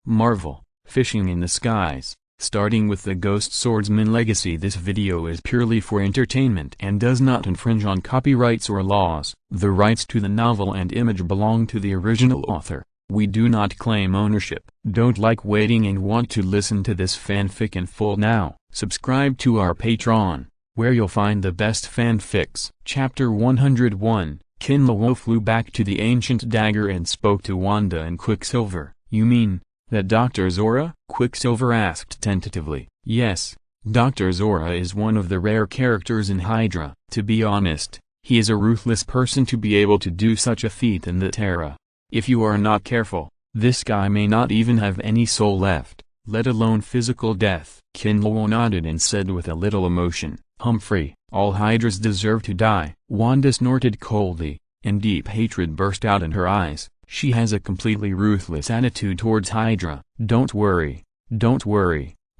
Marvel, Fishing in the Skies. Starting with the Ghost Swordsman Legacy. This video is purely for entertainment and does not infringe on copyrights or laws. The rights to the novel and image belong to the original author. We do not claim ownership. Don't like waiting and want to listen to this fanfic in full now? Subscribe to our Patreon, where you'll find the best fanfics. Chapter 101, Kinlawo flew back to the ancient dagger and spoke to Wanda and Quicksilver. You mean that Dr. Zora? Quicksilver asked tentatively. Yes, Dr. Zora is one of the rare characters in Hydra. To be honest, he is a ruthless person to be able to do such a feat in the Terra. If you are not careful, this guy may not even have any soul left, let alone physical death. Kinlawo nodded and said with a little emotion, Humphrey, all Hydras deserve to die. Wanda snorted coldly, and deep hatred burst out in her eyes. She has a completely ruthless attitude towards Hydra. Don't worry,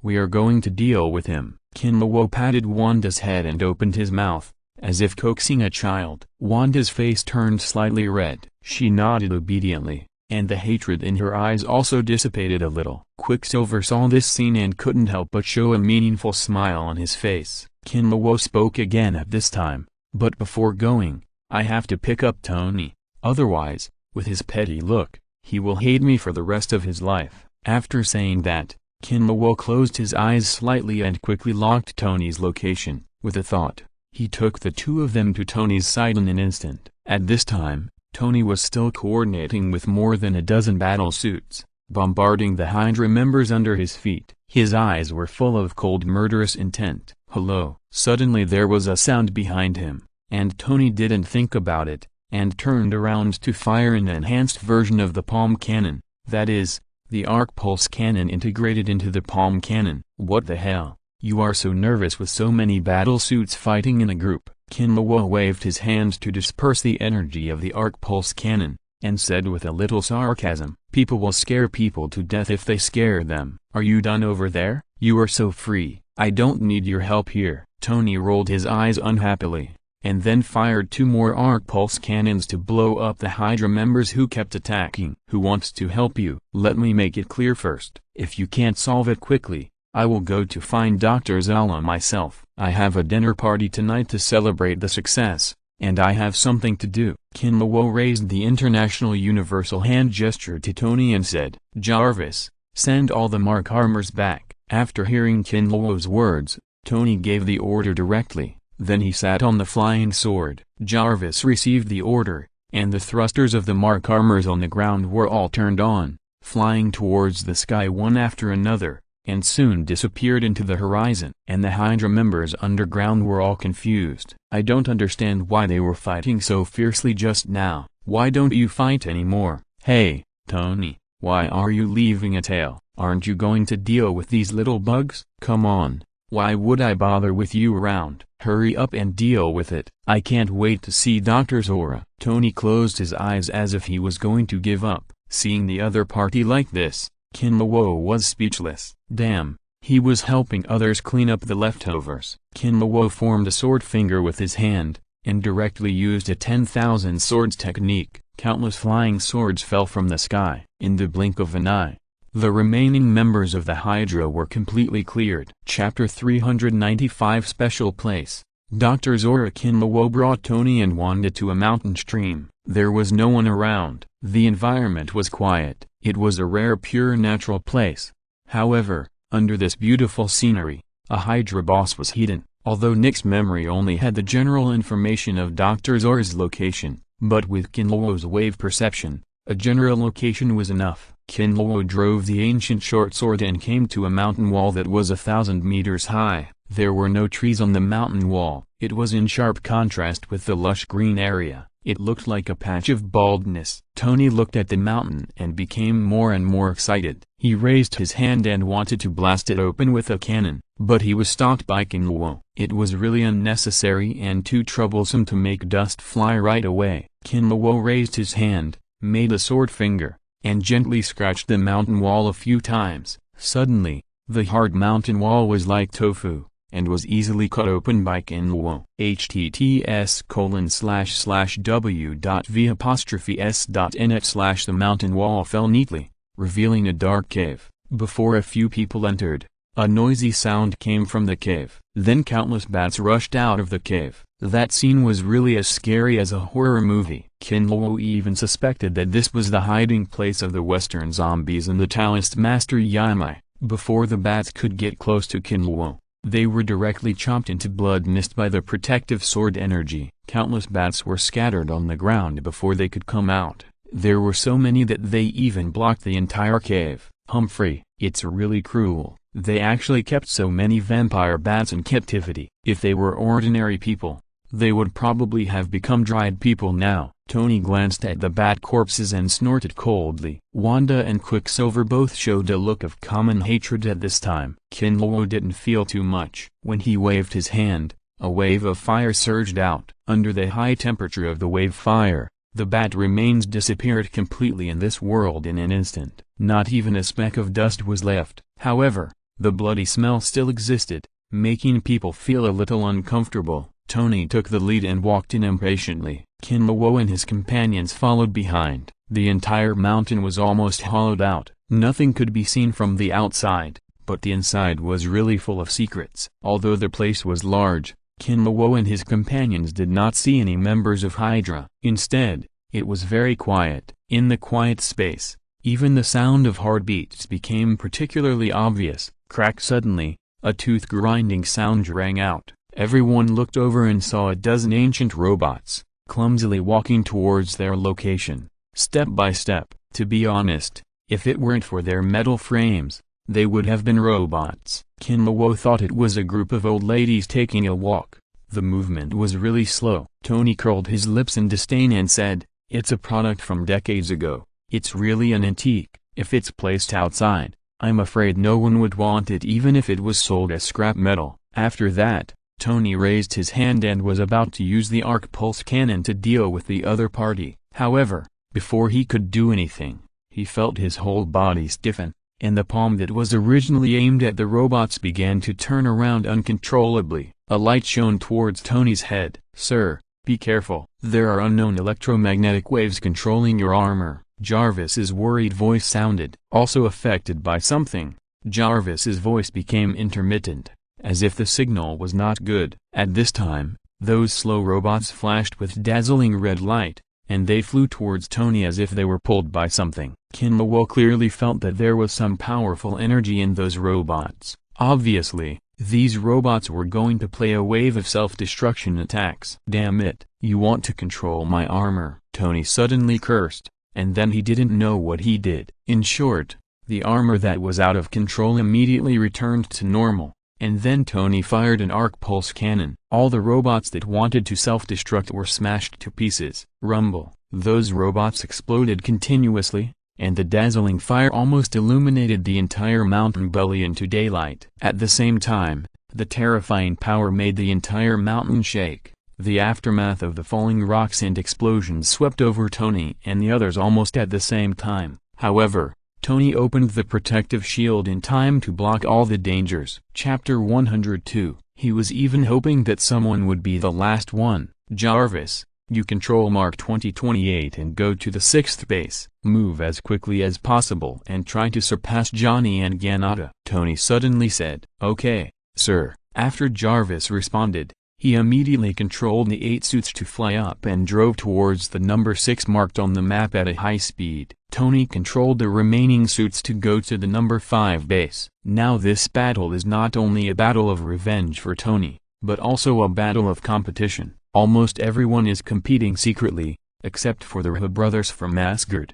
we are going to deal with him. Kinlawo patted Wanda's head and opened his mouth, as if coaxing a child. Wanda's face turned slightly red. She nodded obediently, and the hatred in her eyes also dissipated a little. Quicksilver saw this scene and couldn't help but show a meaningful smile on his face. Kinlawo spoke again at this time, but before going, I have to pick up Tony, otherwise, with his petty look, he will hate me for the rest of his life. After saying that, Kinlawo closed his eyes slightly and quickly locked Tony's location. With a thought, he took the two of them to Tony's side in an instant. At this time, Tony was still coordinating with more than a dozen battle suits, bombarding the Hydra members under his feet. His eyes were full of cold murderous intent. Hello. Suddenly there was a sound behind him, and Tony didn't think about it, and turned around to fire an enhanced version of the palm cannon, that is, the arc pulse cannon integrated into the palm cannon. What the hell? You are so nervous with so many battle suits fighting in a group. Kinlawo waved his hand to disperse the energy of the arc pulse cannon, and said with a little sarcasm, people will scare people to death if they scare them. Are you done over there? You are so free, I don't need your help here. Tony rolled his eyes unhappily, and then fired two more arc pulse cannons to blow up the Hydra members who kept attacking. Who wants to help you? Let me make it clear first. If you can't solve it quickly, I will go to find Dr. Zala myself. I have a dinner party tonight to celebrate the success, and I have something to do. Kinlawo raised the international universal hand gesture to Tony and said, Jarvis, send all the Mark armors back. After hearing Kinlawo's words, Tony gave the order directly. Then he sat on the flying sword. Jarvis received the order, and the thrusters of the Mark armors on the ground were all turned on, flying towards the sky one after another, and soon disappeared into the horizon. And the Hydra members underground were all confused. I don't understand why they were fighting so fiercely just now. Why don't you fight anymore? Hey, Tony, why are you leaving a tail? Aren't you going to deal with these little bugs? Come on. Why would I bother with you around? Hurry up and deal with it. I can't wait to see Dr. Zora. Tony closed his eyes as if he was going to give up. Seeing the other party like this, Kinlawo was speechless. Damn, he was helping others clean up the leftovers. Kinlawo formed a sword finger with his hand, and directly used a 10,000 swords technique. Countless flying swords fell from the sky. In the blink of an eye, the remaining members of the Hydra were completely cleared. Chapter 395 Special Place. Dr. Zora. Kinlawo brought Tony and Wanda to a mountain stream. There was no one around. The environment was quiet. It was a rare pure natural place. However, under this beautiful scenery, a Hydra boss was hidden. Although Nick's memory only had the general information of Dr. Zora's location, but with Kinlawo's wave perception, a general location was enough. Kinlawo drove the ancient short sword and came to a mountain wall that was 1,000 meters high. There were no trees on the mountain wall. It was in sharp contrast with the lush green area. It looked like a patch of baldness. Tony looked at the mountain and became more and more excited. He raised his hand and wanted to blast it open with a cannon, but he was stopped by Kinlawo. It was really unnecessary and too troublesome to make dust fly right away. Kinlawo raised his hand, made a sword finger, and gently scratched the mountain wall a few times. Suddenly, the hard mountain wall was like tofu, and was easily cut open by Kinlawo. https://w.v''s.net/ The mountain wall fell neatly, revealing a dark cave. Before a few people entered, a noisy sound came from the cave. Then countless bats rushed out of the cave. That scene was really as scary as a horror movie. Kinluo even suspected that this was the hiding place of the Western zombies and the Taoist master Yamai. Before the bats could get close to Kinluo, they were directly chopped into blood mist by the protective sword energy. Countless bats were scattered on the ground before they could come out. There were so many that they even blocked the entire cave. Humphrey, it's really cruel. They actually kept so many vampire bats in captivity. If they were ordinary people, they would probably have become dried people now. Tony glanced at the bat corpses and snorted coldly. Wanda and Quicksilver both showed a look of common hatred at this time. Kinluo didn't feel too much. When he waved his hand, a wave of fire surged out. Under the high temperature of the wave fire, the bat remains disappeared completely in this world in an instant. Not even a speck of dust was left. However, the bloody smell still existed, making people feel a little uncomfortable. Tony took the lead and walked in impatiently. Kinluo and his companions followed behind. The entire mountain was almost hollowed out. Nothing could be seen from the outside, but the inside was really full of secrets. Although the place was large, Kinluo and his companions did not see any members of Hydra. Instead, it was very quiet. In the quiet space, even the sound of heartbeats became particularly obvious. Crack! Suddenly, a tooth-grinding sound rang out. Everyone looked over and saw a dozen ancient robots, clumsily walking towards their location, step by step. To be honest, if it weren't for their metal frames, they would have been robots. Kinluo thought it was a group of old ladies taking a walk. The movement was really slow. Tony curled his lips in disdain and said, "It's a product from decades ago. It's really an antique. If it's placed outside, I'm afraid no one would want it even if it was sold as scrap metal." After that, Tony raised his hand and was about to use the arc pulse cannon to deal with the other party. However, before he could do anything, he felt his whole body stiffen, and the palm that was originally aimed at the robots began to turn around uncontrollably. A light shone towards Tony's head. "Sir, be careful. There are unknown electromagnetic waves controlling your armor." Jarvis's worried voice sounded. Also affected by something, Jarvis's voice became intermittent, as if the signal was not good. At this time, those slow robots flashed with dazzling red light, and they flew towards Tony as if they were pulled by something. Kinluo clearly felt that there was some powerful energy in those robots. Obviously, these robots were going to play a wave of self-destruction attacks. "Damn it, you want to control my armor," Tony suddenly cursed, and then he didn't know what he did. In short, the armor that was out of control immediately returned to normal. And then Tony fired an arc pulse cannon. All the robots that wanted to self-destruct were smashed to pieces. Rumble. Those robots exploded continuously, and the dazzling fire almost illuminated the entire mountain belly into daylight. At the same time, the terrifying power made the entire mountain shake. The aftermath of the falling rocks and explosions swept over Tony and the others almost at the same time. However, Tony opened the protective shield in time to block all the dangers. Chapter 102. He was even hoping that someone would be the last one. "Jarvis, you control Mark 2028 and go to the 6th base. Move as quickly as possible and try to surpass Johnny and Ganata," Tony suddenly said. "Okay, sir." After Jarvis responded, he immediately controlled the 8 suits to fly up and drove towards the number 6 marked on the map at a high speed. Tony controlled the remaining suits to go to the number 5 base. Now this battle is not only a battle of revenge for Tony, but also a battle of competition. Almost everyone is competing secretly, except for the Rha brothers from Asgard.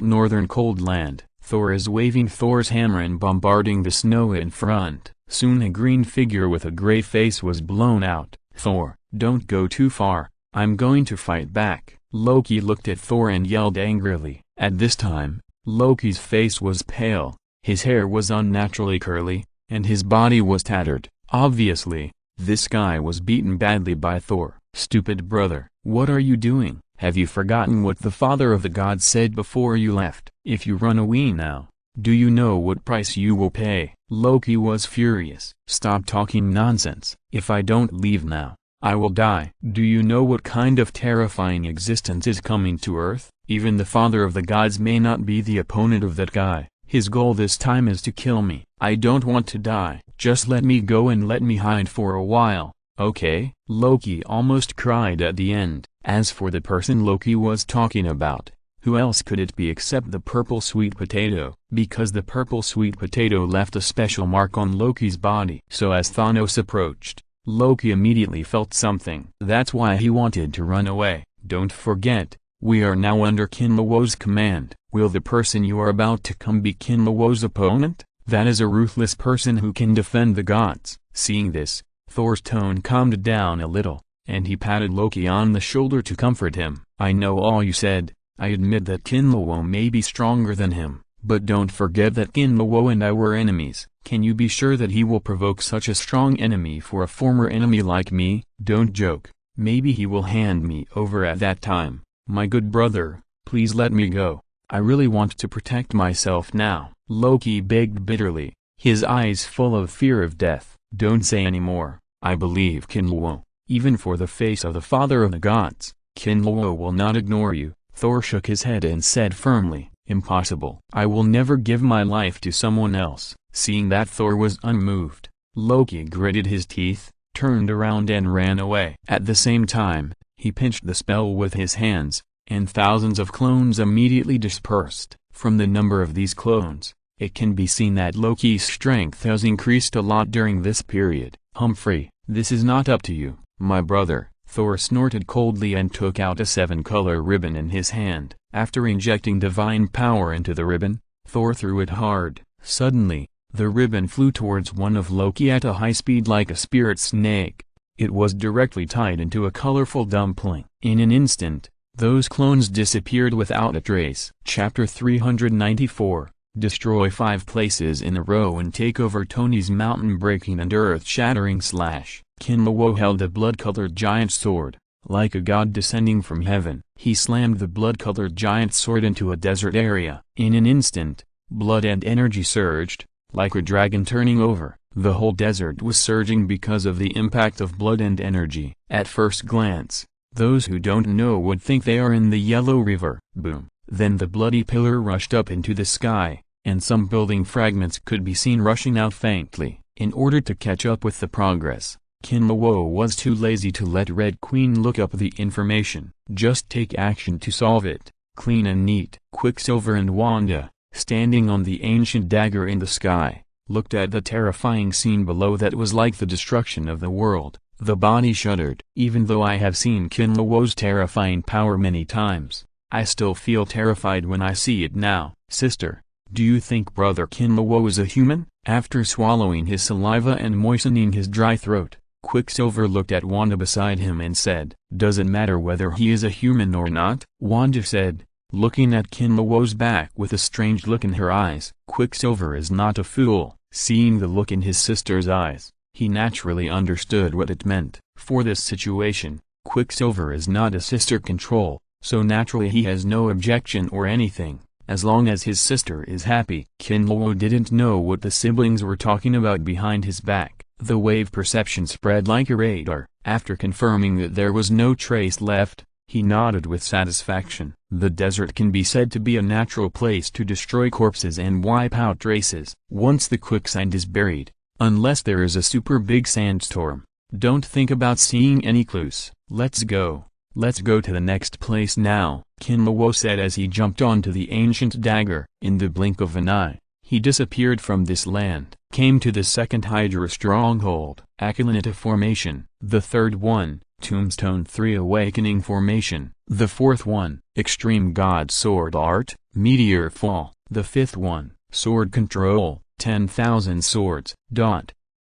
Northern Cold Land. Thor is waving Thor's hammer and bombarding the snow in front. Soon a green figure with a gray face was blown out. "Thor, don't go too far, I'm going to fight back." Loki looked at Thor and yelled angrily. At this time, Loki's face was pale, his hair was unnaturally curly, and his body was tattered. Obviously, this guy was beaten badly by Thor. "Stupid brother, what are you doing? Have you forgotten what the father of the gods said before you left? If you run away now, do you know what price you will pay?" Loki was furious. "Stop talking nonsense. If I don't leave now, I will die. Do you know what kind of terrifying existence is coming to Earth? Even the father of the gods may not be the opponent of that guy. His goal this time is to kill me. I don't want to die. Just let me go and let me hide for a while, okay? Loki almost cried at the end. As for the person Loki was talking about, who else could it be except the purple sweet potato? Because the purple sweet potato left a special mark on Loki's body. So as Thanos approached, Loki immediately felt something. That's why he wanted to run away. Don't forget, we are now under Kinlawo's command. Will the person you are about to come be Kinlawo's opponent? That is a ruthless person who can defend the gods. Seeing this, Thor's tone calmed down a little, and he patted Loki on the shoulder to comfort him. I know all you said. I admit that Kinlawo may be stronger than him, but don't forget that Kinlawo and I were enemies. Can you be sure that he will provoke such a strong enemy for a former enemy like me? Don't joke. Maybe he will hand me over at that time. My good brother, please let me go. I really want to protect myself now. Loki begged bitterly, his eyes full of fear of death. Don't say any more. I believe Kinlawo, even for the face of the father of the gods. Kinlawo will not ignore you. Thor shook his head and said firmly, impossible. I will never give my life to someone else. Seeing that Thor was unmoved, Loki gritted his teeth, turned around and ran away. At the same time, he pinched the spell with his hands, and thousands of clones immediately dispersed. From the number of these clones, it can be seen that Loki's strength has increased a lot during this period. Humphrey, this is not up to you, my brother. Thor snorted coldly and took out a 7-color ribbon in his hand. After injecting divine power into the ribbon, Thor threw it hard. Suddenly, the ribbon flew towards one of Loki at a high speed like a spirit snake. It was directly tied into a colorful dumpling. In an instant, those clones disappeared without a trace. Chapter 394. Destroy 5 places in a row and take over Tony's mountain-breaking and earth-shattering slash. Kinlawo held a blood-colored giant sword, like a god descending from heaven. He slammed the blood-colored giant sword into a desert area. In an instant, blood and energy surged, like a dragon turning over. The whole desert was surging because of the impact of blood and energy. At first glance, those who don't know would think they are in the Yellow River. Boom. Then the bloody pillar rushed up into the sky, and some building fragments could be seen rushing out faintly. In order to catch up with the progress, Kinlawo was too lazy to let Red Queen look up the information. Just take action to solve it. Clean and neat. Quicksilver and Wanda, standing on the ancient dagger in the sky, looked at the terrifying scene below that was like the destruction of the world. The body shuddered. Even though I have seen Kinlawo's terrifying power many times, I still feel terrified when I see it now. Sister, do you think Brother Kinlawo is a human? After swallowing his saliva and moistening his dry throat, Quicksilver looked at Wanda beside him and said, does it matter whether he is a human or not? Wanda said, looking at Kinlawo's back with a strange look in her eyes. Quicksilver is not a fool. Seeing the look in his sister's eyes, he naturally understood what it meant. For this situation, Quicksilver is not a sister control, so naturally he has no objection or anything, as long as his sister is happy. Kinlawo didn't know what the siblings were talking about behind his back. The wave perception spread like a radar. After confirming that there was no trace left, he nodded with satisfaction. The desert can be said to be a natural place to destroy corpses and wipe out traces. Once the quicksand is buried, unless there is a super big sandstorm, don't think about seeing any clues. Let's go. Let's go to the next place now, Kinlawo said as he jumped onto the ancient dagger. In the blink of an eye, he disappeared from this land. Came to the second Hydra stronghold, Aculinita Formation. The third one, Tombstone 3 Awakening Formation. The fourth one, Extreme God Sword Art, Meteor Fall. The fifth one, Sword Control, 10,000 Swords.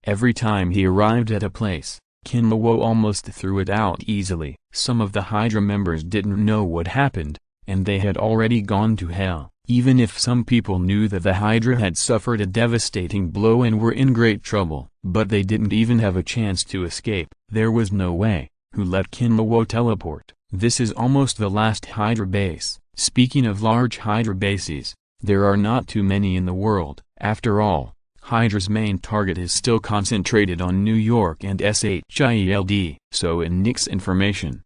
Every time he arrived at a place, Kinlawo almost threw it out easily. Some of the Hydra members didn't know what happened, and they had already gone to hell. Even if some people knew that the Hydra had suffered a devastating blow and were in great trouble, but they didn't even have a chance to escape. There was no way. Who let Kinlawo teleport? This is almost the last Hydra base. Speaking of large Hydra bases, there are not too many in the world. After all, Hydra's main target is still concentrated on New York and SHIELD. So in Nick's information,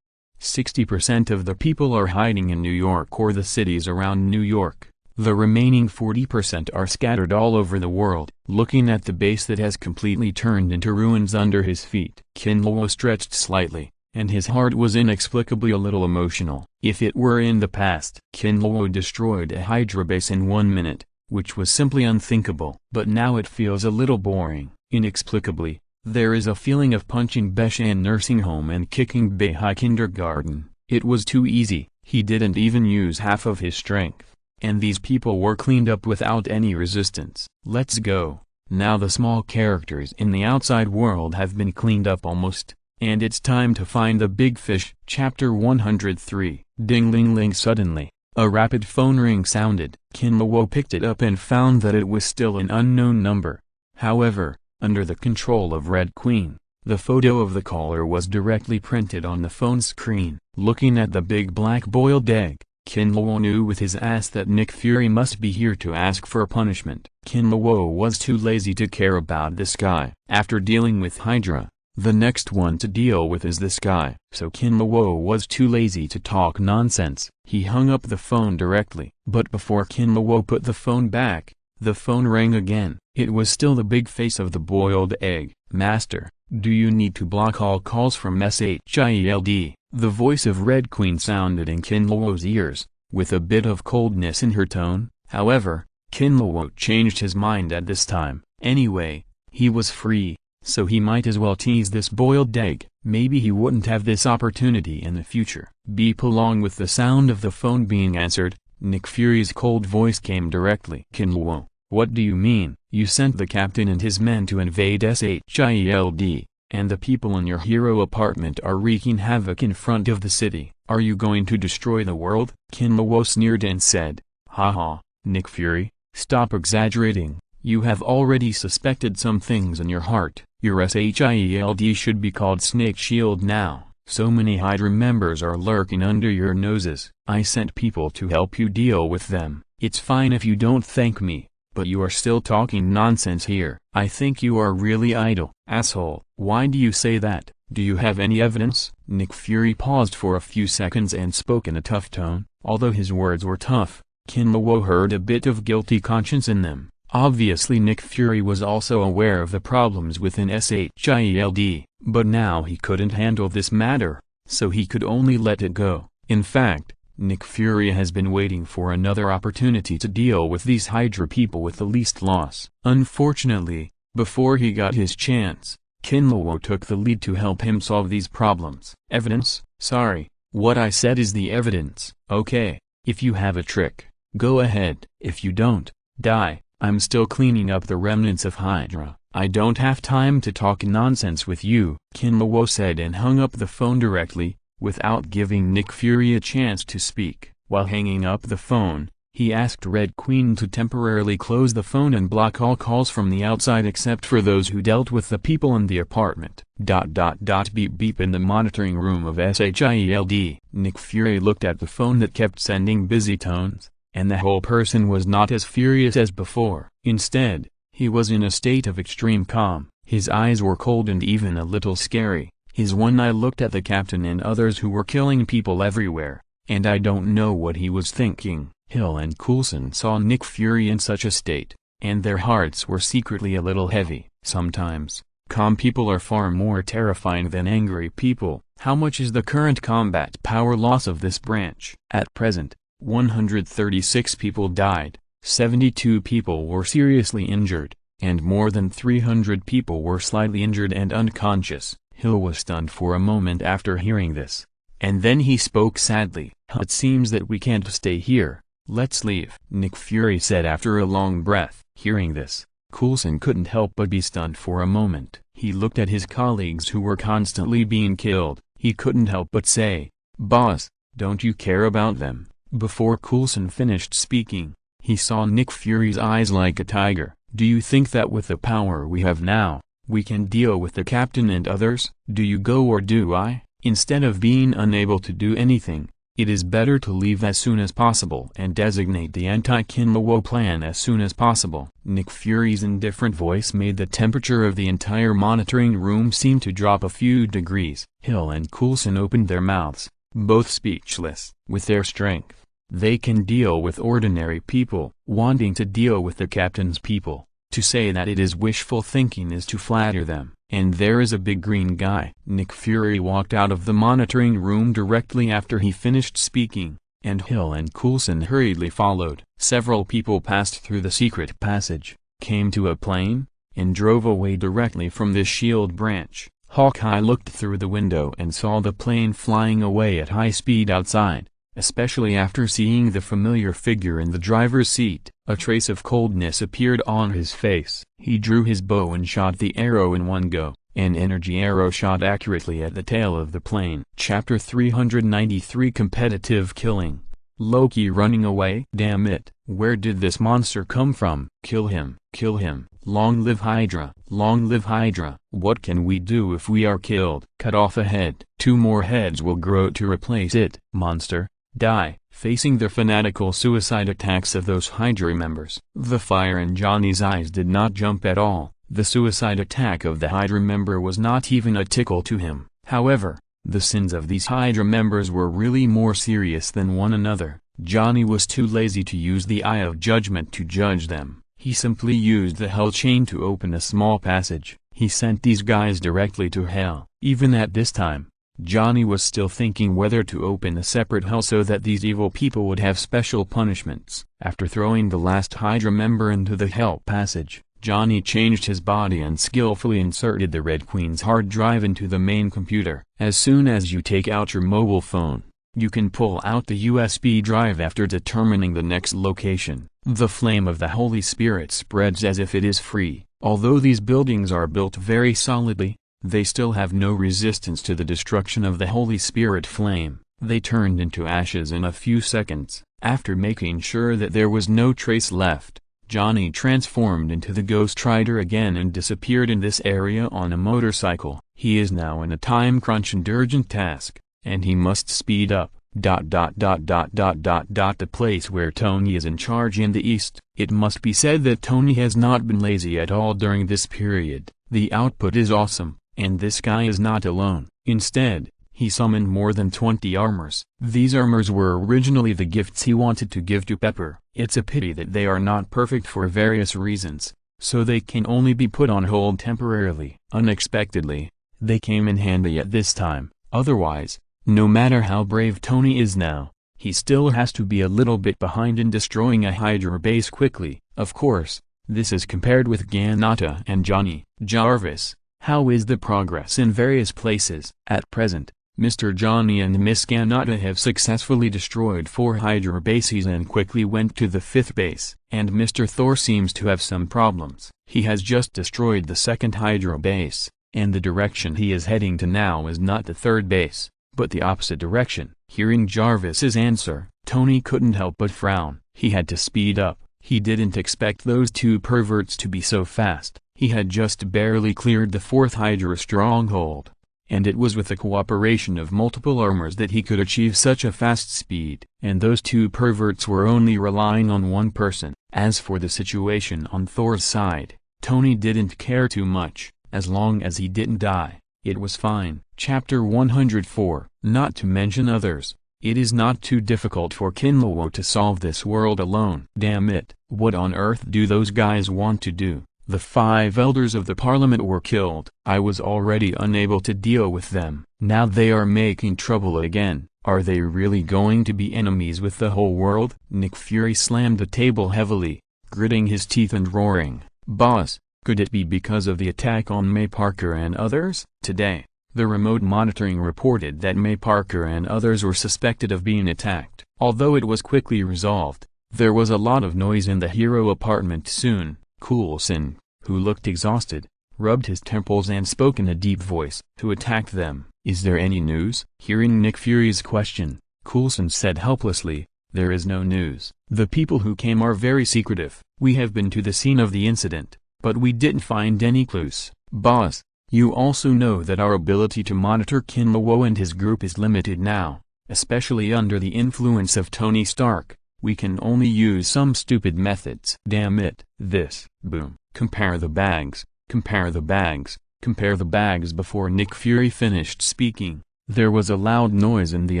60% of the people are hiding in New York or the cities around New York. The remaining 40% are scattered all over the world. Looking at the base that has completely turned into ruins under his feet, Kinluo stretched slightly, and his heart was inexplicably a little emotional. If it were in the past, Kinluo destroyed a Hydra base in 1 minute, which was simply unthinkable. But now it feels a little boring. Inexplicably, there is a feeling of punching Beshan nursing home and kicking Beihai kindergarten. It was too easy. He didn't even use half of his strength. And these people were cleaned up without any resistance. Let's go. Now the small characters in the outside world have been cleaned up almost, and it's time to find the big fish. Chapter 103. Ding-ling-ling. Suddenly, a rapid phone ring sounded. Kinluo picked it up and found that it was still an unknown number. However, under the control of Red Queen, the photo of the caller was directly printed on the phone screen. Looking at the big black boiled egg, Kinluo knew with his ass that Nick Fury must be here to ask for punishment. Kinluo was too lazy to care about this guy. After dealing with Hydra, the next one to deal with is this guy. So Kinluo was too lazy to talk nonsense. He hung up the phone directly. But before Kinluo put the phone back, the phone rang again. It was still the big face of the boiled egg. Master, do you need to block all calls from SHIELD? The voice of Red Queen sounded in Kinluo's ears, with a bit of coldness in her tone. However, Kinluo changed his mind at this time. Anyway, he was free, so he might as well tease this boiled egg. Maybe he wouldn't have this opportunity in the future. Beep. Along with the sound of the phone being answered, Nick Fury's cold voice came directly. Kinluo, what do you mean? You sent the captain and his men to invade SHIELD, and the people in your hero apartment are wreaking havoc in front of the city. Are you going to destroy the world? Kinluo sneered and said, haha, Nick Fury, stop exaggerating. You have already suspected some things in your heart. Your SHIELD should be called Snake Shield now. So many Hydra members are lurking under your noses. I sent people to help you deal with them. It's fine if you don't thank me, but you are still talking nonsense here. I think you are really idle. Asshole. Why do you say that? Do you have any evidence? Nick Fury paused for a few seconds and spoke in a tough tone. Although his words were tough, Kinluo heard a bit of guilty conscience in them. Obviously Nick Fury was also aware of the problems within SHIELD, but now he couldn't handle this matter, so he could only let it go. In fact, Nick Fury has been waiting for another opportunity to deal with these Hydra people with the least loss. Unfortunately, before he got his chance, Kinluo took the lead to help him solve these problems. Evidence? Sorry, what I said is the evidence. Okay, if you have a trick, go ahead. If you don't, die. I'm still cleaning up the remnants of Hydra. I don't have time to talk nonsense with you, Kinluo said and hung up the phone directly, without giving Nick Fury a chance to speak. While hanging up the phone, he asked Red Queen to temporarily close the phone and block all calls from the outside except for those who dealt with the people in the apartment. Beep beep. In the monitoring room of SHIELD, Nick Fury looked at the phone that kept sending busy tones, and the whole person was not as furious as before. Instead, he was in a state of extreme calm. His eyes were cold and even a little scary. His one eye looked at the captain and others who were killing people everywhere, and I don't know what he was thinking. Hill and Coulson saw Nick Fury in such a state, and their hearts were secretly a little heavy. Sometimes, calm people are far more terrifying than angry people. How much is the current combat power loss of this branch? At present, 136 people died, 72 people were seriously injured, and more than 300 people were slightly injured and unconscious. Hill was stunned for a moment after hearing this, and then he spoke sadly. It seems that we can't stay here. Let's leave, Nick Fury said after a long breath. Hearing this, Coulson couldn't help but be stunned for a moment. He looked at his colleagues who were constantly being killed. He couldn't help but say, "Boss, don't you care about them?" Before Coulson finished speaking, he saw Nick Fury's eyes like a tiger. "Do you think that with the power we have now, we can deal with the captain and others? Do you go or do I?" Instead of being unable to do anything, it is better to leave as soon as possible and designate the anti-Kinluo plan as soon as possible. Nick Fury's indifferent voice made the temperature of the entire monitoring room seem to drop a few degrees. Hill and Coulson opened their mouths, both speechless. With their strength, they can deal with ordinary people. Wanting to deal with the captain's people, to say that it is wishful thinking is to flatter them. And there is a big green guy. Nick Fury walked out of the monitoring room directly after he finished speaking, and Hill and Coulson hurriedly followed. Several people passed through the secret passage, came to a plane, and drove away directly from the shield branch. Hawkeye looked through the window and saw the plane flying away at high speed outside, especially after seeing the familiar figure in the driver's seat. A trace of coldness appeared on his face. He drew his bow and shot the arrow in one go. An energy arrow shot accurately at the tail of the plane. Chapter 393 Competitive Killing. Loki running away? Damn it, where did this monster come from? Kill him, kill him. Long live Hydra, long live Hydra. What can we do if we are killed? Cut off a head. 2 more heads will grow to replace it. Monster, die. Facing the fanatical suicide attacks of those Hydra members, the fire in Johnny's eyes did not jump at all. The suicide attack of the Hydra member was not even a tickle to him. However, the sins of these Hydra members were really more serious than one another. Johnny was too lazy to use the Eye of Judgment to judge them. He simply used the Hell Chain to open a small passage. He sent these guys directly to Hell. Even at this time, Johnny was still thinking whether to open a separate hell so that these evil people would have special punishments. After throwing the last Hydra member into the Hell passage, Johnny changed his body and skillfully inserted the Red Queen's hard drive into the main computer. As soon as you take out your mobile phone, you can pull out the USB drive after determining the next location. The flame of the Holy Spirit spreads as if it is free. Although these buildings are built very solidly, they still have no resistance to the destruction of the Holy Spirit flame. They turned into ashes in a few seconds. After making sure that there was no trace left, Johnny transformed into the Ghost Rider again and disappeared in this area on a motorcycle. He is now in a time crunch and urgent task, and he must speed up. The place where Tony is in charge in the East. It must be said that Tony has not been lazy at all during this period. The output is awesome, and this guy is not alone. Instead, he summoned more than 20 armors. These armors were originally the gifts he wanted to give to Pepper. It's a pity that they are not perfect for various reasons, so they can only be put on hold temporarily. Unexpectedly, they came in handy at this time. Otherwise, no matter how brave Tony is now, he still has to be a little bit behind in destroying a Hydra base quickly. Of course, this is compared with Ganata and Johnny. Jarvis, how is the progress in various places? At present, Mr. Johnny and Miss Ganata have successfully destroyed 4 Hydra bases and quickly went to the 5th base. And Mr. Thor seems to have some problems. He has just destroyed the 2nd Hydra base, and the direction he is heading to now is not the 3rd base, but the opposite direction. Hearing Jarvis's answer, Tony couldn't help but frown. He had to speed up. He didn't expect those 2 perverts to be so fast. He had just barely cleared the 4th Hydra stronghold, and it was with the cooperation of multiple armors that he could achieve such a fast speed. And those 2 perverts were only relying on one person. As for the situation on Thor's side, Tony didn't care too much. As long as he didn't die, it was fine. Chapter 104. Not to mention others, it is not too difficult for Kinlawo to solve this world alone. Damn it, what on earth do those guys want to do? The 5 elders of the parliament were killed. I was already unable to deal with them. Now they are making trouble again. Are they really going to be enemies with the whole world? Nick Fury slammed the table heavily, gritting his teeth and roaring, "Boss, could it be because of the attack on May Parker and others?" Today, the remote monitoring reported that May Parker and others were suspected of being attacked. Although it was quickly resolved, there was a lot of noise in the hero apartment soon. Coulson, who looked exhausted, rubbed his temples and spoke in a deep voice. "Who attacked them? Is there any news?" Hearing Nick Fury's question, Coulson said helplessly, "There is no news. The people who came are very secretive. We have been to the scene of the incident, but we didn't find any clues." "Boss, you also know that our ability to monitor Kinlawo and his group is limited now, especially under the influence of Tony Stark. We can only use some stupid methods." "Damn it, this." Boom. Compare the bags, compare the bags, compare the bags. Before Nick Fury finished speaking, There was a loud noise in the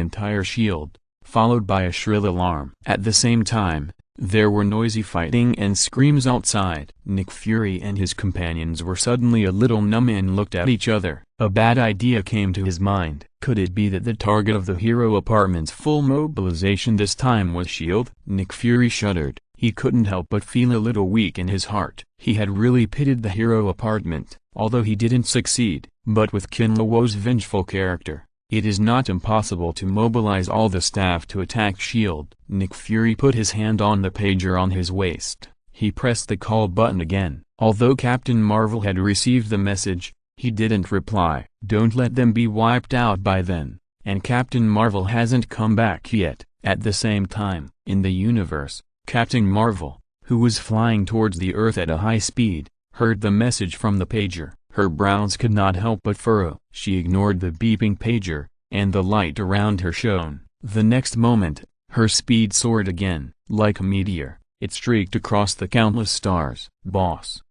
entire shield, followed by a shrill alarm. At the same time, there were noisy fighting and screams outside. Nick Fury and his companions were suddenly a little numb and looked at each other. A bad idea came to his mind. Could it be that the target of the hero apartment's full mobilization this time was S.H.I.E.L.D.? Nick Fury shuddered. He couldn't help but feel a little weak in his heart. He had really pitied the hero apartment, although he didn't succeed. But with Kinlawo's vengeful character, it is not impossible to mobilize all the staff to attack S.H.I.E.L.D. Nick Fury put his hand on the pager on his waist. He pressed the call button again. Although Captain Marvel had received the message, he didn't reply. Don't let them be wiped out by then. And Captain Marvel hasn't come back yet. At the same time, in the universe, Captain Marvel, who was flying towards the Earth at a high speed, heard the message from the pager. Her brows could not help but furrow. She ignored the beeping pager, and the light around her shone. The next moment, her speed soared again. Like a meteor, it streaked across the countless stars. Boss,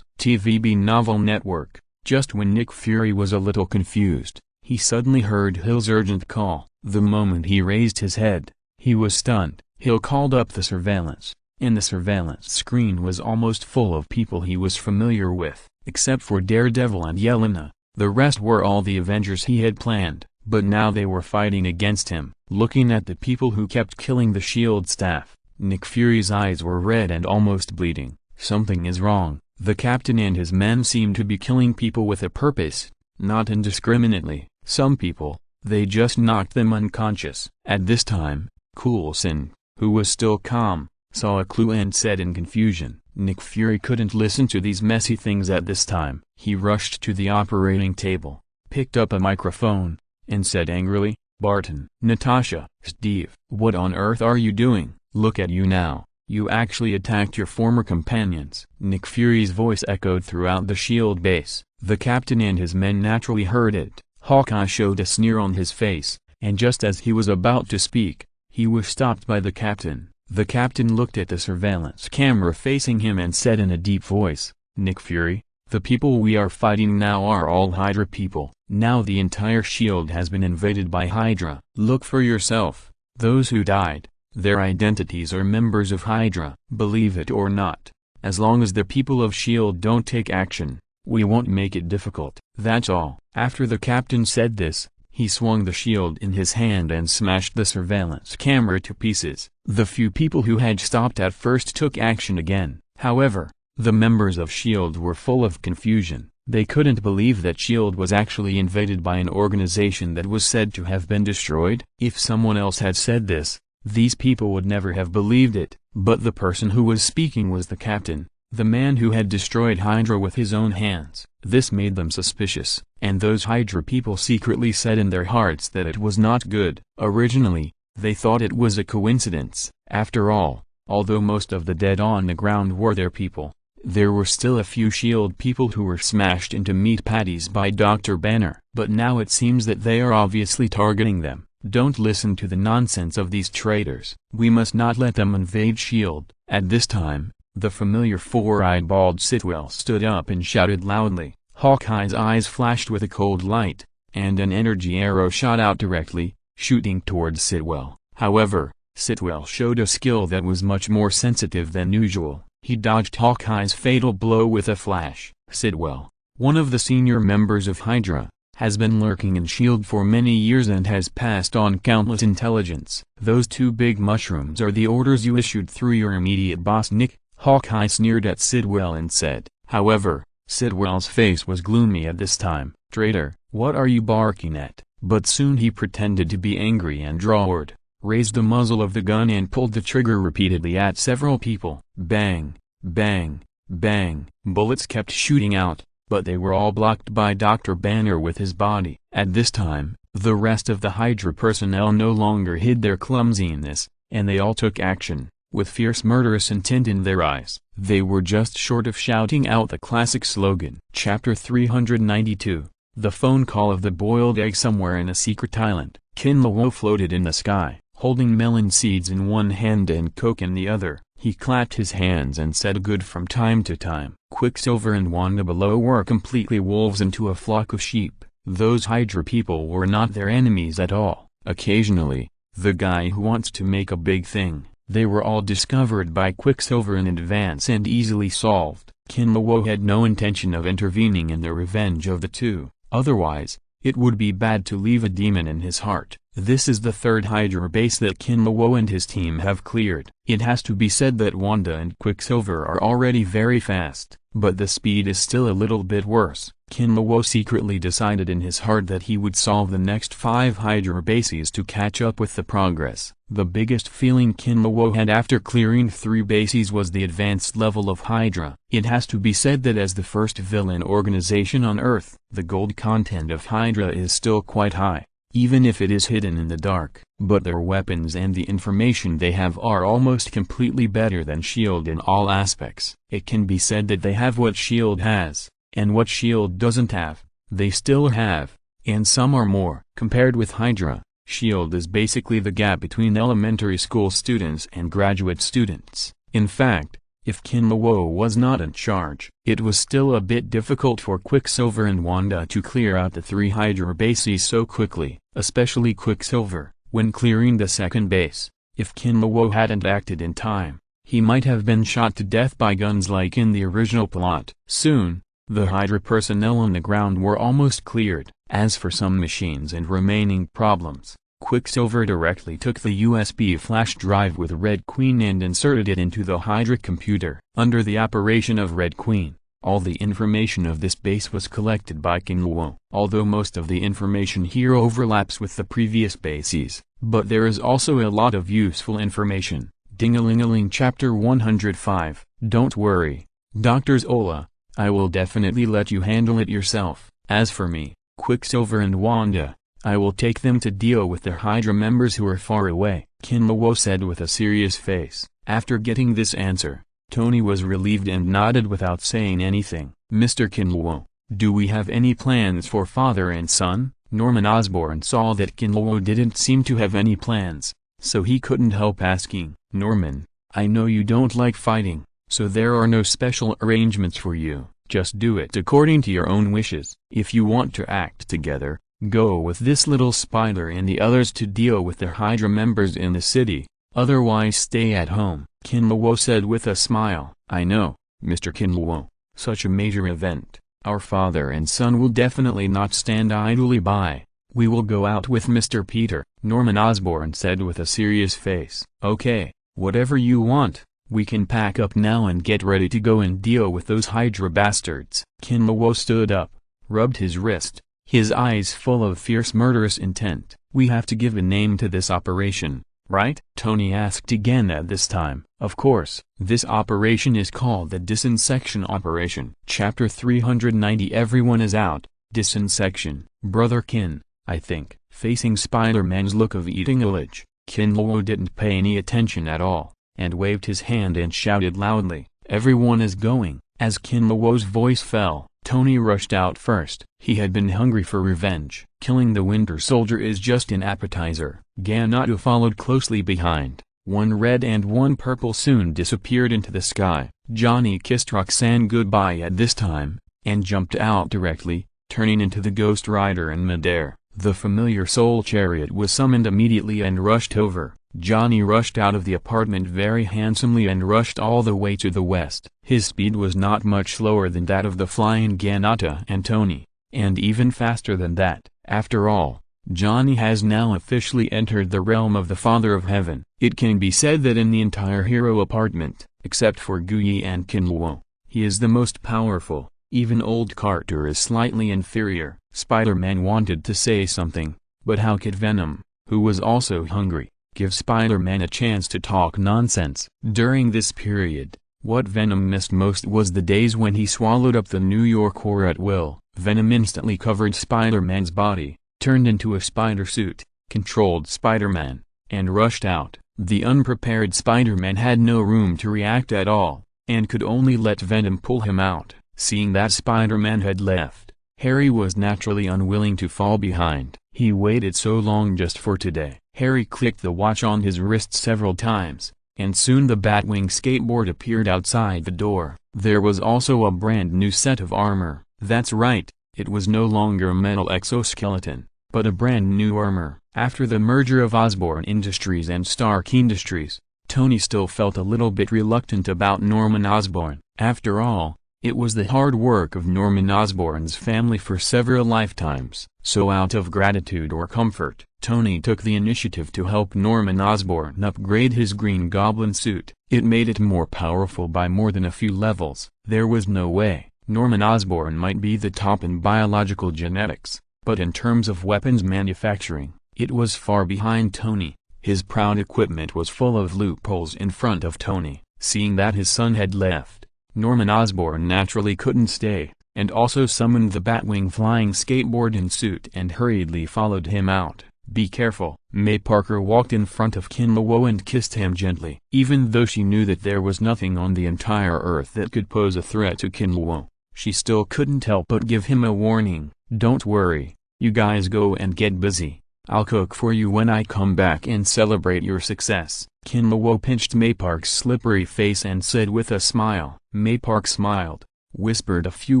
TVB Novel Network. Just when Nick Fury was a little confused, he suddenly heard Hill's urgent call. The moment he raised his head, he was stunned. Hill called up the surveillance, and the surveillance screen was almost full of people he was familiar with. Except for Daredevil and Yelena, the rest were all the Avengers he had planned, but now they were fighting against him. Looking at the people who kept killing the S.H.I.E.L.D. staff, Nick Fury's eyes were red and almost bleeding. Something is wrong. The captain and his men seem to be killing people with a purpose, not indiscriminately. Some people, they just knocked them unconscious. At this time, Coulson, who was still calm, saw a clue and said in confusion. Nick Fury couldn't listen to these messy things at this time. He rushed to the operating table, picked up a microphone, and said angrily, "Barton, Natasha, Steve, what on earth are you doing? Look at you now. You actually attacked your former companions." Nick Fury's voice echoed throughout the S.H.I.E.L.D. base. The captain and his men naturally heard it. Hawkeye showed a sneer on his face, and just as he was about to speak, he was stopped by the captain. The captain looked at the surveillance camera facing him and said in a deep voice, "Nick Fury, the people we are fighting now are all Hydra people. Now the entire S.H.I.E.L.D. has been invaded by Hydra. Look for yourself. Those who died, their identities are members of Hydra. Believe it or not, as long as the people of S.H.I.E.L.D. don't take action, we won't make it difficult. That's all." After the captain said this, he swung the shield in his hand and smashed the surveillance camera to pieces. The few people who had stopped at first took action again. However, the members of S.H.I.E.L.D. were full of confusion. They couldn't believe that S.H.I.E.L.D. was actually invaded by an organization that was said to have been destroyed. If someone else had said this, these people would never have believed it. But the person who was speaking was the captain, the man who had destroyed Hydra with his own hands. This made them suspicious, and those Hydra people secretly said in their hearts that it was not good. Originally, they thought it was a coincidence. After all, although most of the dead on the ground were their people, there were still a few S.H.I.E.L.D. people who were smashed into meat patties by Dr. Banner. But now it seems that they are obviously targeting them. Don't listen to the nonsense of these traitors. We must not let them invade S.H.I.E.L.D. At this time, the familiar four-eyed bald Sitwell stood up and shouted loudly. Hawkeye's eyes flashed with a cold light, and an energy arrow shot out directly, shooting towards Sitwell. However, Sitwell showed a skill that was much more sensitive than usual. He dodged Hawkeye's fatal blow with a flash. Sitwell, one of the senior members of Hydra, has been lurking in S.H.I.E.L.D. for many years and has passed on countless intelligence. "Those two big mushrooms are the orders you issued through your immediate boss Nick," Hawkeye sneered at Sitwell and said. However, Sitwell's face was gloomy at this time. "Traitor, what are you barking at?" But soon he pretended to be angry and roared, raised the muzzle of the gun and pulled the trigger repeatedly at several people. Bang, bang, bang. Bullets kept shooting out, but they were all blocked by Dr. Banner with his body. At this time, the rest of the Hydra personnel no longer hid their clumsiness, and they all took action, with fierce murderous intent in their eyes. They were just short of shouting out the classic slogan. Chapter 392. The phone call of the boiled egg. Somewhere in a secret island, Kinlawo floated in the sky, holding melon seeds in one hand and coke in the other. He clapped his hands and said good from time to time. Quicksilver and Wanda below were completely wolves into a flock of sheep. Those Hydra people were not their enemies at all. Occasionally, the guy who wants to make a big thing. They were all discovered by Quicksilver in advance and easily solved. Kinlawo had no intention of intervening in the revenge of the two, otherwise, it would be bad to leave a demon in his heart. This is the third Hydra base that Kinlawo and his team have cleared. It has to be said that Wanda and Quicksilver are already very fast, but the speed is still a little bit worse. Kinlawo secretly decided in his heart that he would solve the next 5 Hydra bases to catch up with the progress. The biggest feeling Kinlawo had after clearing 3 bases was the advanced level of Hydra. It has to be said that as the first villain organization on Earth, the gold content of Hydra is still quite high, even if it is hidden in the dark. But their weapons and the information they have are almost completely better than S.H.I.E.L.D. in all aspects. It can be said that they have what S.H.I.E.L.D. has, and what S.H.I.E.L.D. doesn't have, they still have, and some are more. Compared with Hydra, S.H.I.E.L.D. is basically the gap between elementary school students and graduate students. In fact, if Kinlawo was not in charge, it was still a bit difficult for Quicksilver and Wanda to clear out the 3 Hydra bases so quickly, especially Quicksilver. When clearing the second base, if Kinlawo hadn't acted in time, he might have been shot to death by guns like in the original plot. Soon, the Hydra personnel on the ground were almost cleared. As for some machines and remaining problems, Quicksilver directly took the USB flash drive with Red Queen and inserted it into the Hydra computer. Under the operation of Red Queen, all the information of this base was collected by Kinlawo. Although most of the information here overlaps with the previous bases, but there is also a lot of useful information. Ding-a-ling-a-ling Chapter 105. Don't worry, Dr. Zola, I will definitely let you handle it yourself. As for me, Quicksilver and Wanda, I will take them to deal with the Hydra members who are far away, Kinlawo said with a serious face. After getting this answer, Tony was relieved and nodded without saying anything. Mr. Kinlawo, do we have any plans for father and son? Norman Osborn saw that Kinlawo didn't seem to have any plans, so he couldn't help asking. Norman, I know you don't like fighting, so there are no special arrangements for you. Just do it according to your own wishes. If you want to act together, go with this little spider and the others to deal with the Hydra members in the city, otherwise stay at home, Kinlawo said with a smile. I know, Mr. Kinlawo, such a major event, our father and son will definitely not stand idly by. We will go out with Mr. Peter, Norman Osborn said with a serious face. Okay, whatever you want. We can pack up now and get ready to go and deal with those Hydra bastards. Kinlawo stood up, rubbed his wrist, his eyes full of fierce murderous intent. We have to give a name to this operation, right? Tony asked again at this time. Of course, this operation is called the Disinsection Operation. Chapter 390. Everyone is out. Disinsection. Brother Kin, I think. Facing Spider-Man's look of eating illage, Kinlawo didn't pay any attention at all, and waved his hand and shouted loudly, everyone is going. As Kinlawo's voice fell, Tony rushed out first. He had been hungry for revenge. Killing the Winter Soldier is just an appetizer. Ganatu followed closely behind. One red and one purple soon disappeared into the sky. Johnny kissed Roxanne goodbye at this time, and jumped out directly, turning into the Ghost Rider in midair. The familiar Soul Chariot was summoned immediately and rushed over. Johnny rushed out of the apartment very handsomely and rushed all the way to the west. His speed was not much slower than that of the flying Ganata and Tony, and even faster than that. After all, Johnny has now officially entered the realm of the Father of Heaven. It can be said that in the entire hero apartment, except for Guyi and Kinlawo, he is the most powerful. Even old Carter is slightly inferior. Spider-Man wanted to say something, but how could Venom, who was also hungry, give Spider-Man a chance to talk nonsense? During this period, what Venom missed most was the days when he swallowed up the New York War at will. Venom instantly covered Spider-Man's body, turned into a spider suit, controlled Spider-Man, and rushed out. The unprepared Spider-Man had no room to react at all, and could only let Venom pull him out. Seeing that Spider-Man had left, Harry was naturally unwilling to fall behind. He waited so long just for today. Harry clicked the watch on his wrist several times, and soon the Batwing skateboard appeared outside the door. There was also a brand new set of armor. That's right, It was no longer a metal exoskeleton, but a brand new armor. After the merger of Osborne Industries and Stark Industries, Tony still felt a little bit reluctant about Norman Osborn. After all, it was the hard work of Norman Osborn's family for several lifetimes. So out of gratitude or comfort, Tony took the initiative to help Norman Osborn upgrade his Green Goblin suit. It made it more powerful by more than a few levels. There was no way Norman Osborn might be the top in biological genetics, but in terms of weapons manufacturing, it was far behind Tony. His proud equipment was full of loopholes in front of Tony. Seeing that his son had left, Norman Osborn naturally couldn't stay, and also summoned the Batwing flying skateboard and suit and hurriedly followed him out. "Be careful." May Parker walked in front of Kinlawo and kissed him gently. Even though she knew that there was nothing on the entire Earth that could pose a threat to Kinlawo, she still couldn't help but give him a warning. "Don't worry, you guys go and get busy. I'll cook for you when I come back and celebrate your success." Kinlawo pinched Maypark's slippery face and said with a smile. Maypark smiled, whispered a few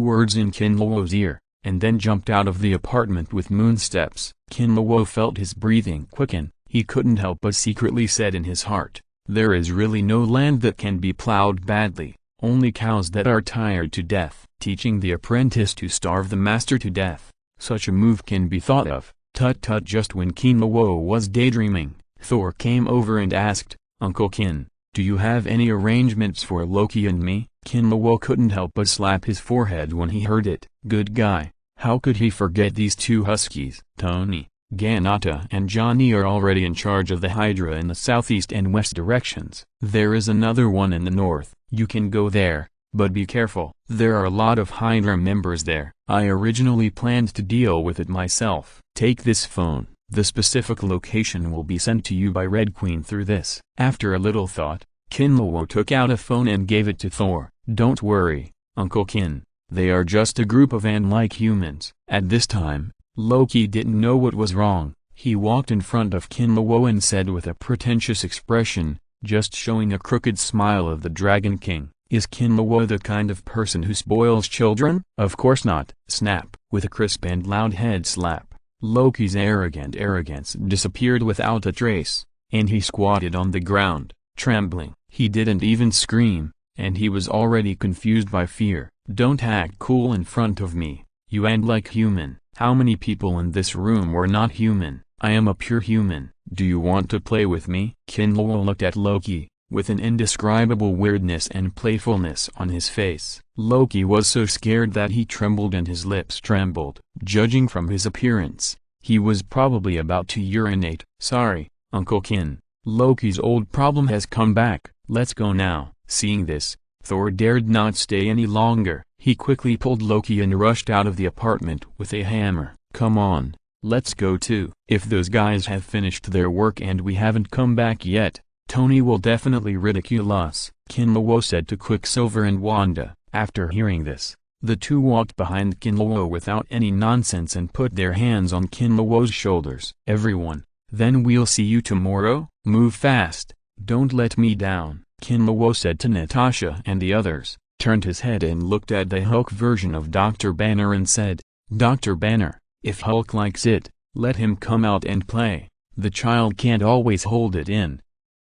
words in Kinlawo's ear, and then jumped out of the apartment with moon steps. Kinlawo felt his breathing quicken. He couldn't help but secretly said in his heart, "There is really no land that can be plowed badly, only cows that are tired to death." Teaching the apprentice to starve the master to death, such a move can be thought of. Tut tut. Just when Kinlawo was daydreaming, Thor came over and asked, "Uncle Kin, do you have any arrangements for Loki and me?" Kinlawo couldn't help but slap his forehead when he heard it. Good guy, how could he forget these two huskies? Tony, Ganata and Johnny are already in charge of the Hydra in the southeast and west directions. There is another one in the north. You can go there, but be careful. There are a lot of Hydra members there. I originally planned to deal with it myself. Take this phone. The specific location will be sent to you by Red Queen through this. After a little thought, Kinlawo took out a phone and gave it to Thor. "Don't worry, Uncle Kin. They are just a group of ant-like humans." At this time, Loki didn't know what was wrong. He walked in front of Kinlawo and said with a pretentious expression, just showing a crooked smile of the Dragon King, "Is Kinlawo the kind of person who spoils children?" "Of course not." Snap! With a crisp and loud head slap, Loki's arrogance disappeared without a trace, and he squatted on the ground, trembling. He didn't even scream, and he was already confused by fear. "Don't act cool in front of me, you ant-like human." How many people in this room were not human? I am a pure human. Do you want to play with me? Kinlawo looked at Loki, with an indescribable weirdness and playfulness on his face. Loki was so scared that he trembled and his lips trembled. Judging from his appearance, he was probably about to urinate. "Sorry, Uncle Kin. Loki's old problem has come back. Let's go now." Seeing this, Thor dared not stay any longer. He quickly pulled Loki and rushed out of the apartment with a hammer. "Come on, let's go too. If those guys have finished their work and we haven't come back yet, Tony will definitely ridicule us," Kinlawo said to Quicksilver and Wanda. After hearing this, the two walked behind Kinlawo without any nonsense and put their hands on Kinlawo's shoulders. "Everyone, then we'll see you tomorrow. Move fast, don't let me down," Kinlawo said to Natasha and the others, turned his head and looked at the Hulk version of Dr. Banner and said, "Dr. Banner, if Hulk likes it, let him come out and play. The child can't always hold it in."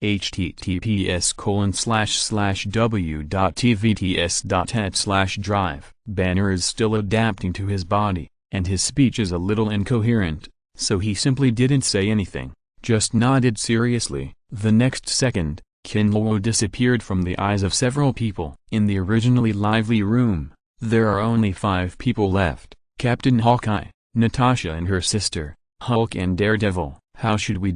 https://w.tvts.net/drive. Banner is still adapting to his body, and his speech is a little incoherent, so he simply didn't say anything, just nodded seriously. The next second, Kinlawo disappeared from the eyes of several people. In the originally lively room, there are only 5 people left: Captain Hawkeye, Natasha and her sister, Hulk and Daredevil. "How should we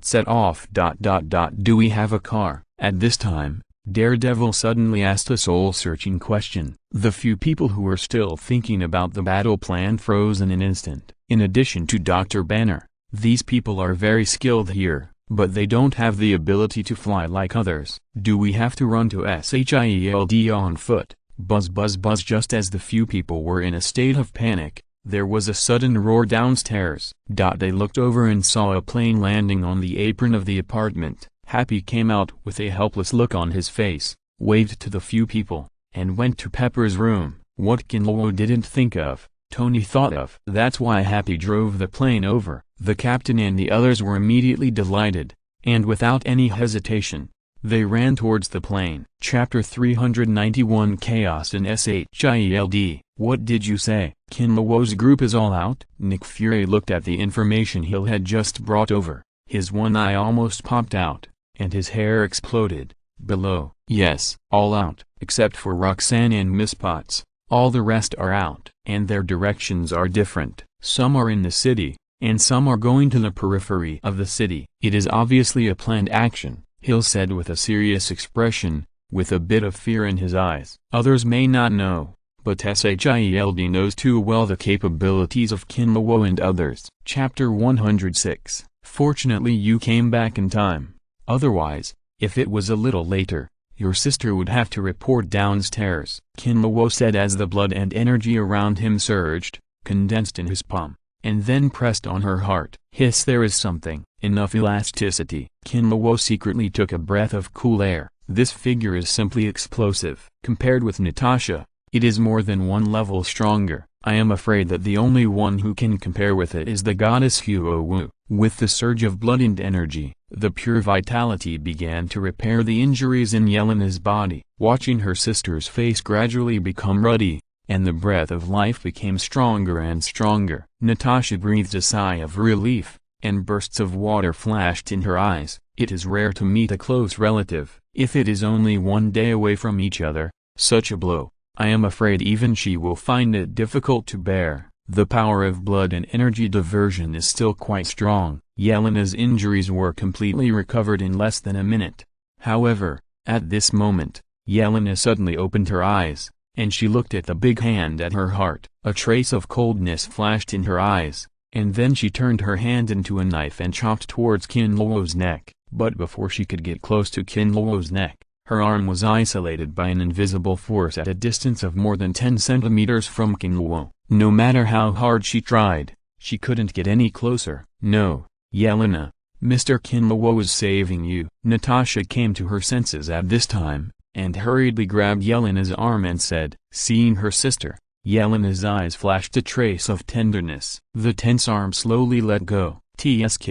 set off? Do we have a car?" At this time, Daredevil suddenly asked a soul-searching question. The few people who were still thinking about the battle plan froze in an instant. In addition to Dr. Banner, these people are very skilled here, but they don't have the ability to fly like others. "Do we have to run to SHIELD on foot?" Buzz buzz buzz. Just as the few people were in a state of panic, there was a sudden roar downstairs. They looked over and saw a plane landing on the apron of the apartment. Happy came out with a helpless look on his face, waved to the few people, and went to Pepper's room. What Kinlawo didn't think of, Tony thought of. That's why Happy drove the plane over. The captain and the others were immediately delighted, and without any hesitation, they ran towards the plane. Chapter 391 Chaos in SHIELD. What did you say? Kinlawo's group is all out? Nick Fury looked at the information Hill had just brought over. His one eye almost popped out, and his hair exploded. Below. Yes, all out, except for Roxanne and Miss Potts. All the rest are out, and their directions are different. Some are in the city, and some are going to the periphery of the city. It is obviously a planned action, Hill said with a serious expression, with a bit of fear in his eyes. Others may not know, but SHIELD knows too well the capabilities of Kinlawo and others. Chapter 106. Fortunately you came back in time. Otherwise, if it was a little later, your sister would have to report downstairs, Kinlawo said as the blood and energy around him surged, condensed in his palm, and then pressed on her heart. Hiss, there is something. Enough elasticity. Kinlawo secretly took a breath of cool air. This figure is simply explosive. Compared with Natasha, it is more than one level stronger. I am afraid that the only one who can compare with it is the goddess Huowu. With the surge of blood and energy, the pure vitality began to repair the injuries in Yelena's body. Watching her sister's face gradually become ruddy, and the breath of life became stronger and stronger, Natasha breathed a sigh of relief, and bursts of water flashed in her eyes. It is rare to meet a close relative, if it is only one day away from each other. Such a blow, I am afraid even she will find it difficult to bear. The power of blood and energy diversion is still quite strong. Yelena's injuries were completely recovered in less than a minute. However, at this moment, Yelena suddenly opened her eyes, and she looked at the big hand at her heart. A trace of coldness flashed in her eyes, and then she turned her hand into a knife and chopped towards Kinlawo's neck. But before she could get close to Kinlawo's neck, her arm was isolated by an invisible force at a distance of more than 10 centimeters from Kinlawo. No matter how hard she tried, she couldn't get any closer. No, Yelena, Mr. Kinlawo is saving you. Natasha came to her senses at this time, and hurriedly grabbed Yelena's arm and said, seeing her sister, Yelena's eyes flashed a trace of tenderness. The tense arm slowly let go. TSK,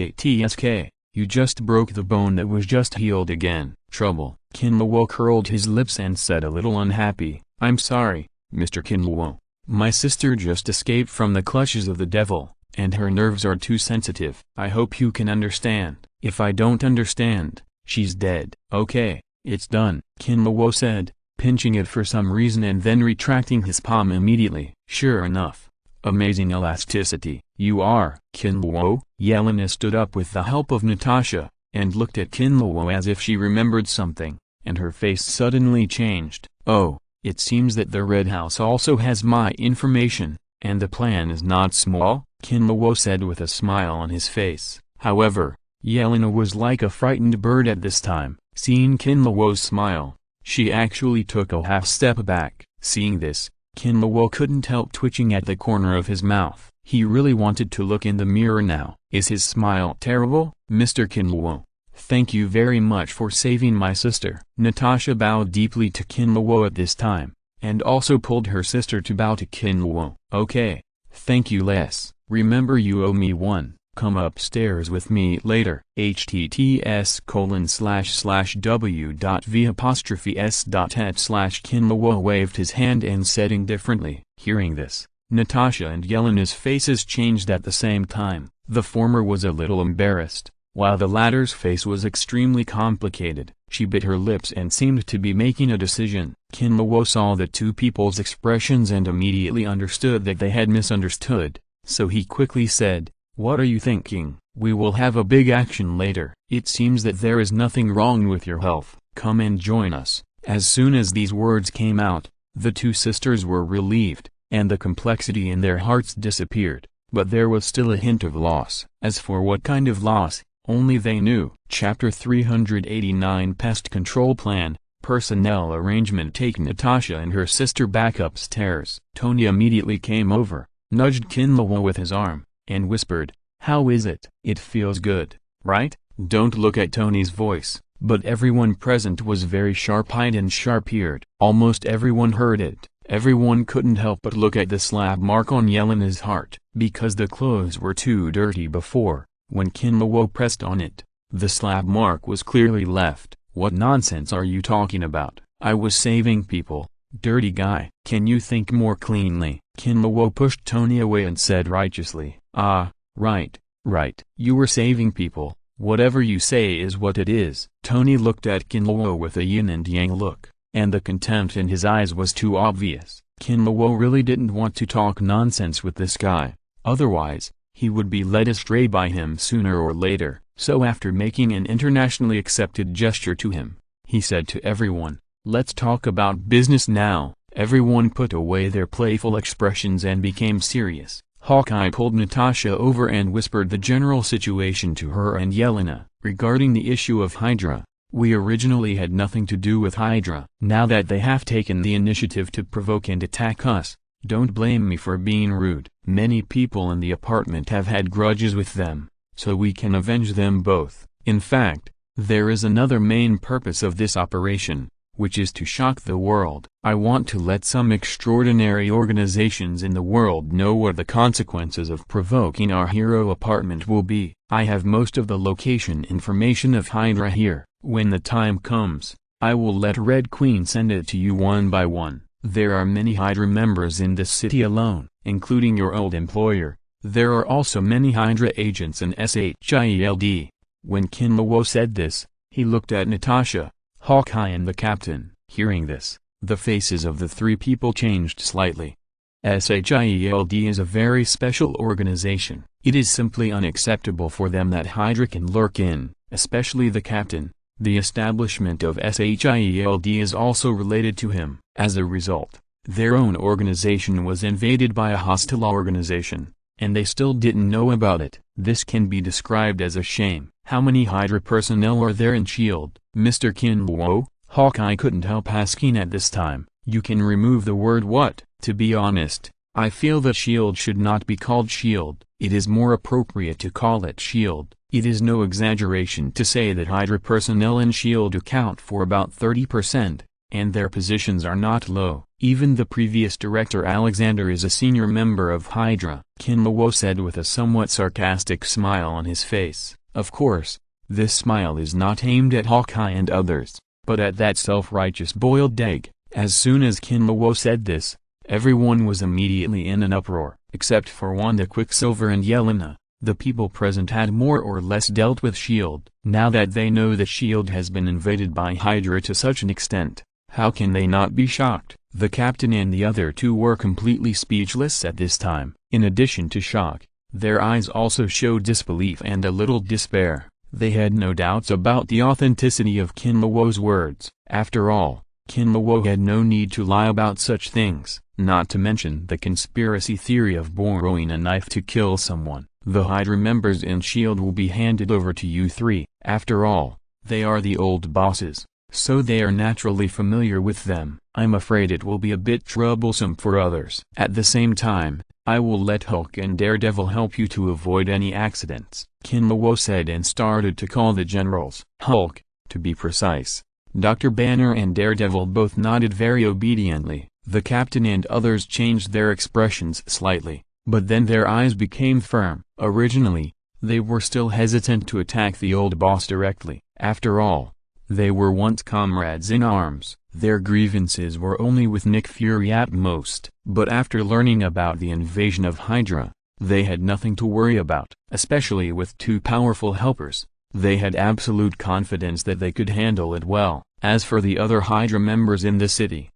you just broke the bone that was just healed again. Trouble. Kinlawo curled his lips and said a little unhappy, I'm sorry, Mr. Kinlawo. My sister just escaped from the clutches of the devil, and her nerves are too sensitive. I hope you can understand. If I don't understand, she's dead. Okay, it's done, Kinlawo said, pinching it for some reason and then retracting his palm immediately. Sure enough. Amazing elasticity. You are. Kinlawo? Yelena stood up with the help of Natasha, and looked at Kinlawo as if she remembered something, and her face suddenly changed. Oh, it seems that the Red House also has my information, and the plan is not small, Kinlawo said with a smile on his face. However, Yelena was like a frightened bird at this time. Seeing Kinlawo's smile, she actually took a half step back. Seeing this, Kinlawo couldn't help twitching at the corner of his mouth. He really wanted to look in the mirror now. Is his smile terrible? Mr. Kinlawo, thank you very much for saving my sister. Natasha bowed deeply to Kinlawo at this time, and also pulled her sister to bow to Kinlawo. Okay, thank you Les. Remember you owe me one. Come upstairs with me later. https://w.v'/het/ Kinlawo waved his hand and said indifferently. Hearing this, Natasha and Yelena's faces changed at the same time. The former was a little embarrassed, while the latter's face was extremely complicated. She bit her lips and seemed to be making a decision. Kinlawo saw the two people's expressions and immediately understood that they had misunderstood, so he quickly said, what are you thinking? We will have a big action later. It seems that there is nothing wrong with your health. Come and join us. As soon as these words came out, the two sisters were relieved, and the complexity in their hearts disappeared, but there was still a hint of loss. As for what kind of loss, only they knew. Chapter 389 Pest Control Plan, Personnel Arrangement. Take Natasha and her sister back upstairs. Tony immediately came over, nudged Kinlawo with his arm, and whispered, how is it? It feels good, right? Don't look at Tony's voice, but everyone present was very sharp-eyed and sharp-eared. Almost everyone heard it, Everyone couldn't help but look at the slap mark on Yelena's heart, because the clothes were too dirty before. When Kinlawo pressed on it, the slap mark was clearly left. What nonsense are you talking about? I was saving people. Dirty guy. Can you think more cleanly? Kinlawo pushed Tony away and said righteously, ah, right. You were saving people. Whatever you say is what it is. Tony looked at Kinlawo with a yin and yang look, and the contempt in his eyes was too obvious. Kinlawo really didn't want to talk nonsense with this guy. Otherwise, he would be led astray by him sooner or later. So after making an internationally accepted gesture to him, he said to everyone, let's talk about business now. Everyone put away their playful expressions and became serious. Hawkeye pulled Natasha over and whispered the general situation to her and Yelena. Regarding the issue of Hydra, we originally had nothing to do with Hydra. Now that they have taken the initiative to provoke and attack us, don't blame me for being rude. Many people in the apartment have had grudges with them, so we can avenge them both. In fact, there is another main purpose of this operation, which is to shock the world. I want to let some extraordinary organizations in the world know what the consequences of provoking our hero apartment will be. I have most of the location information of Hydra here. When the time comes, I will let Red Queen send it to you one by one. There are many Hydra members in this city alone, including your old employer. There are also many Hydra agents in SHIELD. When Kinlawo said this, he looked at Natasha, Hawkeye and the captain. Hearing this, the faces of the three people changed slightly. SHIELD is a very special organization. It is simply unacceptable for them that Hydra can lurk in, especially the captain. The establishment of SHIELD is also related to him. As a result, their own organization was invaded by a hostile organization, and they still didn't know about it. This can be described as a shame. How many Hydra personnel are there in S.H.I.E.L.D.? Mr. Kinlawo? Hawkeye couldn't help asking at this time. You can remove the word what? To be honest, I feel that S.H.I.E.L.D. should not be called S.H.I.E.L.D. It is more appropriate to call it S.H.I.E.L.D. It is no exaggeration to say that Hydra personnel in S.H.I.E.L.D. account for about 30%, and their positions are not low. Even the previous director Alexander is a senior member of Hydra, Kinlawo said with a somewhat sarcastic smile on his face. Of course, this smile is not aimed at Hawkeye and others, but at that self-righteous boiled egg. As soon as Kinlawo said this, everyone was immediately in an uproar, except for Wanda Quicksilver and Yelena. The people present had more or less dealt with S.H.I.E.L.D. Now that they know that S.H.I.E.L.D. has been invaded by Hydra to such an extent, how can they not be shocked? The captain and the other two were completely speechless at this time. In addition to shock, their eyes also showed disbelief and a little despair. They had no doubts about the authenticity of Kinlawo's words. After all, Kinlawo had no need to lie about such things, not to mention the conspiracy theory of borrowing a knife to kill someone. The Hydra members in S.H.I.E.L.D. will be handed over to you three. After all, they are the old bosses, so they are naturally familiar with them. I'm afraid it will be a bit troublesome for others. At the same time, I will let Hulk and Daredevil help you to avoid any accidents, Kinlawo said and started to call the generals. Hulk, to be precise. Dr. Banner and Daredevil both nodded very obediently. The captain and others changed their expressions slightly, but then their eyes became firm. Originally, they were still hesitant to attack the old boss directly. After all, they were once comrades in arms. Their grievances were only with Nick Fury at most. But after learning about the invasion of Hydra, they had nothing to worry about. Especially with two powerful helpers, they had absolute confidence that they could handle it well. As for the other Hydra members in the city,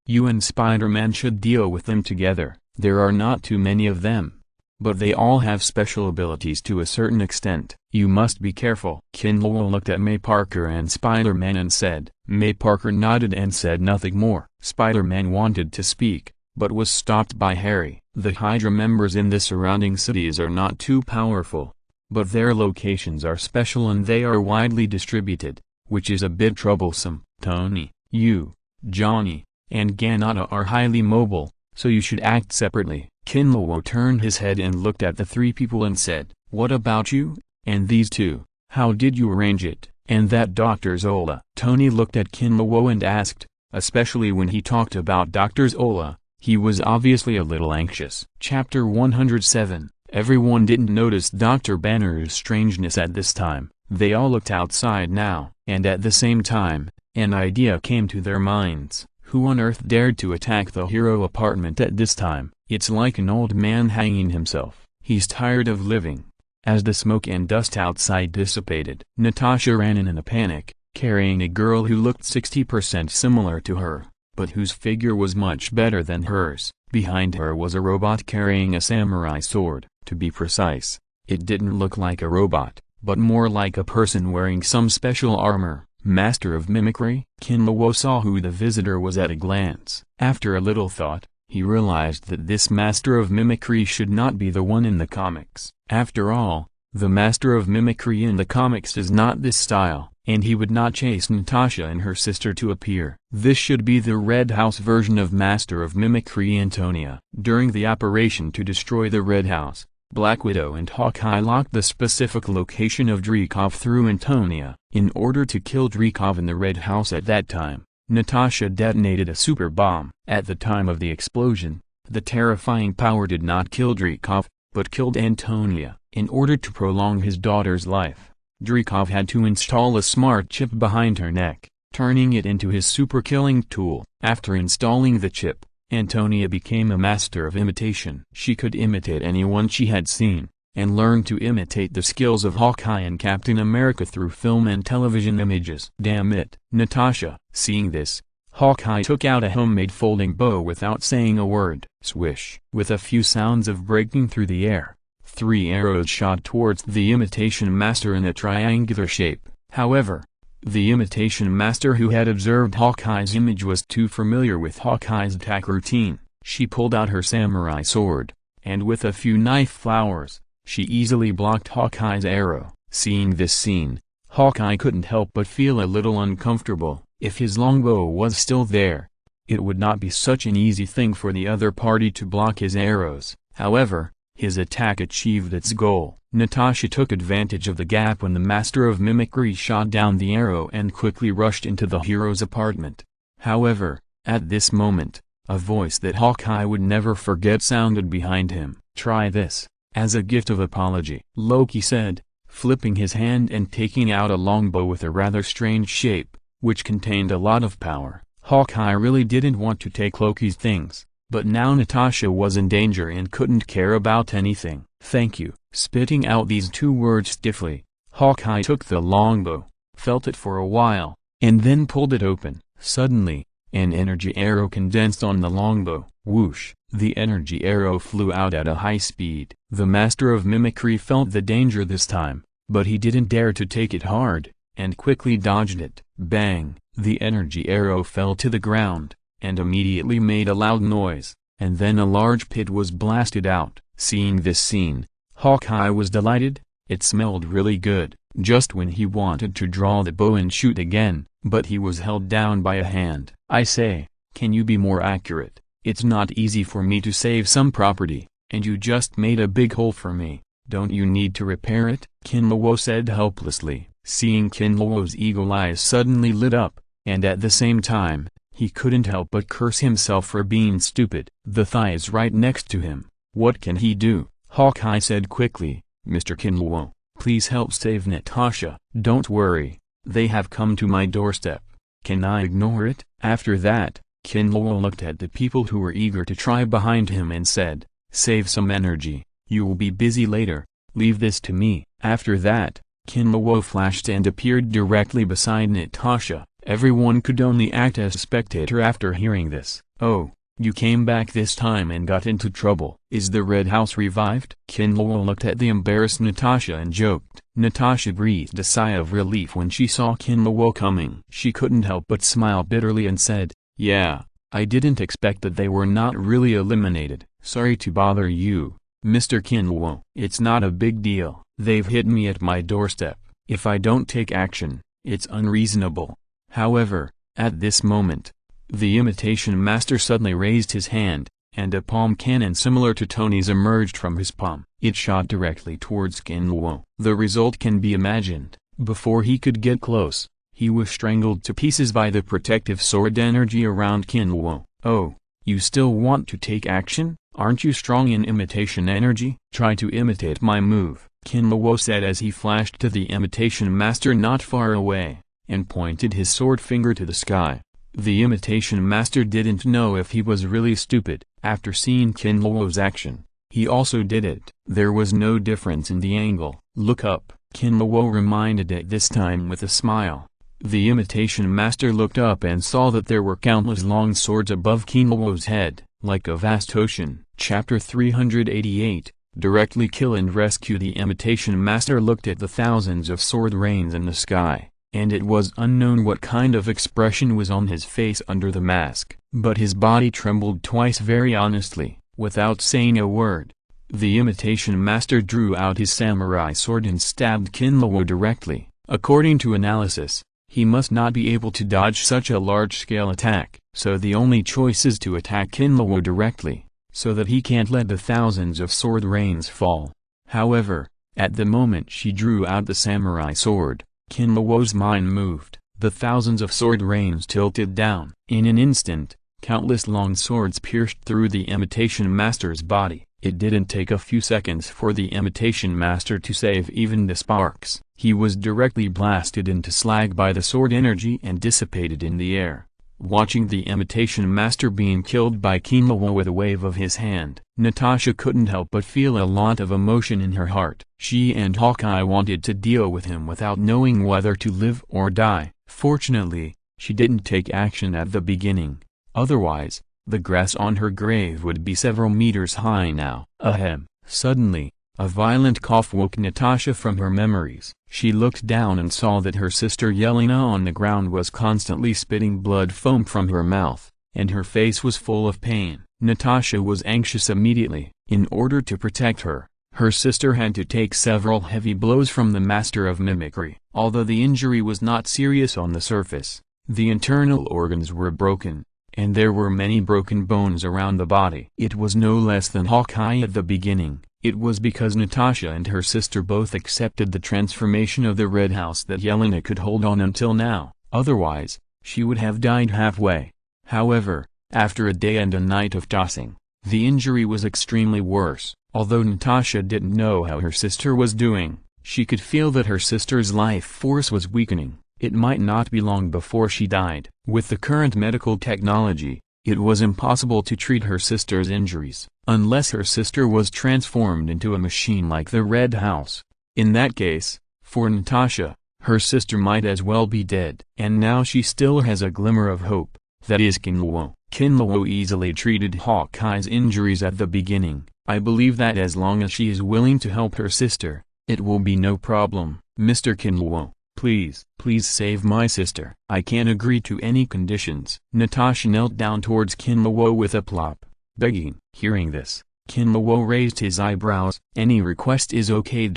you and Spider-Man should deal with them together. There are not too many of them, but they all have special abilities to a certain extent. You must be careful. Kinlawo looked at May Parker and Spider-Man and said. May Parker nodded and said nothing more. Spider-Man wanted to speak, but was stopped by Harry. The Hydra members in the surrounding cities are not too powerful, but their locations are special and they are widely distributed, which is a bit troublesome. Tony, you, Johnny, and Ganata are highly mobile, so you should act separately. Kinlawo turned his head and looked at the three people and said, what about you, and these two, how did you arrange it, and that Dr. Zola? Tony looked at Kinlawo and asked, especially when he talked about Dr. Zola. He was obviously a little anxious. Chapter 107. Everyone didn't notice Dr. Banner's strangeness at this time. They all looked outside now, and at the same time, an idea came to their minds. Who on earth dared to attack the hero apartment at this time? It's like an old man hanging himself. He's tired of living. As the smoke and dust outside dissipated, Natasha ran in a panic, carrying a girl who looked 60% similar to her, but whose figure was much better than hers. Behind her was a robot carrying a samurai sword. To be precise, it didn't look like a robot, but more like a person wearing some special armor. Master of Mimicry? Kinluo saw who the visitor was at a glance. After a little thought, he realized that this Master of Mimicry should not be the one in the comics. After all, the Master of Mimicry in the comics is not this style, and he would not chase Natasha and her sister to appear. This should be the Red House version of Master of Mimicry Antonia. During the operation to destroy the Red House, Black Widow and Hawkeye locked the specific location of Dreykov through Antonia. In order to kill Dreykov in the Red House at that time, Natasha detonated a super bomb. At the time of the explosion, the terrifying power did not kill Dreykov, but killed Antonia. In order to prolong his daughter's life, Dreykov had to install a smart chip behind her neck, turning it into his super killing tool. After installing the chip, Antonia became a master of imitation. She could imitate anyone she had seen, and learned to imitate the skills of Hawkeye and Captain America through film and television images. Damn it. Natasha. Seeing this, Hawkeye took out a homemade folding bow without saying a word. Swish. With a few sounds of breaking through the air, 3 arrows shot towards the imitation master in a triangular shape. However, the imitation master who had observed Hawkeye's image was too familiar with Hawkeye's attack routine. She pulled out her samurai sword, and with a few knife flowers, she easily blocked Hawkeye's arrow. Seeing this scene, Hawkeye couldn't help but feel a little uncomfortable. If his longbow was still there, it would not be such an easy thing for the other party to block his arrows. However, his attack achieved its goal. Natasha took advantage of the gap when the Master of Mimicry shot down the arrow and quickly rushed into the hero's apartment. However, at this moment, a voice that Hawkeye would never forget sounded behind him. "Try this, as a gift of apology," Loki said, flipping his hand and taking out a longbow with a rather strange shape, which contained a lot of power. Hawkeye really didn't want to take Loki's things, but now Natasha was in danger and couldn't care about anything. "Thank you." Spitting out these 2 words stiffly, Hawkeye took the longbow, felt it for a while, and then pulled it open. Suddenly, an energy arrow condensed on the longbow. Whoosh! The energy arrow flew out at a high speed. The Master of Mimicry felt the danger this time, but he didn't dare to take it hard, and quickly dodged it. Bang! The energy arrow fell to the ground, and immediately made a loud noise, and then a large pit was blasted out. Seeing this scene, Hawkeye was delighted. It smelled really good. Just when he wanted to draw the bow and shoot again, but he was held down by a hand. "I say, can you be more accurate? It's not easy for me to save some property, and you just made a big hole for me. Don't you need to repair it?" Kinluo said helplessly. Seeing Kinluo's eagle eyes suddenly lit up, and at the same time, he couldn't help but curse himself for being stupid. The thigh is right next to him. What can he do? Hawkeye said quickly. "Mr. Kinluo, please help save Natasha." "Don't worry, they have come to my doorstep. Can I ignore it?" After that, Kinluo looked at the people who were eager to try behind him and said, "Save some energy, you will be busy later, leave this to me." After that, Kinluo flashed and appeared directly beside Natasha. Everyone could only act as a spectator after hearing this. "Oh, you came back this time and got into trouble. Is the Red House revived?" Kinluo looked at the embarrassed Natasha and joked. Natasha breathed a sigh of relief when she saw Kinluo coming. She couldn't help but smile bitterly and said, "Yeah, I didn't expect that they were not really eliminated. Sorry to bother you, Mr. Kinluo." "It's not a big deal. They've hit me at my doorstep. If I don't take action, it's unreasonable." However, at this moment, the imitation master suddenly raised his hand, and a palm cannon similar to Tony's emerged from his palm. It shot directly towards Kinluo. The result can be imagined. Before he could get close, He was strangled to pieces by the protective sword energy around Kinluo. "Oh, you still want to take action? Aren't you strong in imitation energy? Try to imitate my move," Kinluo said as he flashed to the imitation master not far away, and pointed his sword finger to the sky. The imitation master didn't know if he was really stupid. After seeing Kinluo's action, he also did it. There was no difference in the angle. "Look up," Kinluo reminded it this time with a smile. The imitation master looked up and saw that there were countless long swords above Kinluo's head, like a vast ocean. Chapter 388, Directly Kill and Rescue. The imitation master looked at the thousands of sword rains in the sky, and it was unknown what kind of expression was on his face under the mask, but his body trembled twice very honestly, without saying a word. The imitation master drew out his samurai sword and stabbed Kinluo directly. According to analysis, he must not be able to dodge such a large-scale attack, so the only choice is to attack Kinluo directly, so that he can't let the thousands of sword rains fall. However, at the moment she drew out the samurai sword, Kinluo's mind moved. The thousands of sword rains tilted down. In an instant, countless long swords pierced through the imitation master's body. It didn't take a few seconds for the imitation master to save even the sparks. He was directly blasted into slag by the sword energy and dissipated in the air. Watching the imitation master being killed by Kinluo with a wave of his hand, Natasha couldn't help but feel a lot of emotion in her heart. She and Hawkeye wanted to deal with him without knowing whether to live or die. Fortunately, she didn't take action at the beginning. Otherwise, the grass on her grave would be several meters high now. Ahem. Suddenly, a violent cough woke Natasha from her memories. She looked down and saw that her sister Yelena on the ground was constantly spitting blood foam from her mouth, and her face was full of pain. Natasha was anxious immediately. In order to protect her, her sister had to take several heavy blows from the master of mimicry. Although the injury was not serious on the surface, the internal organs were broken, and there were many broken bones around the body. It was no less than Hawkeye at the beginning. It was because Natasha and her sister both accepted the transformation of the Red House that Yelena could hold on until now. Otherwise, she would have died halfway. However, after a day and a night of tossing, the injury was extremely worse. Although Natasha didn't know how her sister was doing, she could feel that her sister's life force was weakening. It might not be long before she died. With the current medical technology, it was impossible to treat her sister's injuries, unless her sister was transformed into a machine like the Red House. In that case, for Natasha, her sister might as well be dead. And now she still has a glimmer of hope, that is Kinluo. Kinluo easily treated Hawkeye's injuries at the beginning. I believe that as long as she is willing to help her sister, it will be no problem. Mr. Kinluo, please save my sister. I can't agree to any conditions. Natasha knelt down towards Kinluo with a plop, begging. Hearing this, Kinluo raised his eyebrows. Any request is okay.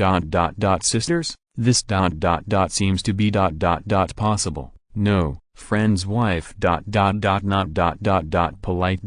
Sisters? This seems to be possible. No, friend's wife. Not polite.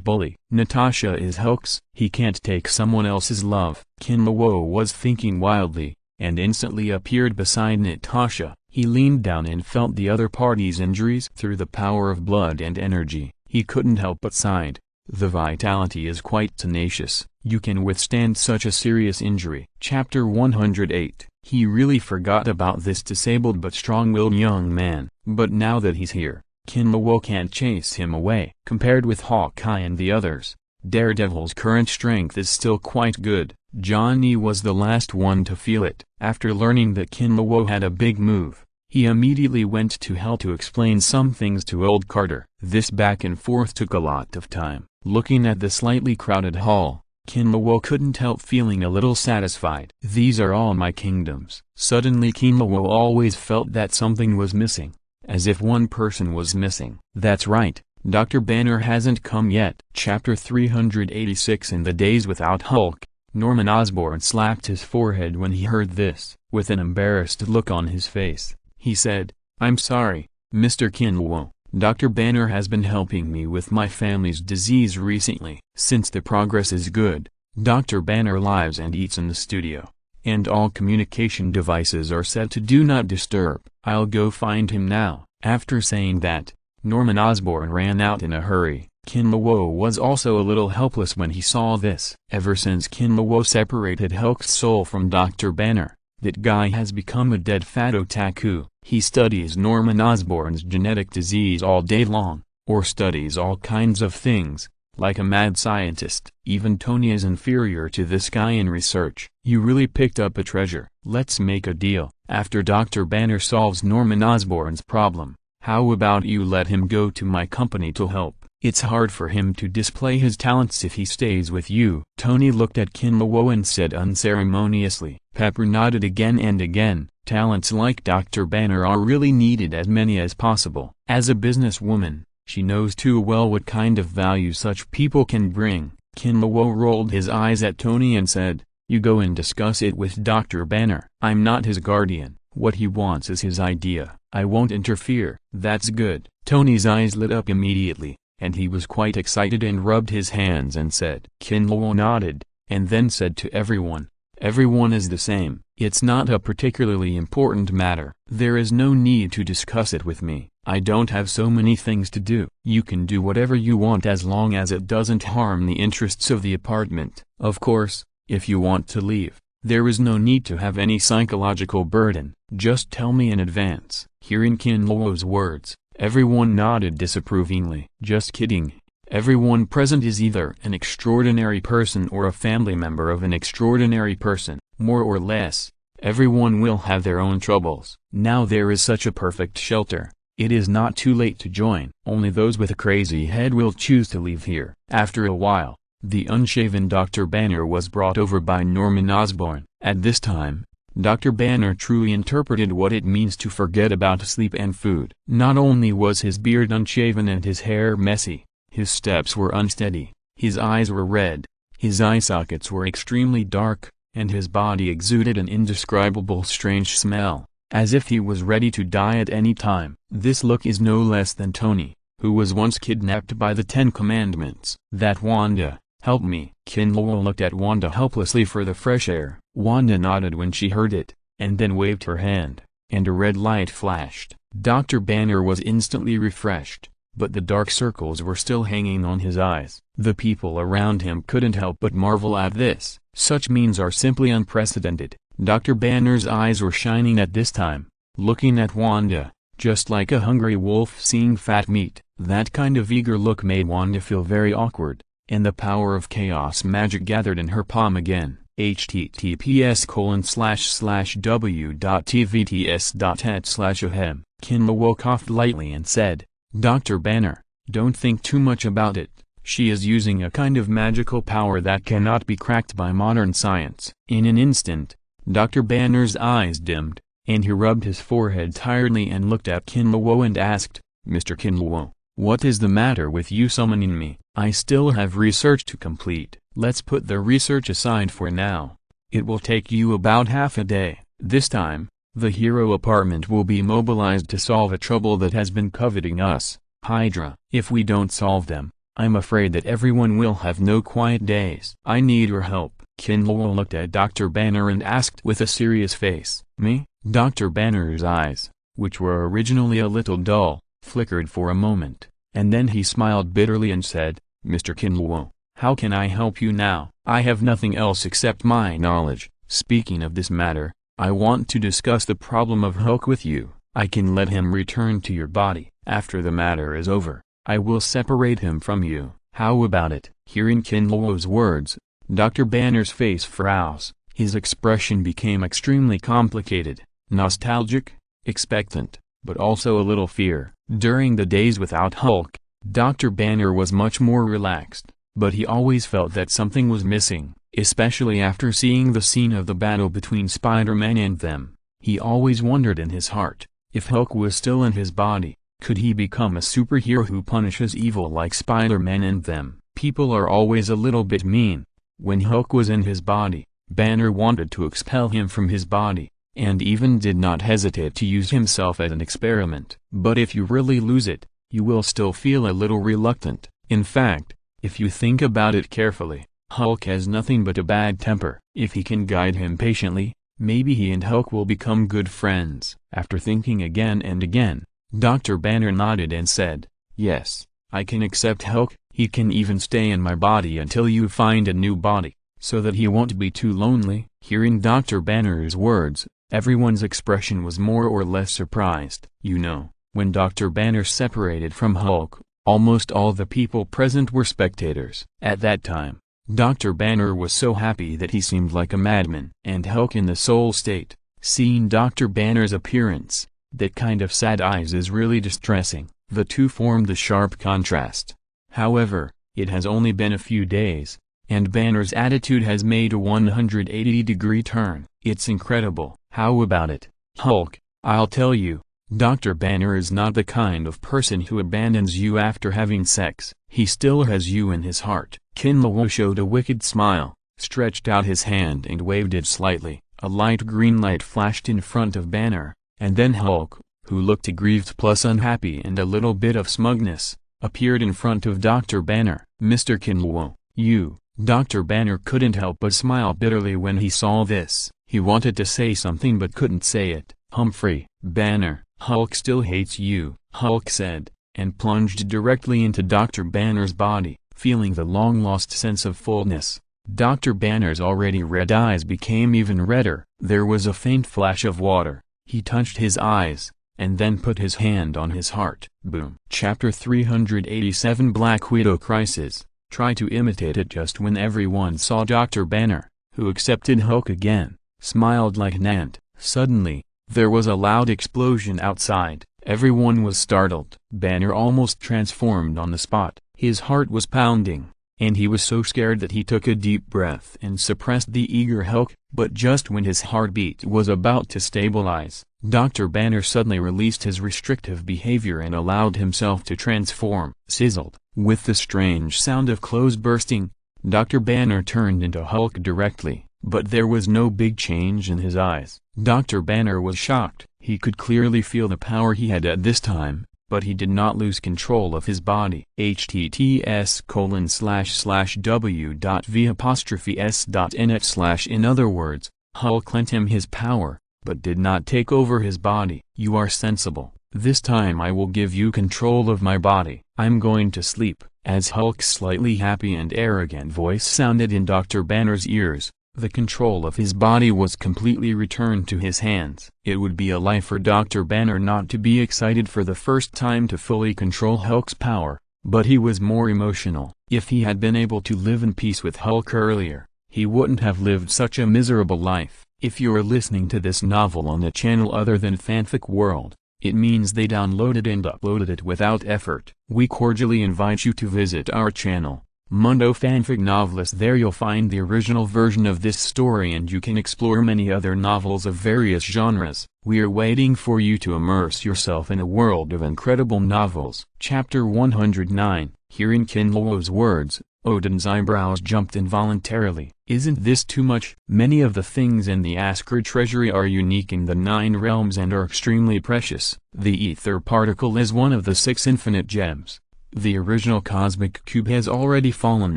Bully. Natasha is hoax. He can't take someone else's love. Kinluo was thinking wildly, and instantly appeared beside Natasha. He leaned down and felt the other party's injuries through the power of blood and energy. He couldn't help but sighed. The vitality is quite tenacious. You can withstand such a serious injury. Chapter 108. He really forgot about this disabled but strong-willed young man. But now that he's here, Kinluo can't chase him away. Compared with Hawkeye and the others, Daredevil's current strength is still quite good. Johnny was the last one to feel it. After learning that Kinluo had a big move, he immediately went to hell to explain some things to old Carter. This back and forth took a lot of time. Looking at the slightly crowded hall, Kinluo couldn't help feeling a little satisfied. These are all my kingdoms. Suddenly Kinluo always felt that something was missing, as if one person was missing. That's right, Dr. Banner hasn't come yet. Chapter 386. In the days without Hulk, Norman Osborn slapped his forehead when he heard this. With an embarrassed look on his face, he said, "I'm sorry, Mr. Kinluo. Dr. Banner has been helping me with my family's disease recently. Since the progress is good, Dr. Banner lives and eats in the studio, and all communication devices are set to Do Not Disturb. I'll go find him now. After saying that, Norman Osborn ran out in a hurry. Kinlawo was also a little helpless when he saw this. Ever since Kinlawo separated Hulk's soul from Dr. Banner, that guy has become a dead fat otaku. He studies Norman Osborn's genetic disease all day long, or studies all kinds of things, like a mad scientist. Even Tony is inferior to this guy in research. You really picked up a treasure. Let's make a deal. After Dr. Banner solves Norman Osborn's problem, how about you let him go to my company to help? It's hard for him to display his talents if he stays with you. Tony looked at Kinlawo and said unceremoniously. Pepper nodded again and again. Talents like Dr. Banner are really needed, as many as possible. As a businesswoman, she knows too well what kind of value such people can bring. Kinlawo rolled his eyes at Tony and said, "You go and discuss it with Dr. Banner. I'm not his guardian. What he wants is his idea. I won't interfere." "That's good." Tony's eyes lit up immediately, and he was quite excited and rubbed his hands and said. Kinlawo nodded, and then said to everyone, "Everyone is the same. It's not a particularly important matter. There is no need to discuss it with me. I don't have so many things to do. You can do whatever you want as long as it doesn't harm the interests of the apartment. Of course, if you want to leave, there is no need to have any psychological burden. Just tell me in advance." Hearing Kinlawo's words, everyone nodded disapprovingly. "Just kidding. Everyone present is either an extraordinary person or a family member of an extraordinary person. More or less, everyone will have their own troubles. Now there is such a perfect shelter. It is not too late to join. Only those with a crazy head will choose to leave here." After a while, the unshaven Dr. Banner was brought over by Norman Osborn. At this time, Dr. Banner truly interpreted what it means to forget about sleep and food. Not only was his beard unshaven and his hair messy, his steps were unsteady, his eyes were red, his eye sockets were extremely dark, and his body exuded an indescribable strange smell, as if he was ready to die at any time. This look is no less than Tony, who was once kidnapped by the 10 Commandments. "That Wanda, help me." Kinlawo looked at Wanda helplessly for the fresh air. Wanda nodded when she heard it, and then waved her hand, and a red light flashed. Dr. Banner was instantly refreshed, but the dark circles were still hanging on his eyes. The people around him couldn't help but marvel at this. Such means are simply unprecedented. Dr. Banner's eyes were shining at this time, looking at Wanda, just like a hungry wolf seeing fat meat. That kind of eager look made Wanda feel very awkward, and the power of chaos magic gathered in her palm again. https://w.tvts.net/ahem. Kinlawo coughed lightly and said, "Dr. Banner, don't think too much about it. She is using a kind of magical power that cannot be cracked by modern science." In an instant, Dr. Banner's eyes dimmed, and he rubbed his forehead tiredly and looked at Kinlawo and asked, "Mr. Kinlawo, what is the matter with you summoning me?" "I still have research to complete." "Let's put the research aside for now. It will take you about half a day. This time, the hero apartment will be mobilized to solve a trouble that has been coveting us, Hydra. If we don't solve them, I'm afraid that everyone will have no quiet days. I need your help." Kinlawo looked at Dr. Banner and asked with a serious face, "Me?" Dr. Banner's eyes, which were originally a little dull, flickered for a moment, and then he smiled bitterly and said, "Mr. Kinlawo, how can I help you now? I have nothing else except my knowledge. Speaking of this matter, I want to discuss the problem of Hulk with you. I can let him return to your body. After the matter is over, I will separate him from you. How about it?" Hearing Kinlawo's words, Dr. Banner's face froze. His expression became extremely complicated, nostalgic, expectant, but also a little fear. During the days without Hulk, Dr. Banner was much more relaxed, but he always felt that something was missing, especially after seeing the scene of the battle between Spider-Man and them. He always wondered in his heart, if Hulk was still in his body, could he become a superhero who punishes evil like Spider-Man and them? People are always a little bit mean. When Hulk was in his body, Banner wanted to expel him from his body, and even did not hesitate to use himself as an experiment. But if you really lose it, you will still feel a little reluctant. In fact, if you think about it carefully, Hulk has nothing but a bad temper. If he can guide him patiently, maybe he and Hulk will become good friends. After thinking again and again, Dr. Banner nodded and said, "Yes, I can accept Hulk. He can even stay in my body until you find a new body, so that he won't be too lonely." Hearing Dr. Banner's words, everyone's expression was more or less surprised. You know, when Dr. Banner separated from Hulk, almost all the people present were spectators. At that time, Dr. Banner was so happy that he seemed like a madman. And Hulk in the soul state, seeing Dr. Banner's appearance, that kind of sad eyes is really distressing. The two formed a sharp contrast. However, it has only been a few days, and Banner's attitude has made a 180-degree turn. It's incredible. How about it, Hulk? I'll tell you, Dr. Banner is not the kind of person who abandons you after having sex. He still has you in his heart. Kinlawo showed a wicked smile, stretched out his hand and waved it slightly. A light green light flashed in front of Banner, and then Hulk, who looked aggrieved plus unhappy and a little bit of smugness, appeared in front of Dr. Banner. "Mr. Kinlawo, you..." Dr. Banner couldn't help but smile bitterly when he saw this. He wanted to say something but couldn't say it. "Humphrey, Banner, Hulk still hates you," Hulk said, and plunged directly into Dr. Banner's body, feeling the long-lost sense of fullness. Dr. Banner's already red eyes became even redder. There was a faint flash of water. He touched his eyes, and then put his hand on his heart. Boom. Chapter 387 Black Widow Crisis. Try to imitate it. Just when everyone saw Dr. Banner, who accepted Hulk again, smiled like an ant, suddenly, there was a loud explosion outside. Everyone was startled. Banner almost transformed on the spot. His heart was pounding, and he was so scared that he took a deep breath and suppressed the eager Hulk. But just when his heartbeat was about to stabilize, Dr. Banner suddenly released his restrictive behavior and allowed himself to transform. Sizzled, with the strange sound of clothes bursting, Dr. Banner turned into Hulk directly, but there was no big change in his eyes. Dr. Banner was shocked. He could clearly feel the power he had at this time, but he did not lose control of his body. https://w.v''s.net/ In other words, Hulk lent him his power, but did not take over his body. "You are sensible. This time I will give you control of my body. I'm going to sleep." As Hulk's slightly happy and arrogant voice sounded in Dr. Banner's ears, the control of his body was completely returned to his hands. It would be a lie for Dr. Banner not to be excited for the first time to fully control Hulk's power, but he was more emotional. If he had been able to live in peace with Hulk earlier, he wouldn't have lived such a miserable life. If you're listening to this novel on a channel other than Fanfic World, it means they downloaded and uploaded it without effort. We cordially invite you to visit our channel, Mundo Fanfic Novelist. There you'll find the original version of this story and you can explore many other novels of various genres. We are waiting for you to immerse yourself in a world of incredible novels. Chapter 109. Hearing Kinlawo's words, Odin's eyebrows jumped involuntarily. Isn't this too much? Many of the things in the Asgard treasury are unique in the 9 realms and are extremely precious. The ether particle is one of the 6 infinite gems. The original cosmic cube has already fallen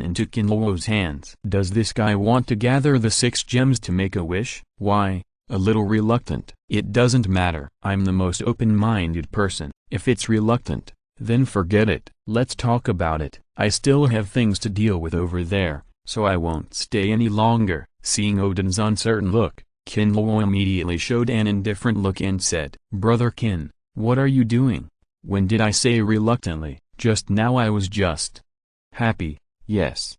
into Kinlawo's hands. Does this guy want to gather the 6 gems to make a wish? Why, a little reluctant. It doesn't matter. I'm the most open-minded person. If it's reluctant, then forget it. Let's talk about it. I still have things to deal with over there, so I won't stay any longer. Seeing Odin's uncertain look, Kinlawo immediately showed an indifferent look and said, "Brother Kin, what are you doing?" "When did I say reluctantly? Just now I was just happy." Yes,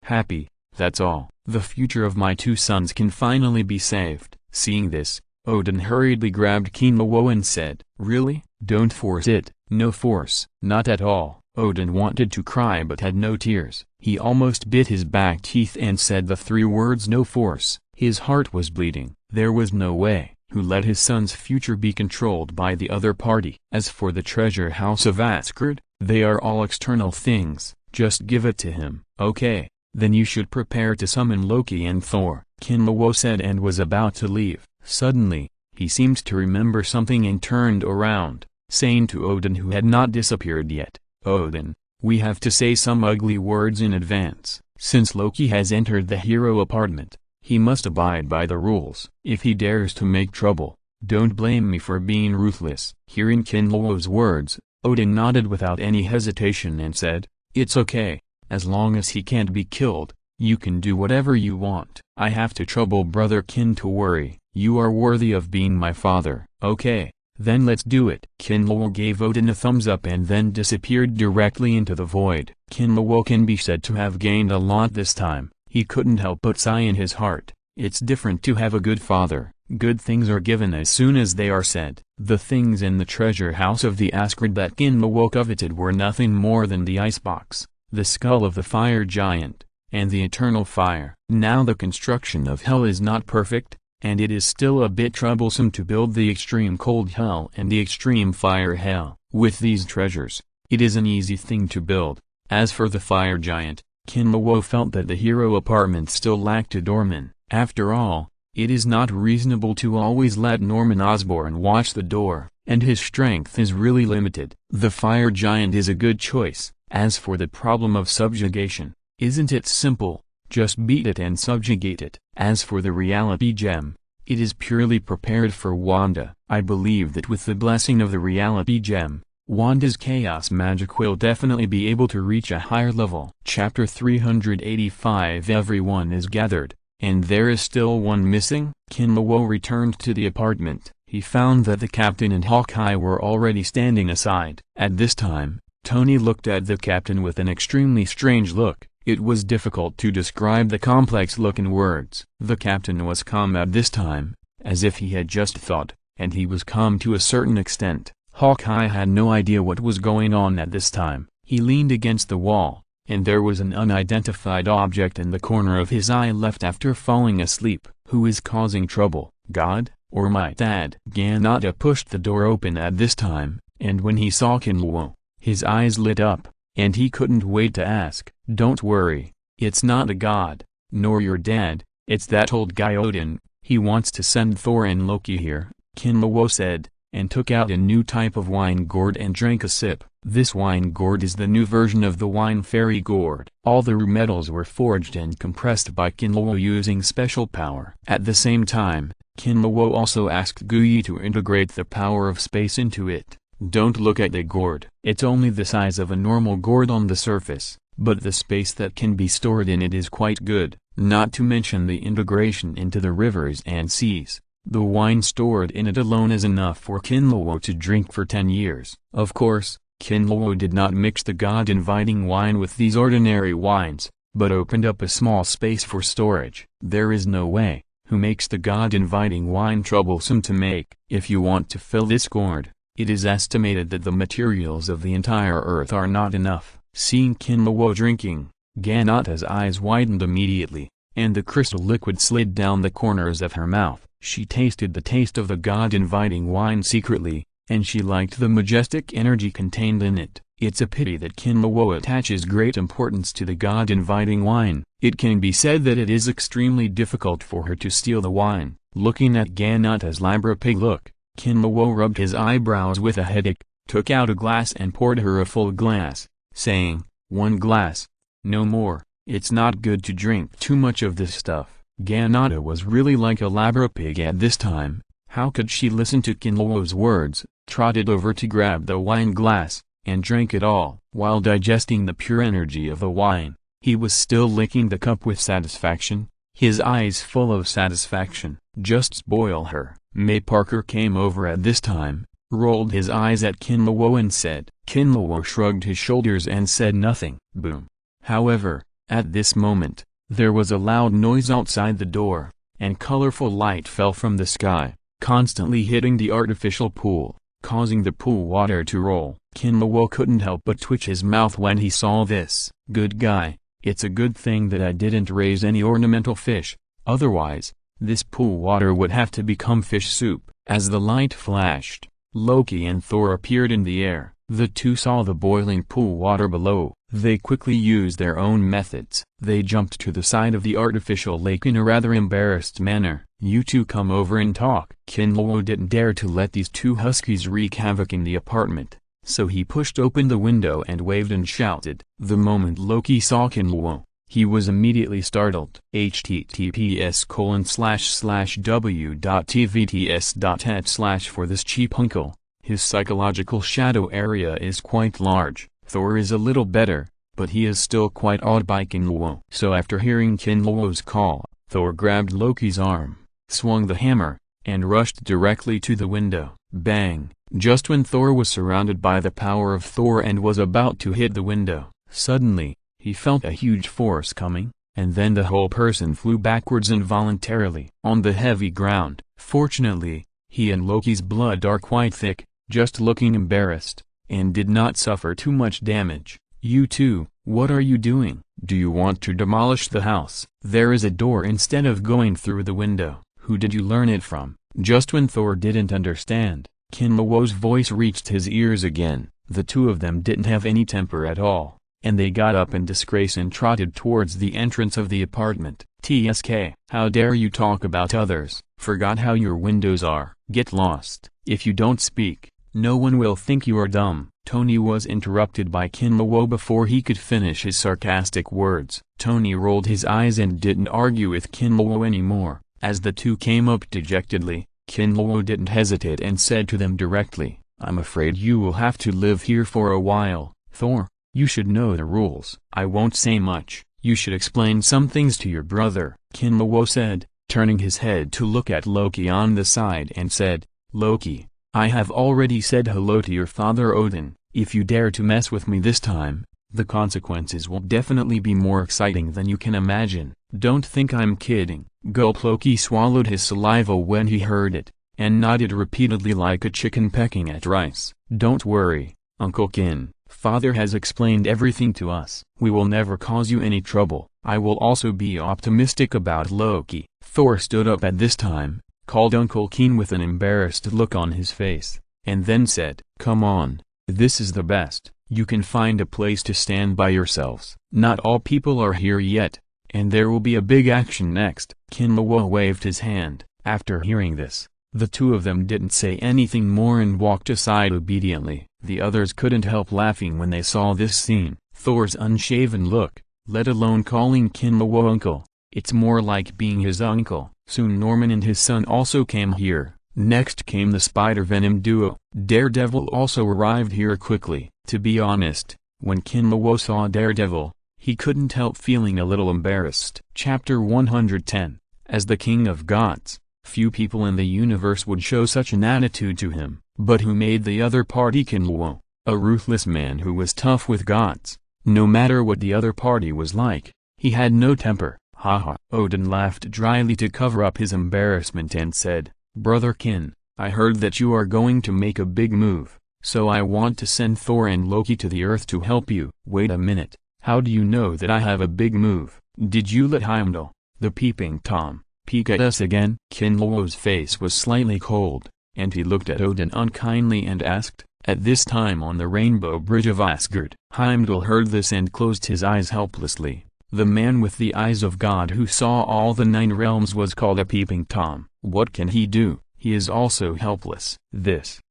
happy, that's all. The future of my 2 sons can finally be saved." Seeing this, Odin hurriedly grabbed Kinlawo and said, "Really? Don't force it." "No force." "Not at all." Odin wanted to cry but had no tears. He almost bit his back teeth and said the 3 words "no force." His heart was bleeding. There was no way. Who let his son's future be controlled by the other party? As for the treasure house of Asgard, they are all external things. Just give it to him. "Okay, then you should prepare to summon Loki and Thor," Kinlawo said and was about to leave. Suddenly, he seemed to remember something and turned around, saying to Odin, who had not disappeared yet, "Odin, we have to say some ugly words in advance. Since Loki has entered the hero apartment, He must abide by the rules. If he dares to make trouble, don't blame me for being ruthless. Hearing Kinluo's words, Odin nodded without any hesitation and said, "It's okay, as long as he can't be killed, you can do whatever you want. I have to trouble brother Kin to worry. You are worthy of being my father." "Okay, then let's do it." Kinluo gave Odin a thumbs up and then disappeared directly into the void. Kinluo can be said to have gained a lot this time. He couldn't help but sigh in his heart. It's different to have a good father. Good things are given as soon as they are said. The things in the treasure house of the Asgard that Kinluo coveted were nothing more than the icebox, the skull of the fire giant, and the eternal fire. Now the construction of hell is not perfect, and it is still a bit troublesome to build the extreme cold hell and the extreme fire hell. With these treasures, it is an easy thing to build. As for the fire giant, Kinluo felt that the hero apartment still lacked a doorman. After all, it is not reasonable to always let Norman Osborn watch the door, and his strength is really limited. The fire giant is a good choice. As for the problem of subjugation, isn't it simple? Just beat it and subjugate it. As for the reality gem, it is purely prepared for Wanda. I believe that with the blessing of the reality gem, Wanda's chaos magic will definitely be able to reach a higher level. Chapter 385. Everyone is gathered, and there is still one missing. Kinluo returned to the apartment. He found that the captain and Hawkeye were already standing aside. At this time, Tony looked at the captain with an extremely strange look. It was difficult to describe the complex look in words. The captain was calm at this time, as if he had just thought, and he was calm to a certain extent. Hawkeye had no idea what was going on at this time. He leaned against the wall, and there was an unidentified object in the corner of his eye left after falling asleep. Who is causing trouble, God, or my dad? Ganada pushed the door open at this time, and when he saw Kinluo, his eyes lit up, and he couldn't wait to ask. "Don't worry, it's not a god, nor your dad, it's that old guy Odin. He wants to send Thor and Loki here," Kinluo said, and took out a new type of wine gourd and drank a sip. This wine gourd is the new version of the wine fairy gourd. All the metals were forged and compressed by Kinluo using special power. At the same time, Kinluo also asked Guyi to integrate the power of space into it. Don't look at the gourd. It's only the size of a normal gourd on the surface, but the space that can be stored in it is quite good, not to mention the integration into the rivers and seas. The wine stored in it alone is enough for Kinluo to drink for 10 years. Of course, Kinluo did not mix the God-inviting wine with these ordinary wines, but opened up a small space for storage. There is no way. Who makes the God-inviting wine troublesome to make? If you want to fill this gourd, it is estimated that the materials of the entire earth are not enough. Seeing Kinluo drinking, Ganata's eyes widened immediately, and the crystal liquid slid down the corners of her mouth. She tasted the taste of the God-inviting wine secretly, and she liked the majestic energy contained in it. It's a pity that Kinluo attaches great importance to the God-inviting wine. It can be said that it is extremely difficult for her to steal the wine. Looking at Ganata's labra-pig look, Kinluo rubbed his eyebrows with a headache, took out a glass and poured her a full glass, saying, "1 glass. No more. It's not good to drink too much of this stuff." Ganata was really like a labra-pig at this time. How could she listen to Kinluo's words? Trotted over to grab the wine glass, and drank it all. While digesting the pure energy of the wine, he was still licking the cup with satisfaction, his eyes full of satisfaction. Just spoil her. May Parker came over at this time, rolled his eyes at Kinluo and said. Kinluo shrugged his shoulders and said nothing. Boom. However, at this moment, there was a loud noise outside the door, and colorful light fell from the sky, constantly hitting the artificial pool, causing the pool water to roll. Kinluo couldn't help but twitch his mouth when he saw this. Good guy, it's a good thing that I didn't raise any ornamental fish, otherwise, this pool water would have to become fish soup. As the light flashed, Loki and Thor appeared in the air. The two saw the boiling pool water below. They quickly used their own methods. They jumped to the side of the artificial lake in a rather embarrassed manner. You two come over and talk. Kinluo didn't dare to let these two huskies wreak havoc in the apartment, so he pushed open the window and waved and shouted. The moment Loki saw Kinluo, He was immediately startled. https://w.tvts.het/ For this cheap uncle, his psychological shadow area is quite large. Thor is a little better, but he is still quite awed by Kinluo. So after hearing Kinluo's call, Thor grabbed Loki's arm, swung the hammer, and rushed directly to the window. Bang! Just when Thor was surrounded by the power of Thor and was about to hit the window, suddenly, he felt a huge force coming, and then the whole person flew backwards involuntarily on the heavy ground. Fortunately, he and Loki's blood are quite thick, just looking embarrassed, and did not suffer too much damage. You two, what are you doing? Do you want to demolish the house? There is a door instead of going through the window. Who did you learn it from? Just when Thor didn't understand, Kinluo's voice reached his ears again. The two of them didn't have any temper at all, and they got up in disgrace and trotted towards the entrance of the apartment. TSK, how dare you talk about others? Forgot how your windows are. Get lost. If you don't speak, no one will think you are dumb. Tony was interrupted by Kinluo before he could finish his sarcastic words. Tony rolled his eyes and didn't argue with Kinluo anymore. As the two came up dejectedly, Kinluo didn't hesitate and said to them directly, I'm afraid you will have to live here for a while. Thor, you should know the rules. I won't say much. You should explain some things to your brother, Kinluo said, turning his head to look at Loki on the side and said, Loki, I have already said hello to your father Odin. If you dare to mess with me this time, the consequences will definitely be more exciting than you can imagine. Don't think I'm kidding. Gulp. Loki swallowed his saliva when he heard it, and nodded repeatedly like a chicken pecking at rice. Don't worry, Uncle Kin. Father has explained everything to us. We will never cause you any trouble. I will also be optimistic about Loki. Thor stood up at this time, called Uncle Kin with an embarrassed look on his face, and then said, Come on, this is the best. You can find a place to stand by yourselves. Not all people are here yet, and there will be a big action next. Kinluo waved his hand. After hearing this, the two of them didn't say anything more and walked aside obediently. The others couldn't help laughing when they saw this scene. Thor's unshaven look, let alone calling Kinluo uncle, it's more like being his uncle. Soon Norman and his son also came here. Next came the Spider-Venom duo. Daredevil also arrived here quickly. To be honest, when Kinluo saw Daredevil, he couldn't help feeling a little embarrassed. Chapter 110. As the King of Gods, few people in the universe would show such an attitude to him. But who made the other party Kinluo? A ruthless man who was tough with gods. No matter what the other party was like, he had no temper. Haha. Odin laughed dryly to cover up his embarrassment and said, Brother Kin, I heard that you are going to make a big move, so I want to send Thor and Loki to the earth to help you. Wait a minute, how do you know that I have a big move? Did you let Heimdall, the peeping Tom, peek at us again? Kinluo's face was slightly cold, and he looked at Odin unkindly and asked, at this time on the Rainbow Bridge of Asgard. Heimdall heard this and closed his eyes helplessly. The man with the eyes of God who saw all the 9 realms was called a peeping Tom. What can he do? He is also helpless.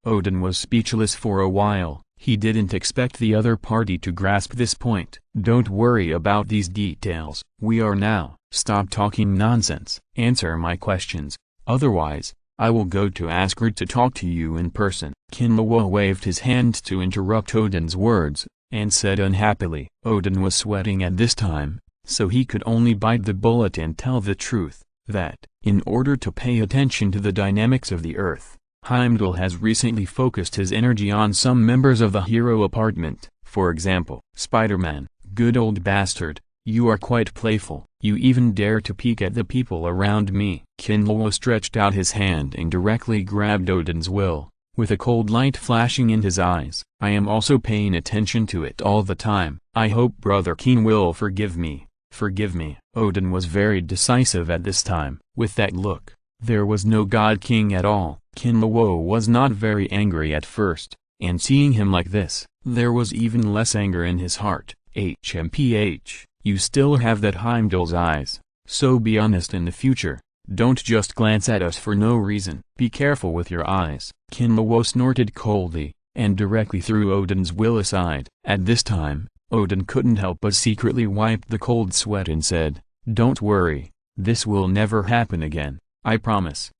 Odin was speechless for a while. He didn't expect the other party to grasp this point. Don't worry about these details. We are now. Stop talking nonsense. Answer my questions. Otherwise, I will go to Asgard to talk to you in person. Kinluo waved his hand to interrupt Odin's words, and said unhappily. Odin was sweating at this time, so he could only bite the bullet and tell the truth, that, in order to pay attention to the dynamics of the earth, Heimdall has recently focused his energy on some members of the hero apartment. For example, Spider-Man, good old bastard, you are quite playful. You even dare to peek at the people around me. Kinluo stretched out his hand and directly grabbed Odin's will, with a cold light flashing in his eyes. I am also paying attention to it all the time. I hope Brother Kin will forgive me. Forgive me. Odin was very decisive at this time. With that look, there was no God King at all. Kinluo was not very angry at first, and seeing him like this, there was even less anger in his heart. HMPH, you still have that Heimdall's eyes, so be honest in the future. Don't just glance at us for no reason. Be careful with your eyes. Kinluo snorted coldly, and directly threw Odin's will aside. At this time, Odin couldn't help but secretly wipe the cold sweat and said, "Don't worry, this will never happen again, I promise."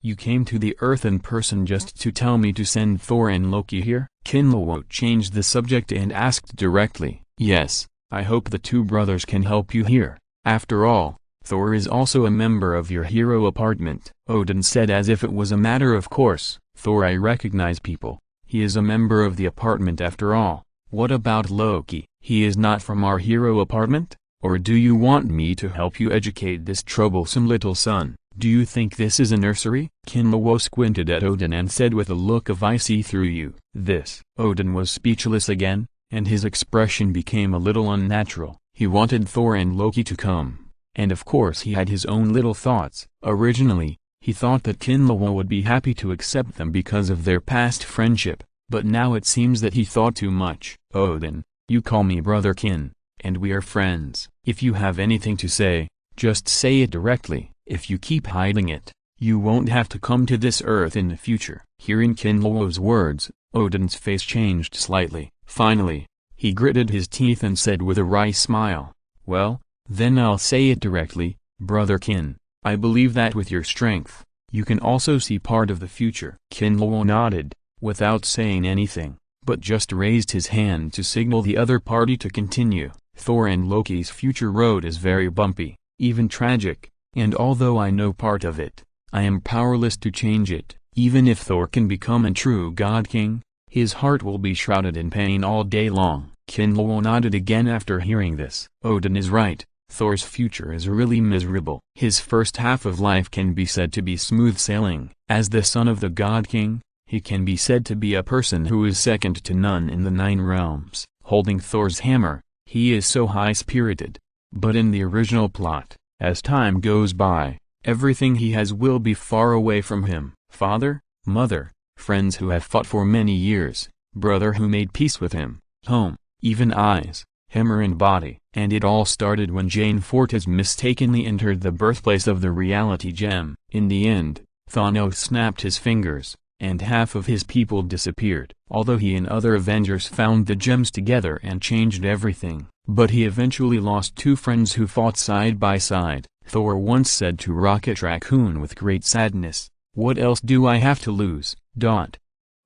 You came to the earth in person just to tell me to send Thor and Loki here?" Kinlawo changed the subject and asked directly. "Yes, I hope the two brothers can help you here. After all, Thor is also a member of your hero apartment." Odin said as if it was a matter of course. "Thor, I recognize people. He is a member of the apartment after all. What about Loki? He is not from our hero apartment? Or do you want me to help you educate this troublesome little son? Do you think this is a nursery?" Kinlawo squinted at Odin and said with a look of "I see through you." This. Odin was speechless again, and his expression became a little unnatural. He wanted Thor and Loki to come. And of course he had his own little thoughts. Originally, he thought that Kinlawo would be happy to accept them because of their past friendship, but now it seems that he thought too much. "Odin, you call me brother Kin, and we are friends. If you have anything to say, just say it directly. If you keep hiding it, you won't have to come to this earth in the future." Hearing Kinlawo's words, Odin's face changed slightly. Finally, he gritted his teeth and said with a wry smile, "Well, then I'll say it directly, brother Kin. I believe that with your strength, you can also see part of the future." Kinlawo nodded, without saying anything, but just raised his hand to signal the other party to continue. "Thor and Loki's future road is very bumpy, even tragic. And although I know part of it, I am powerless to change it. Even if Thor can become a true God King, his heart will be shrouded in pain all day long." Kinlawo nodded again after hearing this. Odin is right, Thor's future is really miserable. His first half of life can be said to be smooth sailing. As the son of the God King, he can be said to be a person who is second to none in the 9 realms. Holding Thor's hammer, he is so high-spirited. But in the original plot, as time goes by, everything he has will be far away from him. Father, mother, friends who have fought for many years, brother who made peace with him, home, even eyes, hammer and body. And it all started when Jane Fortes mistakenly entered the birthplace of the reality gem. In the end, Thanos snapped his fingers, and half of his people disappeared. Although he and other Avengers found the gems together and changed everything, but he eventually lost 2 friends who fought side by side. Thor once said to Rocket Raccoon with great sadness, "What else do I have to lose?"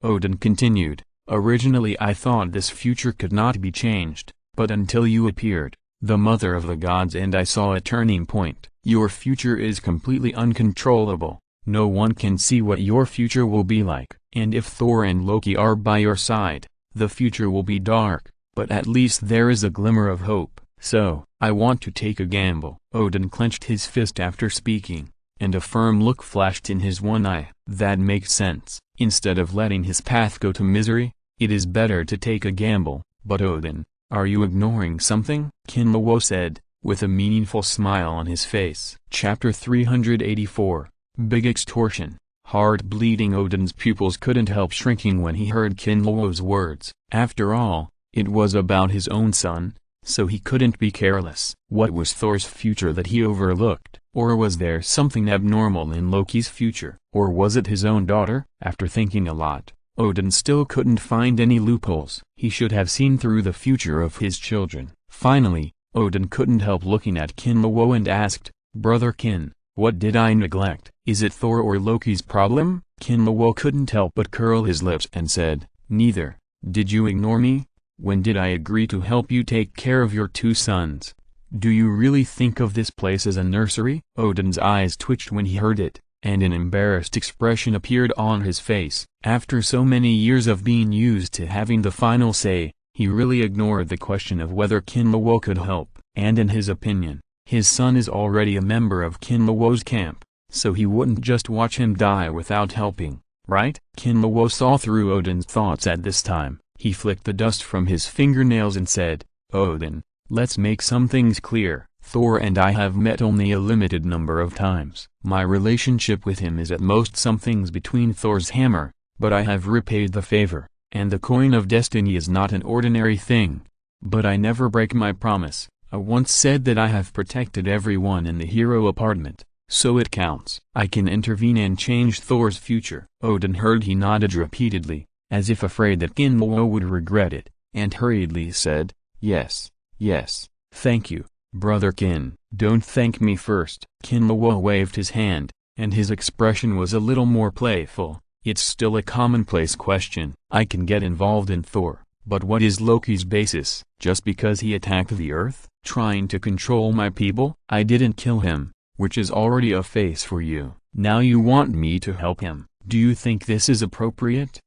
Odin continued, "Originally I thought this future could not be changed, but until you appeared, the mother of the gods, and I saw a turning point. Your future is completely uncontrollable. No one can see what your future will be like. And if Thor and Loki are by your side, the future will be dark, but at least there is a glimmer of hope. So, I want to take a gamble." Odin clenched his fist after speaking, and a firm look flashed in his one eye. "That makes sense. Instead of letting his path go to misery, it is better to take a gamble." "But Odin, are you ignoring something?" Kinlawo said, with a meaningful smile on his face. Chapter 384. Big Extortion. Heart bleeding. Odin's pupils couldn't help shrinking when he heard Kinlawo's words. After all, it was about his own son, so he couldn't be careless. What was Thor's future that he overlooked? Or was there something abnormal in Loki's future? Or was it his own daughter? After thinking a lot, Odin still couldn't find any loopholes. He should have seen through the future of his children. Finally, Odin couldn't help looking at Kinlawo and asked, "Brother Kin, what did I neglect? Is it Thor or Loki's problem?" Kinlawo couldn't help but curl his lips and said, "Neither. Did you ignore me? When did I agree to help you take care of your 2 sons? Do you really think of this place as a nursery?" Odin's eyes twitched when he heard it, and an embarrassed expression appeared on his face. After so many years of being used to having the final say, he really ignored the question of whether Kinlawo could help. And in his opinion, his son is already a member of Kinlawo's camp, so he wouldn't just watch him die without helping, right? Kinlawo saw through Odin's thoughts at this time. He flicked the dust from his fingernails and said, "Odin, let's make some things clear. Thor and I have met only a limited number of times. My relationship with him is at most some things between Thor's hammer, but I have repaid the favor, and the coin of destiny is not an ordinary thing. But I never break my promise. I once said that I have protected everyone in the hero apartment, so it counts. I can intervene and change Thor's future." Odin heard. He nodded repeatedly, as if afraid that Kinlawo would regret it, and hurriedly said, Yes, yes, thank you, Brother Kin. Don't thank me first. Kinlawo waved his hand, and his expression was a little more playful. It's still a commonplace question. I can get involved in Thor, but what is Loki's basis? Just because he attacked the Earth, trying to control my people? I didn't kill him, which is already a face for you. Now you want me to help him. Do you think this is appropriate?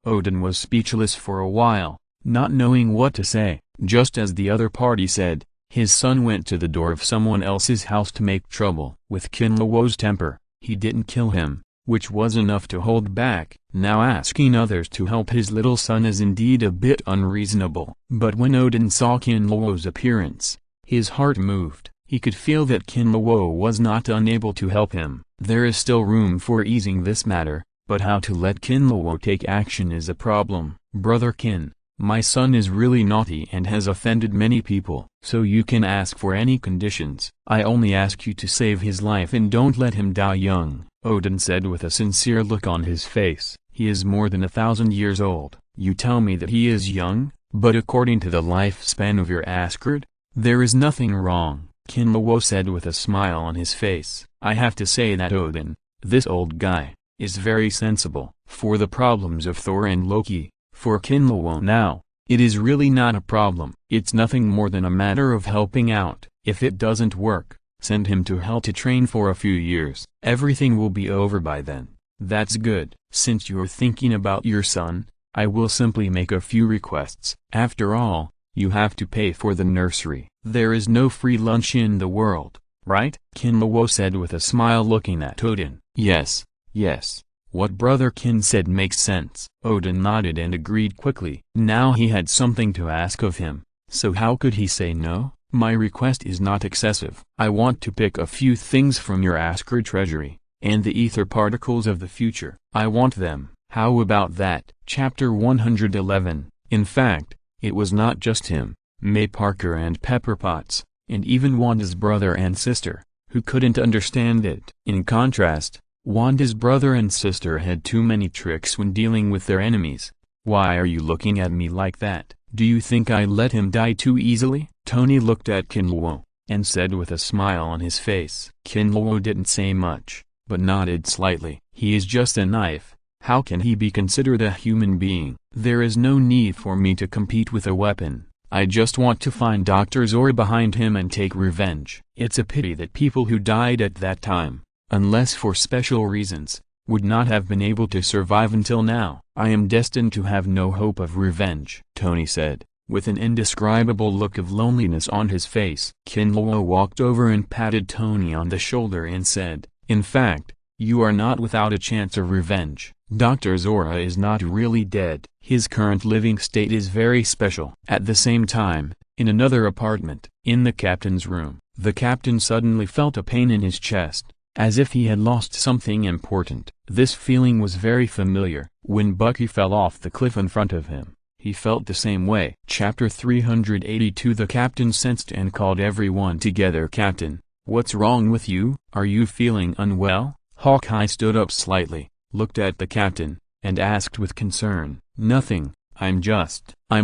Odin was speechless for a while, not knowing what to say. Just as the other party said, his son went to the door of someone else's house to make trouble. With Kinlawo's temper, he didn't kill him, which was enough to hold back. Now asking others to help his little son is indeed a bit unreasonable. But when Odin saw Kinlawo's appearance, his heart moved. He could feel that Kinlawo was not unable to help him. There is still room for easing this matter, but how to let Kinlawo take action is a problem. Brother Kin, my son is really naughty and has offended many people, so you can ask for any conditions. I only ask you to save his life and don't let him die young, Odin said with a sincere look on his face. He is more than 1,000 years old. You tell me that he is young, but according to the lifespan of your Asgard, there is nothing wrong, Kinlawo said with a smile on his face. I have to say that Odin, this old guy, is very sensible. For the problems of Thor and Loki, for Kinlawo now, it is really not a problem. It's nothing more than a matter of helping out. If it doesn't work, send him to hell to train for a few years. Everything will be over by then. That's good. Since you're thinking about your son, I will simply make a few requests. After all, you have to pay for the nursery. There is no free lunch in the world, right? Kinlawo said with a smile looking at Odin. Yes, yes. What Brother Kin said makes sense. Odin nodded and agreed quickly. Now he had something to ask of him, so how could he say no? My request is not excessive. I want to pick a few things from your Asgard treasury, and the ether particles of the future. I want them. How about that? Chapter 111. In fact, it was not just him, May Parker and Pepper Potts, and even Wanda's brother and sister, who couldn't understand it. In contrast, Wanda's brother and sister had too many tricks when dealing with their enemies. Why are you looking at me like that? Do you think I let him die too easily? Tony looked at Kinlawo, and said with a smile on his face. Kinlawo didn't say much, but nodded slightly. He is just a knife. How can he be considered a human being? There is no need for me to compete with a weapon. I just want to find Dr. Zora behind him and take revenge. It's a pity that people who died at that time, unless for special reasons, would not have been able to survive until now. I am destined to have no hope of revenge, Tony said, with an indescribable look of loneliness on his face. Kinlawo walked over and patted Tony on the shoulder and said, in fact, you are not without a chance of revenge. Dr. Zora is not really dead. His current living state is very special. At the same time, in another apartment, in the captain's room, the captain suddenly felt a pain in his chest, as if he had lost something important. This feeling was very familiar. When Bucky fell off the cliff in front of him, he felt the same way. Chapter 382. The captain sensed and called everyone together. Captain, what's wrong with you? Are you feeling unwell? Hawkeye stood up slightly, looked at the captain, and asked with concern. Nothing, I'm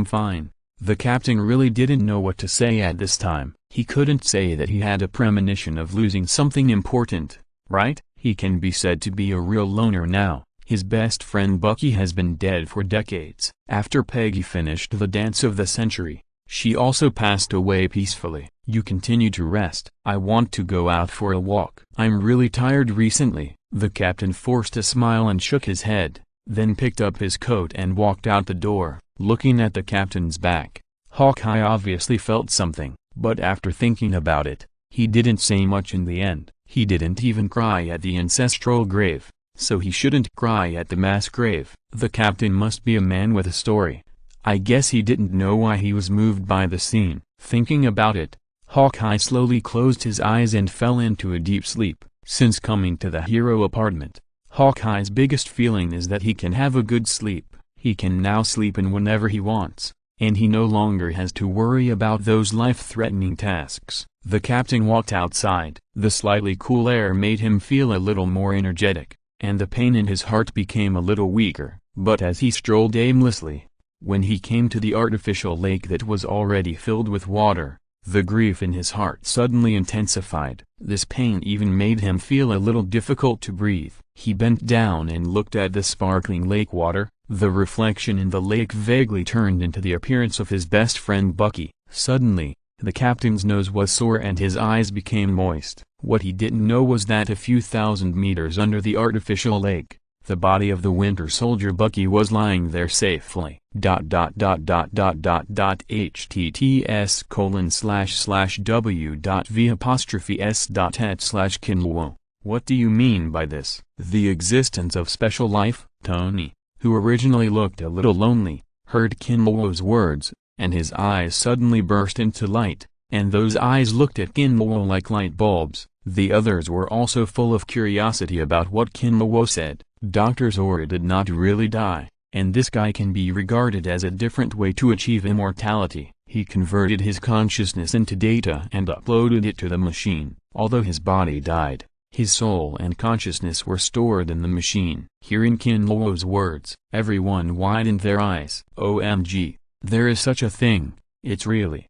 fine. The captain really didn't know what to say at this time. He couldn't say that he had a premonition of losing something important, right? He can be said to be a real loner now. His best friend Bucky has been dead for decades. After Peggy finished the dance of the century, she also passed away peacefully. You continue to rest. I want to go out for a walk. I'm really tired recently. The captain forced a smile and shook his head, then picked up his coat and walked out the door, looking at the captain's back. Hawkeye obviously felt something, but after thinking about it, he didn't say much in the end. He didn't even cry at the ancestral grave, so he shouldn't cry at the mass grave. The captain must be a man with a story. I guess he didn't know why he was moved by the scene. Thinking about it, Hawkeye slowly closed his eyes and fell into a deep sleep. Since coming to the hero apartment, Hawkeye's biggest feeling is that he can have a good sleep. He can now sleep in whenever he wants, and he no longer has to worry about those life-threatening tasks. The captain walked outside. The slightly cool air made him feel a little more energetic, and the pain in his heart became a little weaker. But as he strolled aimlessly, When he came to the artificial lake that was already filled with water, the grief in his heart suddenly intensified. This pain even made him feel a little difficult to breathe. He bent down and looked at the sparkling lake water. The reflection in the lake vaguely turned into the appearance of his best friend Bucky. Suddenly, the captain's nose was sore and his eyes became moist. What he didn't know was that a few thousand meters under the artificial lake, the body of the Winter Soldier Bucky was lying there safely. https://w.v'/s.et/kinluo. What do you mean by this? The existence of special life? Tony, who originally looked a little lonely, heard Kinluo's words, and his eyes suddenly burst into light, and those eyes looked at Kinluo like light bulbs. The others were also full of curiosity about what Kinluo said. Dr. Zora did not really die, and this guy can be regarded as a different way to achieve immortality. He converted his consciousness into data and uploaded it to the machine. Although his body died, his soul and consciousness were stored in the machine. Hearing Kinluo's words, everyone widened their eyes. OMG, there is such a thing. It's really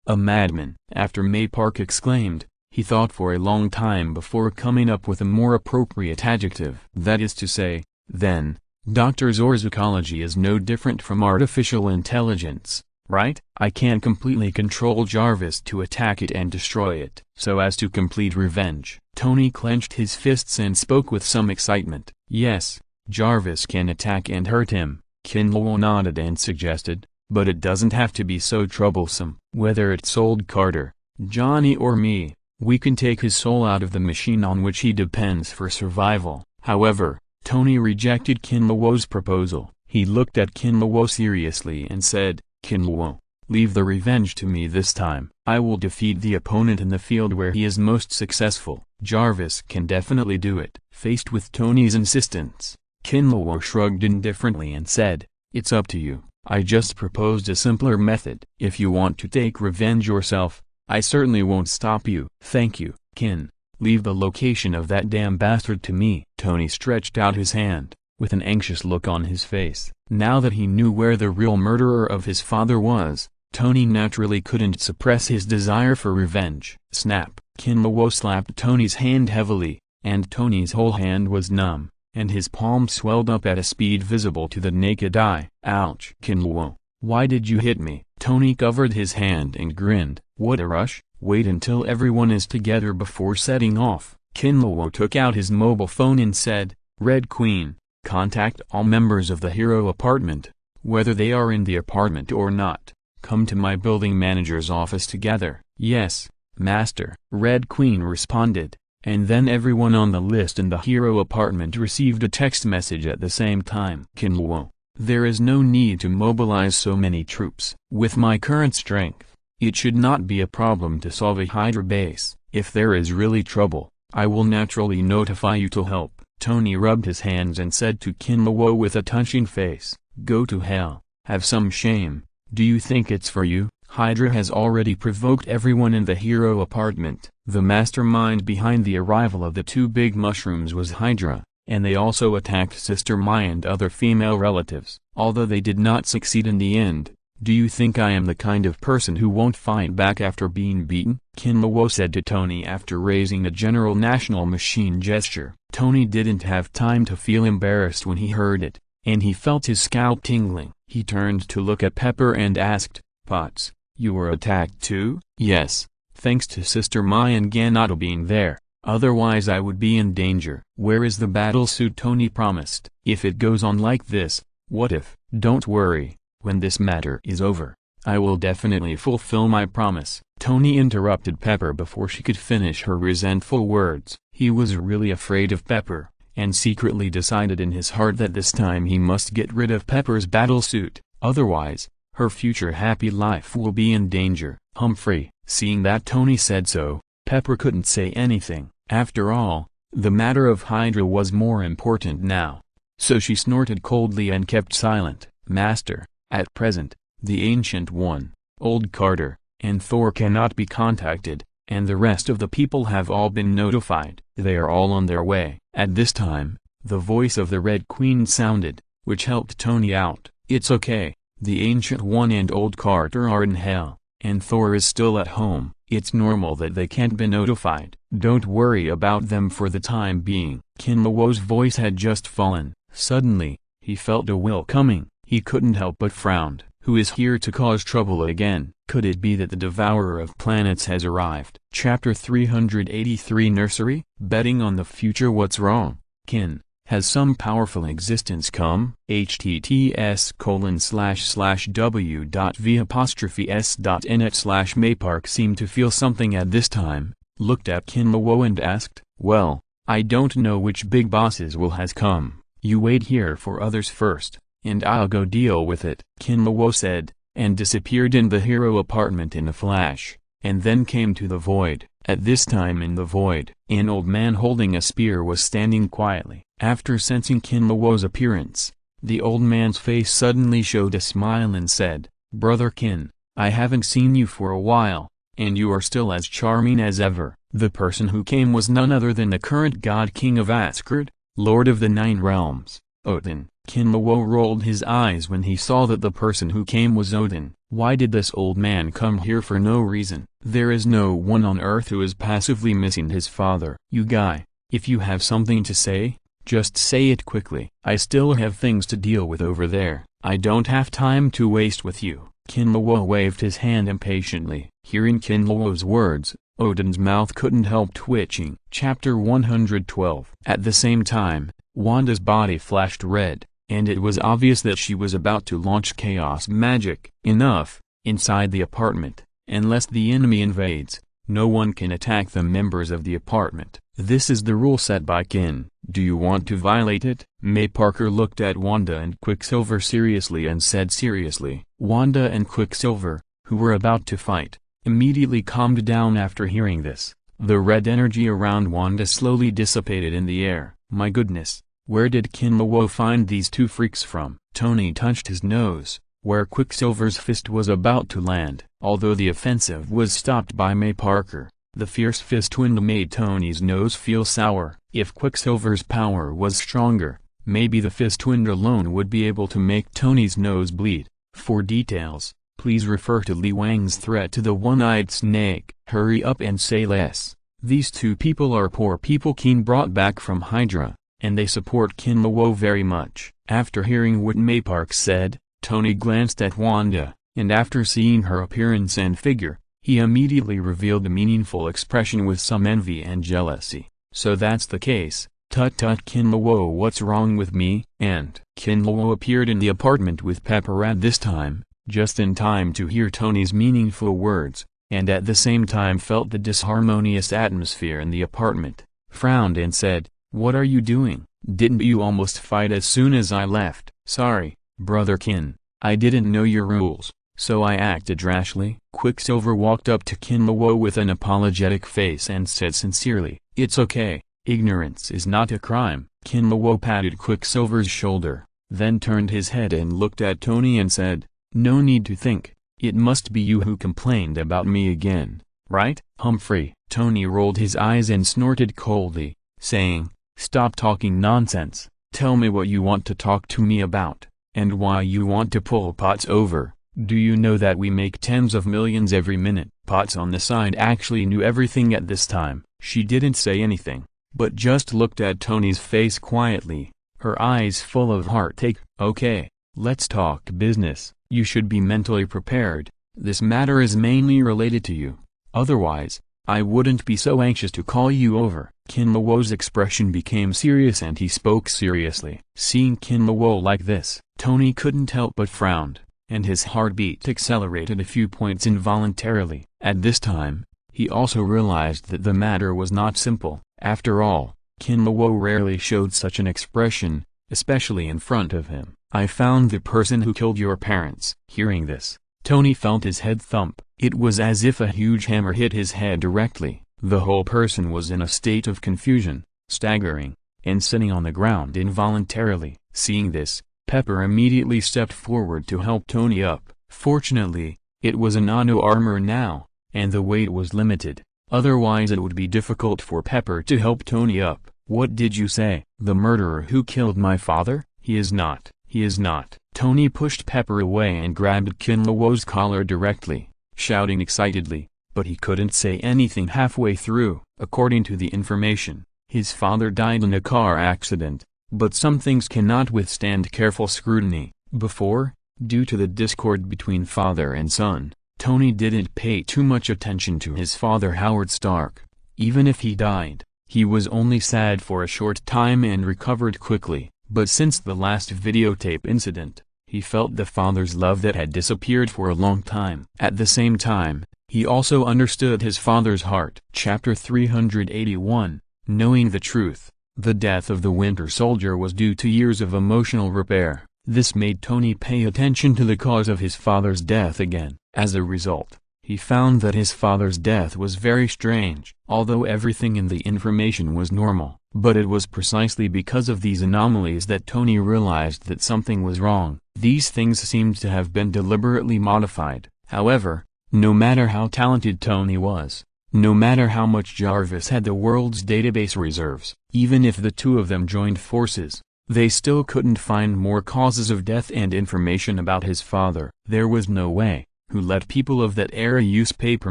a madman. After May Park exclaimed, he thought for a long time before coming up with a more appropriate adjective. That is to say, then, Dr. Zora's ecology is no different from artificial intelligence, right? I can completely control Jarvis to attack it and destroy it. So as to complete revenge. Tony clenched his fists and spoke with some excitement. Yes, Jarvis can attack and hurt him, Kinluo nodded and suggested, but it doesn't have to be so troublesome. Whether it's old Carter, Johnny or me, we can take his soul out of the machine on which he depends for survival. However, Tony rejected Kinluo's proposal. He looked at Kinluo seriously and said, Kinluo, leave the revenge to me this time. I will defeat the opponent in the field where he is most successful. Jarvis can definitely do it. Faced with Tony's insistence, Kinluo shrugged indifferently and said, it's up to you. I just proposed a simpler method. If you want to take revenge yourself, I certainly won't stop you. Thank you, Kin. Leave the location of that damn bastard to me. Tony stretched out his hand, with an anxious look on his face. Now that he knew where the real murderer of his father was, Tony naturally couldn't suppress his desire for revenge. Snap! Kinluo slapped Tony's hand heavily, and Tony's whole hand was numb, and his palm swelled up at a speed visible to the naked eye. Ouch! Kinluo, why did you hit me? Tony covered his hand and grinned. What a rush! Wait until everyone is together before setting off. Kinluo took out his mobile phone and said, Red Queen, contact all members of the Hero apartment, whether they are in the apartment or not. Come to my building manager's office together. Yes, Master. Red Queen responded, and then everyone on the list in the Hero apartment received a text message at the same time. Kinluo, there is no need to mobilize so many troops. With my current strength, it should not be a problem to solve a Hydra base. If there is really trouble, I will naturally notify you to help. Tony rubbed his hands and said to Kinluo with a touching face, Go to hell. Have some shame. Do you think it's for you? Hydra has already provoked everyone in the Hero apartment. The mastermind behind the arrival of the two big mushrooms was Hydra, and they also attacked Sister Mai and other female relatives. Although they did not succeed in the end, do you think I am the kind of person who won't fight back after being beaten? Kinluo said to Tony after raising a general national machine gesture. Tony didn't have time to feel embarrassed when he heard it, and he felt his scalp tingling. He turned to look at Pepper and asked, Potts, you were attacked too? Yes, thanks to Sister Mai and Ganato being there, otherwise I would be in danger. Where is the battlesuit? Tony promised. If it goes on like this, what if? Don't worry, when this matter is over, I will definitely fulfill my promise. Tony interrupted Pepper before she could finish her resentful words. He was really afraid of Pepper, and secretly decided in his heart that this time he must get rid of Pepper's battlesuit, otherwise, her future happy life will be in danger. Humphrey, seeing that Tony said so, Pepper couldn't say anything. After all, the matter of Hydra was more important now. So she snorted coldly and kept silent. Master, at present, the Ancient One, Old Carter, and Thor cannot be contacted, and the rest of the people have all been notified. They are all on their way. At this time, the voice of the Red Queen sounded, which helped Tony out. It's okay, the Ancient One and Old Carter are in hell, and Thor is still at home. It's normal that they can't be notified. Don't worry about them for the time being. Kinlawo's voice had just fallen. Suddenly, he felt a will coming. He couldn't help but frowned. Who is here to cause trouble again? Could it be that the Devourer of Planets has arrived? Chapter 383 Nursery? Betting on the future. What's wrong, Kin? Has some powerful existence come? https://w.v'_s.net/Maypark seemed to feel something at this time, looked at Kinlawo and asked, well, I don't know which big bosses will has come. You wait here for others first, and I'll go deal with it, Kinlawo said, and disappeared in the hero apartment in a flash, and then came to the void. At this time in the void, an old man holding a spear was standing quietly. After sensing Kinlawo's appearance, the old man's face suddenly showed a smile and said, Brother Kin, I haven't seen you for a while, and you are still as charming as ever. The person who came was none other than the current God King of Asgard, Lord of the Nine Realms, Odin. Kinlawo rolled his eyes when he saw that the person who came was Odin. Why did this old man come here for no reason? There is no one on earth who is passively missing his father. You guy, if you have something to say, just say it quickly. I still have things to deal with over there. I don't have time to waste with you. Kinlawo waved his hand impatiently. Hearing Kinlawo's words, Odin's mouth couldn't help twitching. Chapter 112. At the same time, Wanda's body flashed red, and it was obvious that she was about to launch chaos magic. Enough, inside the apartment, unless the enemy invades, no one can attack the members of the apartment. This is the rule set by Kin. Do you want to violate it? May Parker looked at Wanda and Quicksilver seriously and said seriously. Wanda and Quicksilver, who were about to fight, immediately calmed down after hearing this. The red energy around Wanda slowly dissipated in the air. My goodness, where did Kinlawo find these two freaks from? Tony touched his nose, where Quicksilver's fist was about to land. Although the offensive was stopped by May Parker, the fierce fist wind made Tony's nose feel sour. If Quicksilver's power was stronger, maybe the fist wind alone would be able to make Tony's nose bleed. For details, please refer to Li Wang's threat to the one-eyed snake. Hurry up and say less. These two people are poor people Kin brought back from Hydra, and they support Kinlawo very much. After hearing what Maypark said, Tony glanced at Wanda, and after seeing her appearance and figure, he immediately revealed a meaningful expression with some envy and jealousy. So that's the case. Tut tut Kinlawo, what's wrong with me? And Kinlawo appeared in the apartment with Pepper at this time, just in time to hear Tony's meaningful words, and at the same time felt the disharmonious atmosphere in the apartment, frowned and said, What are you doing? Didn't you almost fight as soon as I left? Sorry, Brother Kin, I didn't know your rules, so I acted rashly. Quicksilver walked up to Kinlawo with an apologetic face and said sincerely, It's okay, ignorance is not a crime. Kinlawo patted Quicksilver's shoulder, then turned his head and looked at Tony and said, No need to think. It must be you who complained about me again, right? Humphrey. Tony rolled his eyes and snorted coldly, saying, Stop talking nonsense. Tell me what you want to talk to me about, and why you want to pull Potts over. Do you know that we make tens of millions every minute? Potts on the side actually knew everything at this time. She didn't say anything, but just looked at Tony's face quietly, her eyes full of heartache. Okay, let's talk business. You should be mentally prepared. This matter is mainly related to you. Otherwise, I wouldn't be so anxious to call you over. Kinlawo's expression became serious and he spoke seriously. Seeing Kinlawo like this, Tony couldn't help but frowned, and his heartbeat accelerated a few points involuntarily. At this time, he also realized that the matter was not simple. After all, Kinlawo rarely showed such an expression, especially in front of him. I found the person who killed your parents. Hearing this, Tony felt his head thump. It was as if a huge hammer hit his head directly. The whole person was in a state of confusion, staggering, and sitting on the ground involuntarily. Seeing this, Pepper immediately stepped forward to help Tony up. Fortunately, it was a nano armor now, and the weight was limited. Otherwise it would be difficult for Pepper to help Tony up. What did you say? The murderer who killed my father? He is not. He is not. Tony pushed Pepper away and grabbed Kinlawo's collar directly, shouting excitedly, but he couldn't say anything halfway through. According to the information, his father died in a car accident, but some things cannot withstand careful scrutiny. Before, due to the discord between father and son, Tony didn't pay too much attention to his father Howard Stark. Even if he died, he was only sad for a short time and recovered quickly. But since the last videotape incident, he felt the father's love that had disappeared for a long time. At the same time, he also understood his father's heart. Chapter 381, Knowing the Truth. The death of the Winter Soldier was due to years of emotional repair. This made Tony pay attention to the cause of his father's death again. As a result, he found that his father's death was very strange. Although everything in the information was normal, but it was precisely because of these anomalies that Tony realized that something was wrong. These things seemed to have been deliberately modified. However, no matter how talented Tony was, no matter how much Jarvis had the world's database reserves, even if the two of them joined forces, they still couldn't find more causes of death and information about his father. There was no way, who let people of that era use paper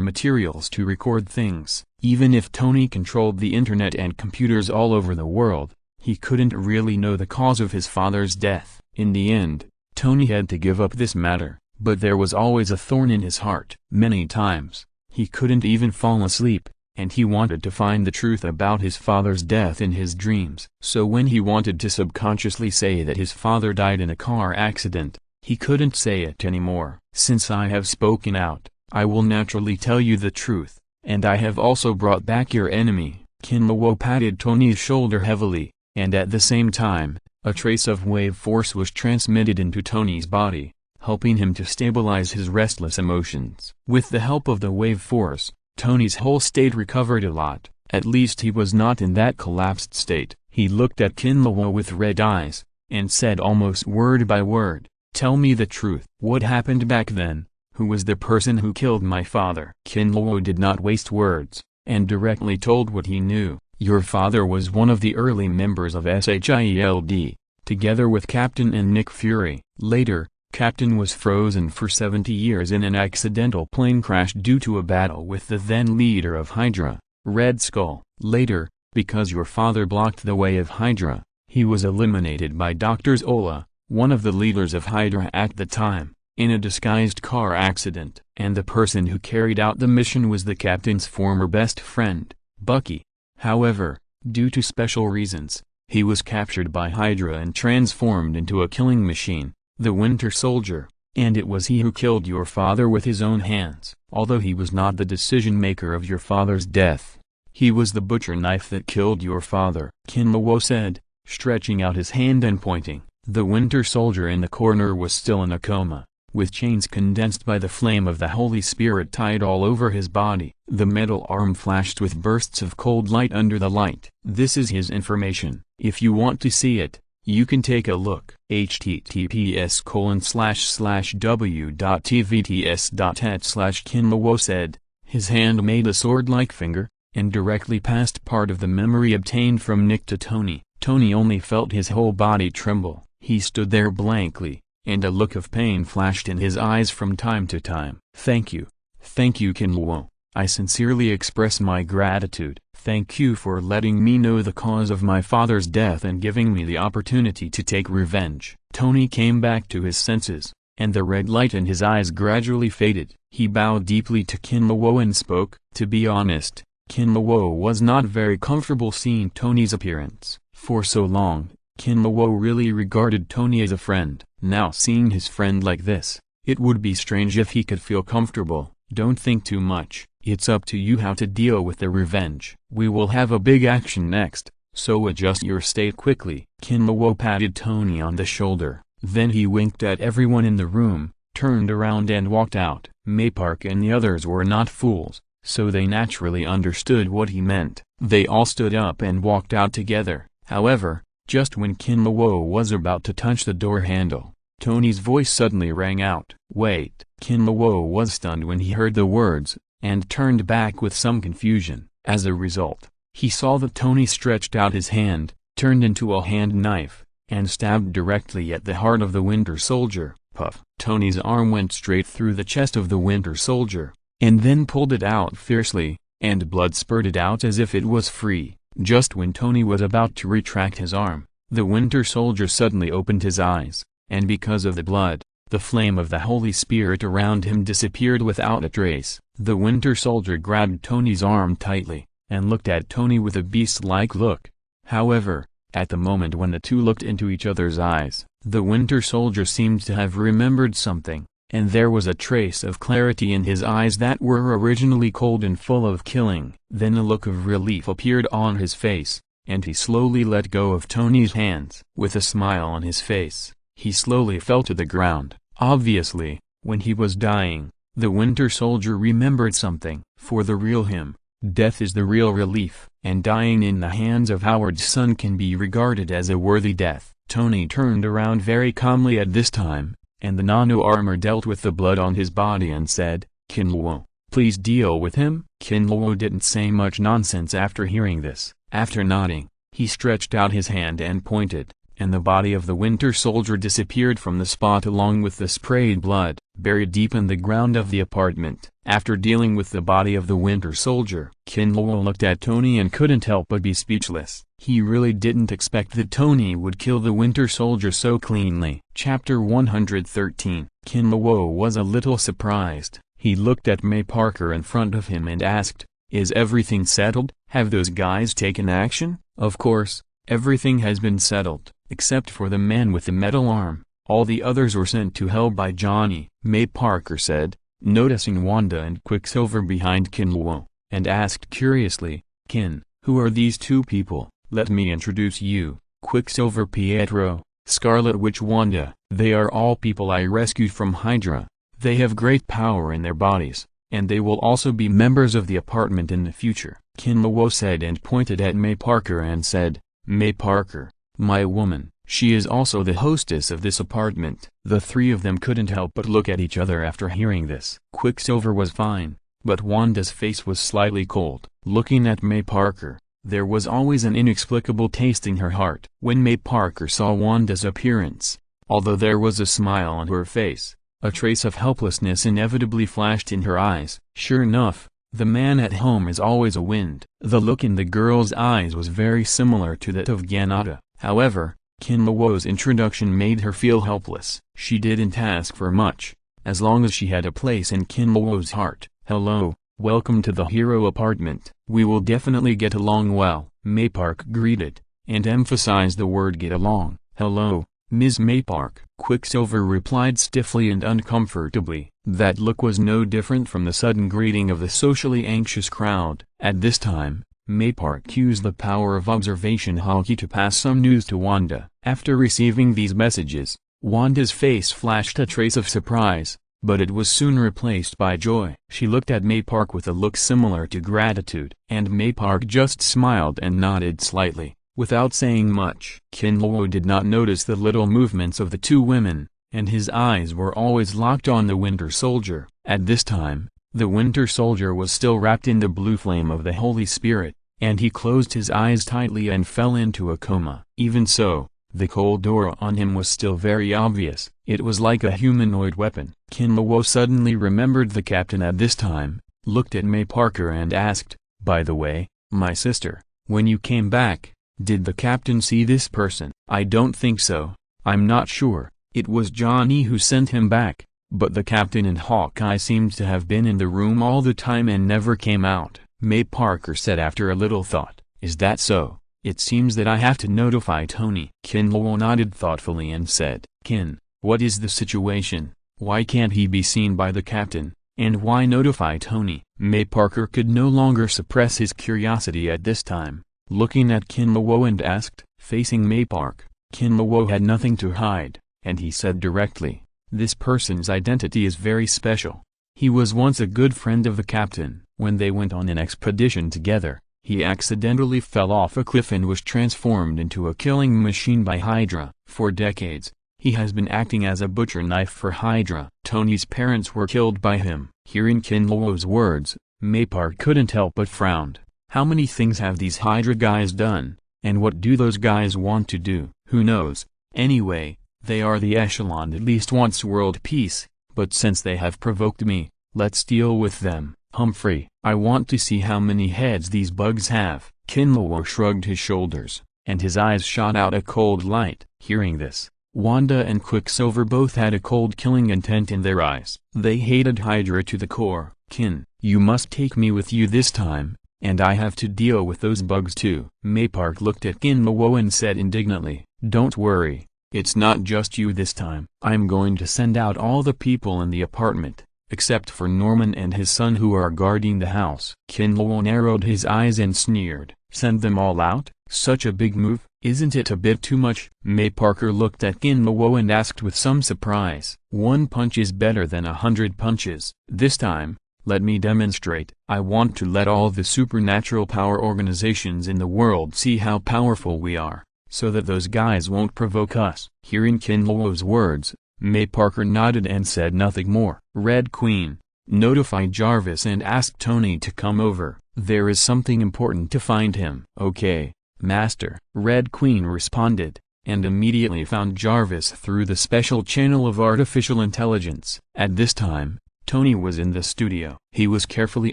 materials to record things. Even if Tony controlled the internet and computers all over the world, he couldn't really know the cause of his father's death. In the end, Tony had to give up this matter, but there was always a thorn in his heart. Many times, he couldn't even fall asleep, and he wanted to find the truth about his father's death in his dreams. So when he wanted to subconsciously say that his father died in a car accident, he couldn't say it anymore. Since I have spoken out, I will naturally tell you the truth, and I have also brought back your enemy. Kinlawo patted Tony's shoulder heavily, and at the same time, a trace of wave force was transmitted into Tony's body, helping him to stabilize his restless emotions. With the help of the wave force, Tony's whole state recovered a lot. At least he was not in that collapsed state. He looked at Kinlawo with red eyes, and said almost word by word, "Tell me the truth. What happened back then? Who was the person who killed my father?" Kinlawo did not waste words, and directly told what he knew. "Your father was one of the early members of SHIELD, together with Captain and Nick Fury. Later, Captain was frozen for 70 years in an accidental plane crash due to a battle with the then leader of Hydra, Red Skull. Later, because your father blocked the way of Hydra, he was eliminated by Dr. Zola, one of the leaders of Hydra at the time, in a disguised car accident. And the person who carried out the mission was the captain's former best friend, Bucky. However, due to special reasons, he was captured by Hydra and transformed into a killing machine, the Winter Soldier, and it was he who killed your father with his own hands. Although he was not the decision-maker of your father's death, he was the butcher knife that killed your father," Kinlawo said, stretching out his hand and pointing. The Winter Soldier in the corner was still in a coma, with chains condensed by the flame of the Holy Spirit tied all over his body. The metal arm flashed with bursts of cold light under the light. "This is his information. If you want to see it, you can take a look." https://w.tvts.net/Kinlawo said. His hand made a sword-like finger, and directly passed part of the memory obtained from Nick to Tony. Tony only felt his whole body tremble. He stood there blankly, and a look of pain flashed in his eyes from time to time. Thank you, Kinlawo. I sincerely express my gratitude. Thank you for letting me know the cause of my father's death and giving me the opportunity to take revenge." Tony came back to his senses, and the red light in his eyes gradually faded. He bowed deeply to Kinlawo and spoke. To be honest, Kinlawo was not very comfortable seeing Tony's appearance. For so long, Kinlawo really regarded Tony as a friend. Now seeing his friend like this, it would be strange if he could feel comfortable. "Don't think too much. It's up to you how to deal with the revenge. We will have a big action next, so adjust your state quickly." Kinlawo patted Tony on the shoulder, then he winked at everyone in the room, turned around and walked out. Maypark and the others were not fools, so they naturally understood what he meant. They all stood up and walked out together. However, just when Kinlawo was about to touch the door handle, Tony's voice suddenly rang out. "Wait!" Kinlawo was stunned when he heard the words, and turned back with some confusion. As a result, he saw that Tony stretched out his hand, turned into a hand knife, and stabbed directly at the heart of the Winter Soldier. Puff! Tony's arm went straight through the chest of the Winter Soldier, and then pulled it out fiercely, and blood spurted out as if it was free. Just when Tony was about to retract his arm, the Winter Soldier suddenly opened his eyes, and because of the blood, the flame of the Holy Spirit around him disappeared without a trace. The Winter Soldier grabbed Tony's arm tightly, and looked at Tony with a beast-like look. However, at the moment when the two looked into each other's eyes, the Winter Soldier seemed to have remembered something, and there was a trace of clarity in his eyes that were originally cold and full of killing. Then a look of relief appeared on his face, and he slowly let go of Tony's hands. With a smile on his face, he slowly fell to the ground. Obviously, when he was dying, the Winter Soldier remembered something. For the real him, death is the real relief, and dying in the hands of Howard's son can be regarded as a worthy death. Tony turned around very calmly at this time, and the nano armor dealt with the blood on his body and said, "Kinluo, please deal with him." Kinluo didn't say much nonsense after hearing this. After nodding, he stretched out his hand and pointed, and the body of the Winter Soldier disappeared from the spot along with the sprayed blood, buried deep in the ground of the apartment. After dealing with the body of the Winter Soldier, Kinluo looked at Tony and couldn't help but be speechless. He really didn't expect that Tony would kill the Winter Soldier so cleanly. Chapter 113. Kinluo was a little surprised. He looked at May Parker in front of him and asked, "Is everything settled? Have those guys taken action?" "Of course, everything has been settled, except for the man with the metal arm. All the others were sent to hell by Johnny," May Parker said, noticing Wanda and Quicksilver behind Kinluo, and asked curiously, "Kin, who are these two people?" "Let me introduce you, Quicksilver, Pietro, Scarlet Witch, Wanda. They are all people I rescued from Hydra. They have great power in their bodies, and they will also be members of the apartment in the future," Kinluo said, and pointed at May Parker and said, "May Parker, my woman, she is also the hostess of this apartment." The three of them couldn't help but look at each other after hearing this. Quicksilver was fine, but Wanda's face was slightly cold. Looking at May Parker, there was always an inexplicable taste in her heart. When May Parker saw Wanda's appearance, although there was a smile on her face, a trace of helplessness inevitably flashed in her eyes. Sure enough, the man at home is always a wind. The look in the girl's eyes was very similar to that of Ganada. However, Kinluo's introduction made her feel helpless. She didn't ask for much, as long as she had a place in Kinluo's heart. "Hello, welcome to the hero apartment. We will definitely get along well," May Park greeted, and emphasized the word get along. "Hello, Ms. May Park," Quicksilver replied stiffly and uncomfortably. That look was no different from the sudden greeting of the socially anxious crowd. At this time, May Park used the power of observation Haki to pass some news to Wanda. After receiving these messages, Wanda's face flashed a trace of surprise, but it was soon replaced by joy. She looked at May Park with a look similar to gratitude, and May Park just smiled and nodded slightly, without saying much. Kinluo did not notice the little movements of the two women, and his eyes were always locked on the Winter Soldier. At this time, the Winter Soldier was still wrapped in the blue flame of the Holy Spirit, and he closed his eyes tightly and fell into a coma. Even so, the cold aura on him was still very obvious. It was like a humanoid weapon. Kinluo suddenly remembered the captain at this time, looked at May Parker and asked, "By the way, my sister, when you came back, did the captain see this person?" "I don't think so. I'm not sure. It was Johnny who sent him back, but the captain and Hawkeye seemed to have been in the room all the time and never came out," May Parker said after a little thought. "Is that so? It seems that I have to notify Tony." Kinluo nodded thoughtfully and said, "Kin, what is the situation? Why can't he be seen by the captain, and why notify Tony?" May Parker could no longer suppress his curiosity at this time, looking at Kinluo and asked. Facing May Park, Kinluo had nothing to hide, and he said directly, "This person's identity is very special. He was once a good friend of the captain. When they went on an expedition together, he accidentally fell off a cliff and was transformed into a killing machine by Hydra. For decades, he has been acting as a butcher knife for Hydra. Tony's parents were killed by him." Hearing Kinluo's words, May Park couldn't help but frown. How many things have these Hydra guys done, and what do those guys want to do? Who knows? Anyway, they are the echelon at least wants world peace, but since they have provoked me, let's deal with them. Humphrey, I want to see how many heads these bugs have. Kinlaw shrugged his shoulders, and his eyes shot out a cold light. Hearing this, Wanda and Quicksilver both had a cold killing intent in their eyes. They hated Hydra to the core. Kin, you must take me with you this time, and I have to deal with those bugs too. Maypark looked at Kinlaw and said indignantly, don't worry, it's not just you this time. I'm going to send out all the people in the apartment, except for Norman and his son who are guarding the house. Kinlaw narrowed his eyes and sneered, send them all out? Such a big move, isn't it a bit too much? Mayparker looked at Kinlaw and asked with some surprise. 1 punch is better than 100 punches. This time, let me demonstrate. I want to let all the supernatural power organizations in the world see how powerful we are, so that those guys won't provoke us. Hearing Kinlaw's words, Mayparker nodded and said nothing more. Red Queen, notify Jarvis and ask Tony to come over. There is something important to find him. Okay, Master. Red Queen responded, and immediately found Jarvis through the special channel of artificial intelligence. At this time, Tony was in the studio. He was carefully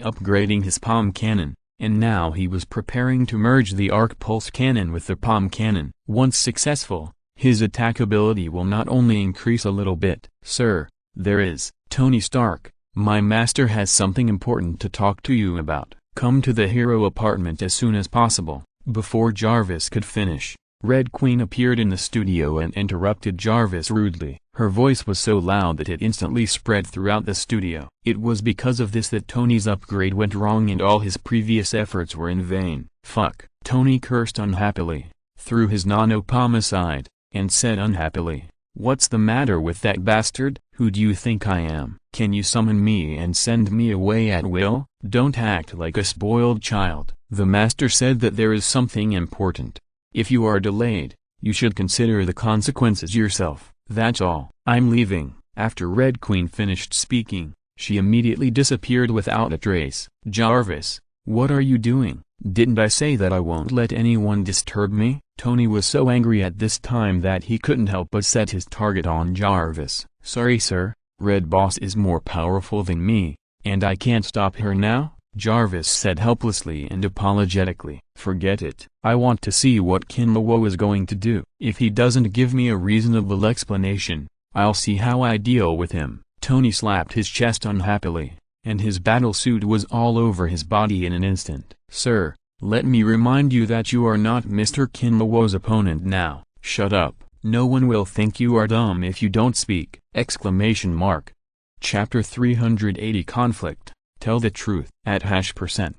upgrading his palm cannon, and now he was preparing to merge the arc pulse cannon with the palm cannon. Once successful, his attack ability will not only increase a little bit. Sir, there is, Tony Stark, my master has something important to talk to you about. Come to the hero apartment as soon as possible. Before Jarvis could finish, Red Queen appeared in the studio and interrupted Jarvis rudely. Her voice was so loud that it instantly spread throughout the studio. It was because of this that Tony's upgrade went wrong and all his previous efforts were in vain. Fuck. Tony cursed unhappily, threw his nano-palm aside, and said unhappily, what's the matter with that bastard? Who do you think I am? Can you summon me and send me away at will? Don't act like a spoiled child. The master said that there is something important. If you are delayed, you should consider the consequences yourself. That's all. I'm leaving. After Red Queen finished speaking, she immediately disappeared without a trace. Jarvis, what are you doing? Didn't I say that I won't let anyone disturb me? Tony was so angry at this time that he couldn't help but set his target on Jarvis. Sorry sir, Red Boss is more powerful than me, and I can't stop her now? Jarvis said helplessly and apologetically. Forget it. I want to see what Kinlaw is going to do. If he doesn't give me a reasonable explanation, I'll see how I deal with him. Tony slapped his chest unhappily, and his battle suit was all over his body in an instant. Sir, let me remind you that you are not Mr. Kinlaw's opponent now. Shut up. No one will think you are dumb if you don't speak! Exclamation mark. Chapter 380 Conflict. Tell the truth. At #%.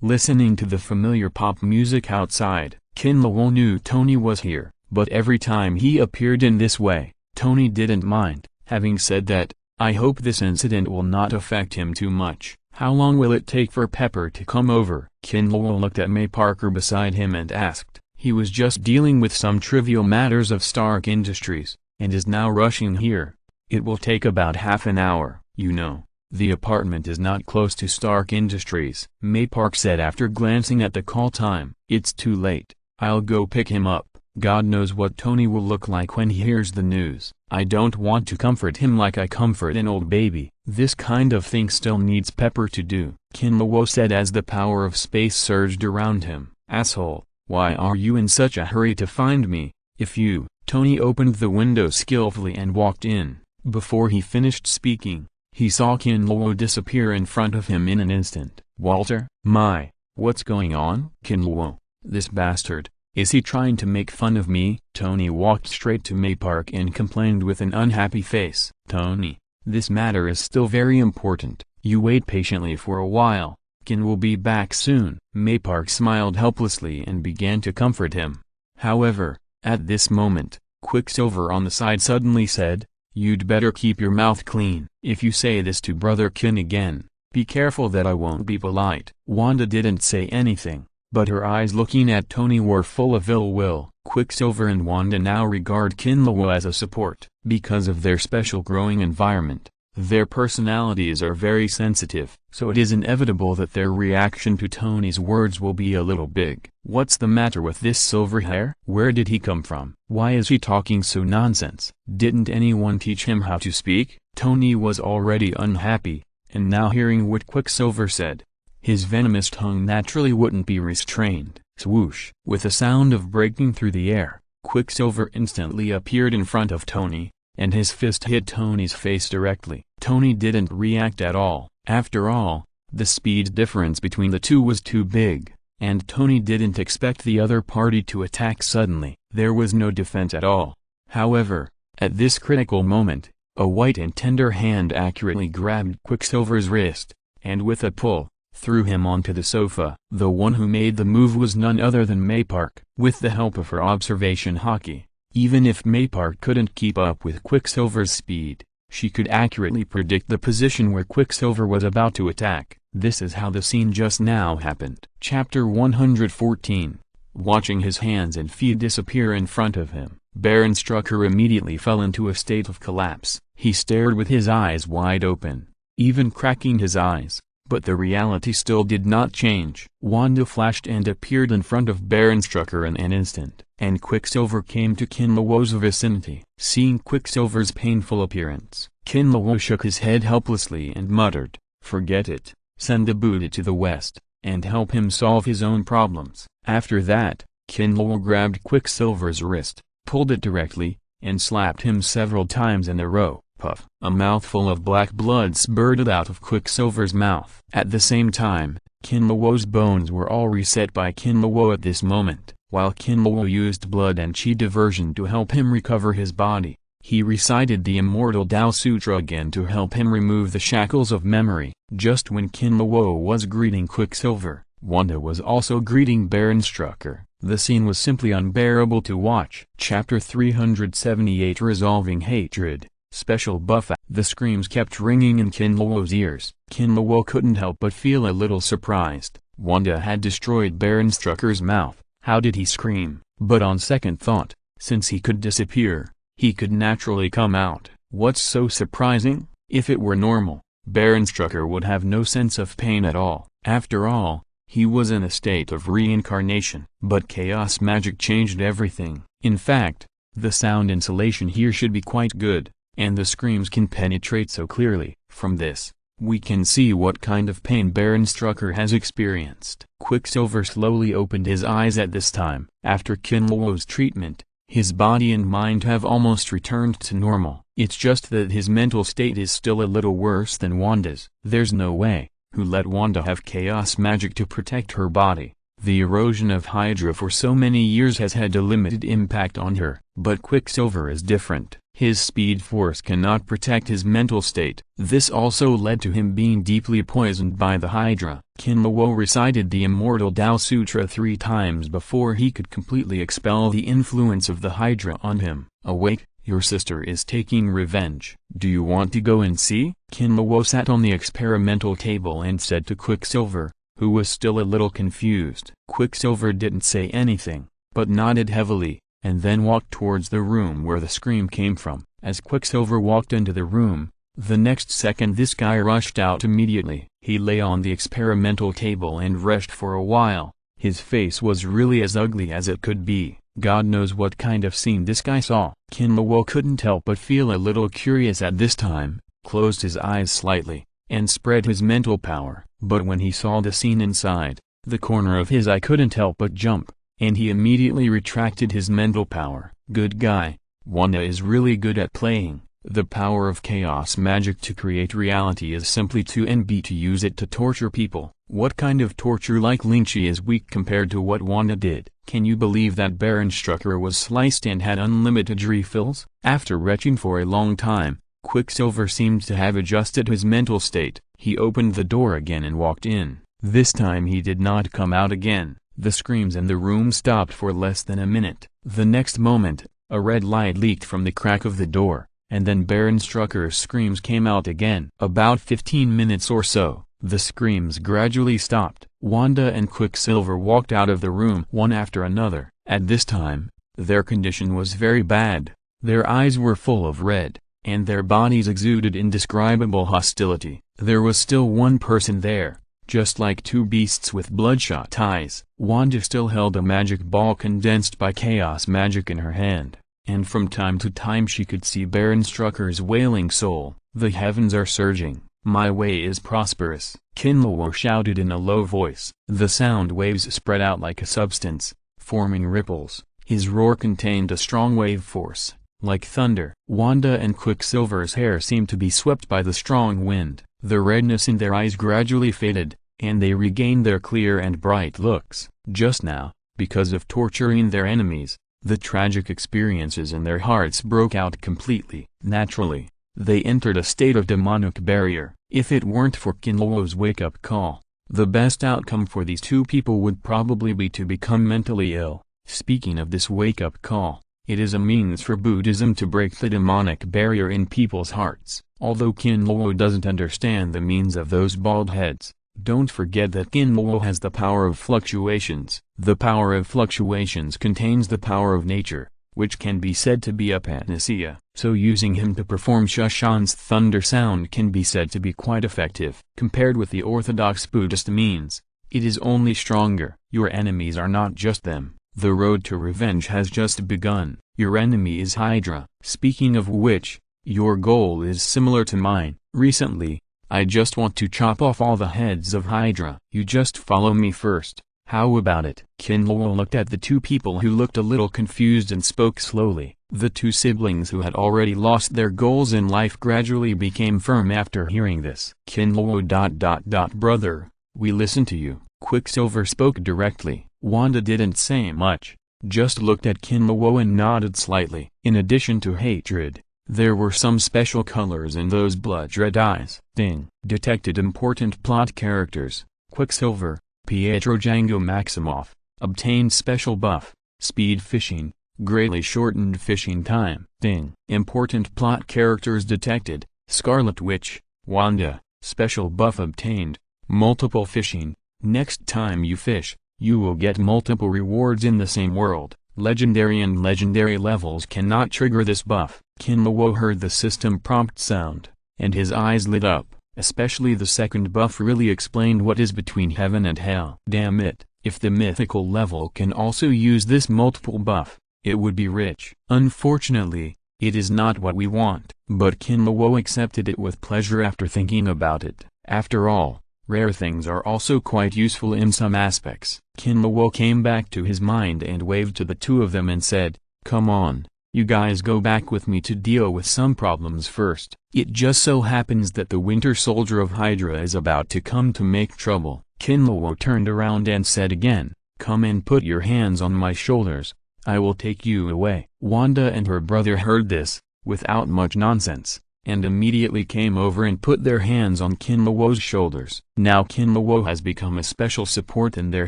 Listening to the familiar pop music outside, Kinlaw knew Tony was here, but every time he appeared in this way, Tony didn't mind. Having said that, I hope this incident will not affect him too much. How long will it take for Pepper to come over? Kinlaw looked at Mayparker beside him and asked. He was just dealing with some trivial matters of Stark Industries, and is now rushing here. It will take about half an hour. You know, the apartment is not close to Stark Industries, Maypark said after glancing at the call time. It's too late. I'll go pick him up. God knows what Tony will look like when he hears the news. I don't want to comfort him like I comfort an old baby. This kind of thing still needs Pepper to do, Kinlaw said as the power of space surged around him. Asshole, why are you in such a hurry to find me? If you... Tony opened the window skillfully and walked in. Before he finished speaking, he saw Kinlaw disappear in front of him in an instant. Walter? My, what's going on? Kinlaw, this bastard. Is he trying to make fun of me? Tony walked straight to Maypark and complained with an unhappy face. Tony, this matter is still very important. You wait patiently for a while. Kin will be back soon. Maypark smiled helplessly and began to comfort him. However, at this moment, Quicksilver on the side suddenly said, you'd better keep your mouth clean. If you say this to Brother Kin again, be careful that I won't be polite. Wanda didn't say anything, but her eyes looking at Tony were full of ill will. Quicksilver and Wanda now regard Kinlaw as a support. Because of their special growing environment, Their personalities are very sensitive, so it is inevitable that their reaction to Tony's words will be a little big. What's the matter with this silver hair? Where did he come from? Why is he talking so nonsense? Didn't anyone teach him how to speak? Tony was already unhappy, and now hearing what Quicksilver said, his venomous tongue naturally wouldn't be restrained. Swoosh! With a sound of breaking through the air, Quicksilver instantly appeared in front of Tony, and his fist hit Tony's face directly. Tony didn't react at all. After all, the speed difference between the two was too big, and Tony didn't expect the other party to attack suddenly. There was no defense at all. However, at this critical moment, a white and tender hand accurately grabbed Quicksilver's wrist, and with a pull, threw him onto the sofa. The one who made the move was none other than Maypark. With the help of her observation hockey, even if Maypark couldn't keep up with Quicksilver's speed, she could accurately predict the position where Quicksilver was about to attack. This is how the scene just now happened. Chapter 114. Watching his hands and feet disappear in front of him, Baron Strucker immediately fell into a state of collapse. He stared with his eyes wide open, even cracking his eyes, but the reality still did not change. Wanda flashed and appeared in front of Baron Strucker in an instant, and Quicksilver came to Kinlawo's vicinity. Seeing Quicksilver's painful appearance, Kinlawo shook his head helplessly and muttered, "Forget it, send the Buddha to the west, and help him solve his own problems." After that, Kinlawo grabbed Quicksilver's wrist, pulled it directly, and slapped him several times in a row. Puff! A mouthful of black blood spurted out of Quicksilver's mouth. At the same time, Kinlawo's bones were all reset by Kinlawo at this moment. While Kinlawo used blood and chi diversion to help him recover his body, he recited the Immortal Tao Sutra again to help him remove the shackles of memory. Just when Kinlawo was greeting Quicksilver, Wanda was also greeting Baron Strucker. The scene was simply unbearable to watch. Chapter 378 Resolving Hatred. Special buff. The screams kept ringing in Kinlawo's ears. Kinlawo couldn't help but feel a little surprised. Wanda had destroyed Baron Strucker's mouth. How did he scream? But on second thought, since he could disappear, he could naturally come out. What's so surprising? If it were normal, Baron Strucker would have no sense of pain at all. After all, he was in a state of reincarnation. But chaos magic changed everything. In fact, the sound insulation here should be quite good, and the screams can penetrate so clearly. From this, we can see what kind of pain Baron Strucker has experienced. Quicksilver slowly opened his eyes at this time. After Kinlawo's treatment, his body and mind have almost returned to normal. It's just that his mental state is still a little worse than Wanda's. There's no way, who let Wanda have chaos magic to protect her body. The erosion of Hydra for so many years has had a limited impact on her. But Quicksilver is different. His speed force cannot protect his mental state. This also led to him being deeply poisoned by the Hydra. Kinlawo recited the Immortal Tao Sutra 3 times before he could completely expel the influence of the Hydra on him. "Awake, your sister is taking revenge. Do you want to go and see?" Kinlawo sat on the experimental table and said to Quicksilver, who was still a little confused. Quicksilver didn't say anything, but nodded heavily, and then walked towards the room where the scream came from. As Quicksilver walked into the room, the next second this guy rushed out immediately. He lay on the experimental table and rested for a while. His face was really as ugly as it could be. God knows what kind of scene this guy saw. Kinlawo couldn't help but feel a little curious at this time, closed his eyes slightly, and spread his mental power. But when he saw the scene inside, the corner of his eye couldn't help but jump, and he immediately retracted his mental power. Good guy. Wanda is really good at playing. The power of chaos magic to create reality is simply too NB to use it to torture people. What kind of torture? Like Lynchie is weak compared to what Wanda did. Can you believe that Baron Strucker was sliced and had unlimited refills? After retching for a long time, Quicksilver seemed to have adjusted his mental state. He opened the door again and walked in. This time he did not come out again. The screams in the room stopped for less than a minute. The next moment, a red light leaked from the crack of the door, and then Baron Strucker's screams came out again. About 15 minutes or so, the screams gradually stopped. Wanda and Quicksilver walked out of the room one after another. At this time, their condition was very bad. Their eyes were full of red, and their bodies exuded indescribable hostility. There was still one person there, just like two beasts with bloodshot eyes. Wanda still held a magic ball condensed by chaos magic in her hand, and from time to time she could see Baron Strucker's wailing soul. The heavens are surging, my way is prosperous, Kinlaw shouted in a low voice. The sound waves spread out like a substance, forming ripples. His roar contained a strong wave force, like thunder. Wanda and Quicksilver's hair seemed to be swept by the strong wind. The redness in their eyes gradually faded, and they regained their clear and bright looks. Just now, because of torturing their enemies, the tragic experiences in their hearts broke out completely. Naturally, they entered a state of demonic barrier. If it weren't for Kinlaw's wake-up call, the best outcome for these two people would probably be to become mentally ill. Speaking of this wake-up call, it is a means for Buddhism to break the demonic barrier in people's hearts. Although Kinlaw doesn't understand the means of those bald heads, don't forget that Kinlaw has the power of fluctuations. The power of fluctuations contains the power of nature, which can be said to be a panacea. So using him to perform Shushan's thunder sound can be said to be quite effective. Compared with the orthodox Buddhist means, it is only stronger. Your enemies are not just them. The road to revenge has just begun. Your enemy is Hydra. Speaking of which, your goal is similar to mine. Recently, I just want to chop off all the heads of Hydra. You just follow me first. How about it? Kinlaw looked at the two people who looked a little confused and spoke slowly. The two siblings who had already lost their goals in life gradually became firm after hearing this. Kinlaw ... Brother, we listen to you. Quicksilver spoke directly. Wanda didn't say much, just looked at Kinlaw and nodded slightly. In addition to hatred, there were some special colors in those blood-red eyes. Ding. Detected important plot characters. Quicksilver, Pietro Django Maximoff, obtained special buff, speed fishing, greatly shortened fishing time. Ding. Important plot characters detected. Scarlet Witch, Wanda, special buff obtained, multiple fishing. Next time you fish, you will get multiple rewards in the same world. Legendary and legendary levels cannot trigger this buff. Kinlaw heard the system prompt sound, and his eyes lit up. Especially the second buff really explained what is between heaven and hell. Damn it, if the mythical level can also use this multiple buff, it would be rich. Unfortunately, it is not what we want. But Kinlaw accepted it with pleasure after thinking about it. After all, rare things are also quite useful in some aspects. Kinlaw came back to his mind and waved to the two of them and said, "Come on, you guys go back with me to deal with some problems first." It just so happens that the Winter Soldier of Hydra is about to come to make trouble. Kinlaw turned around and said again, "Come and put your hands on my shoulders, I will take you away." Wanda and her brother heard this, without much nonsense, and immediately came over and put their hands on Kinlaw's shoulders. Now Kinlaw has become a special support in their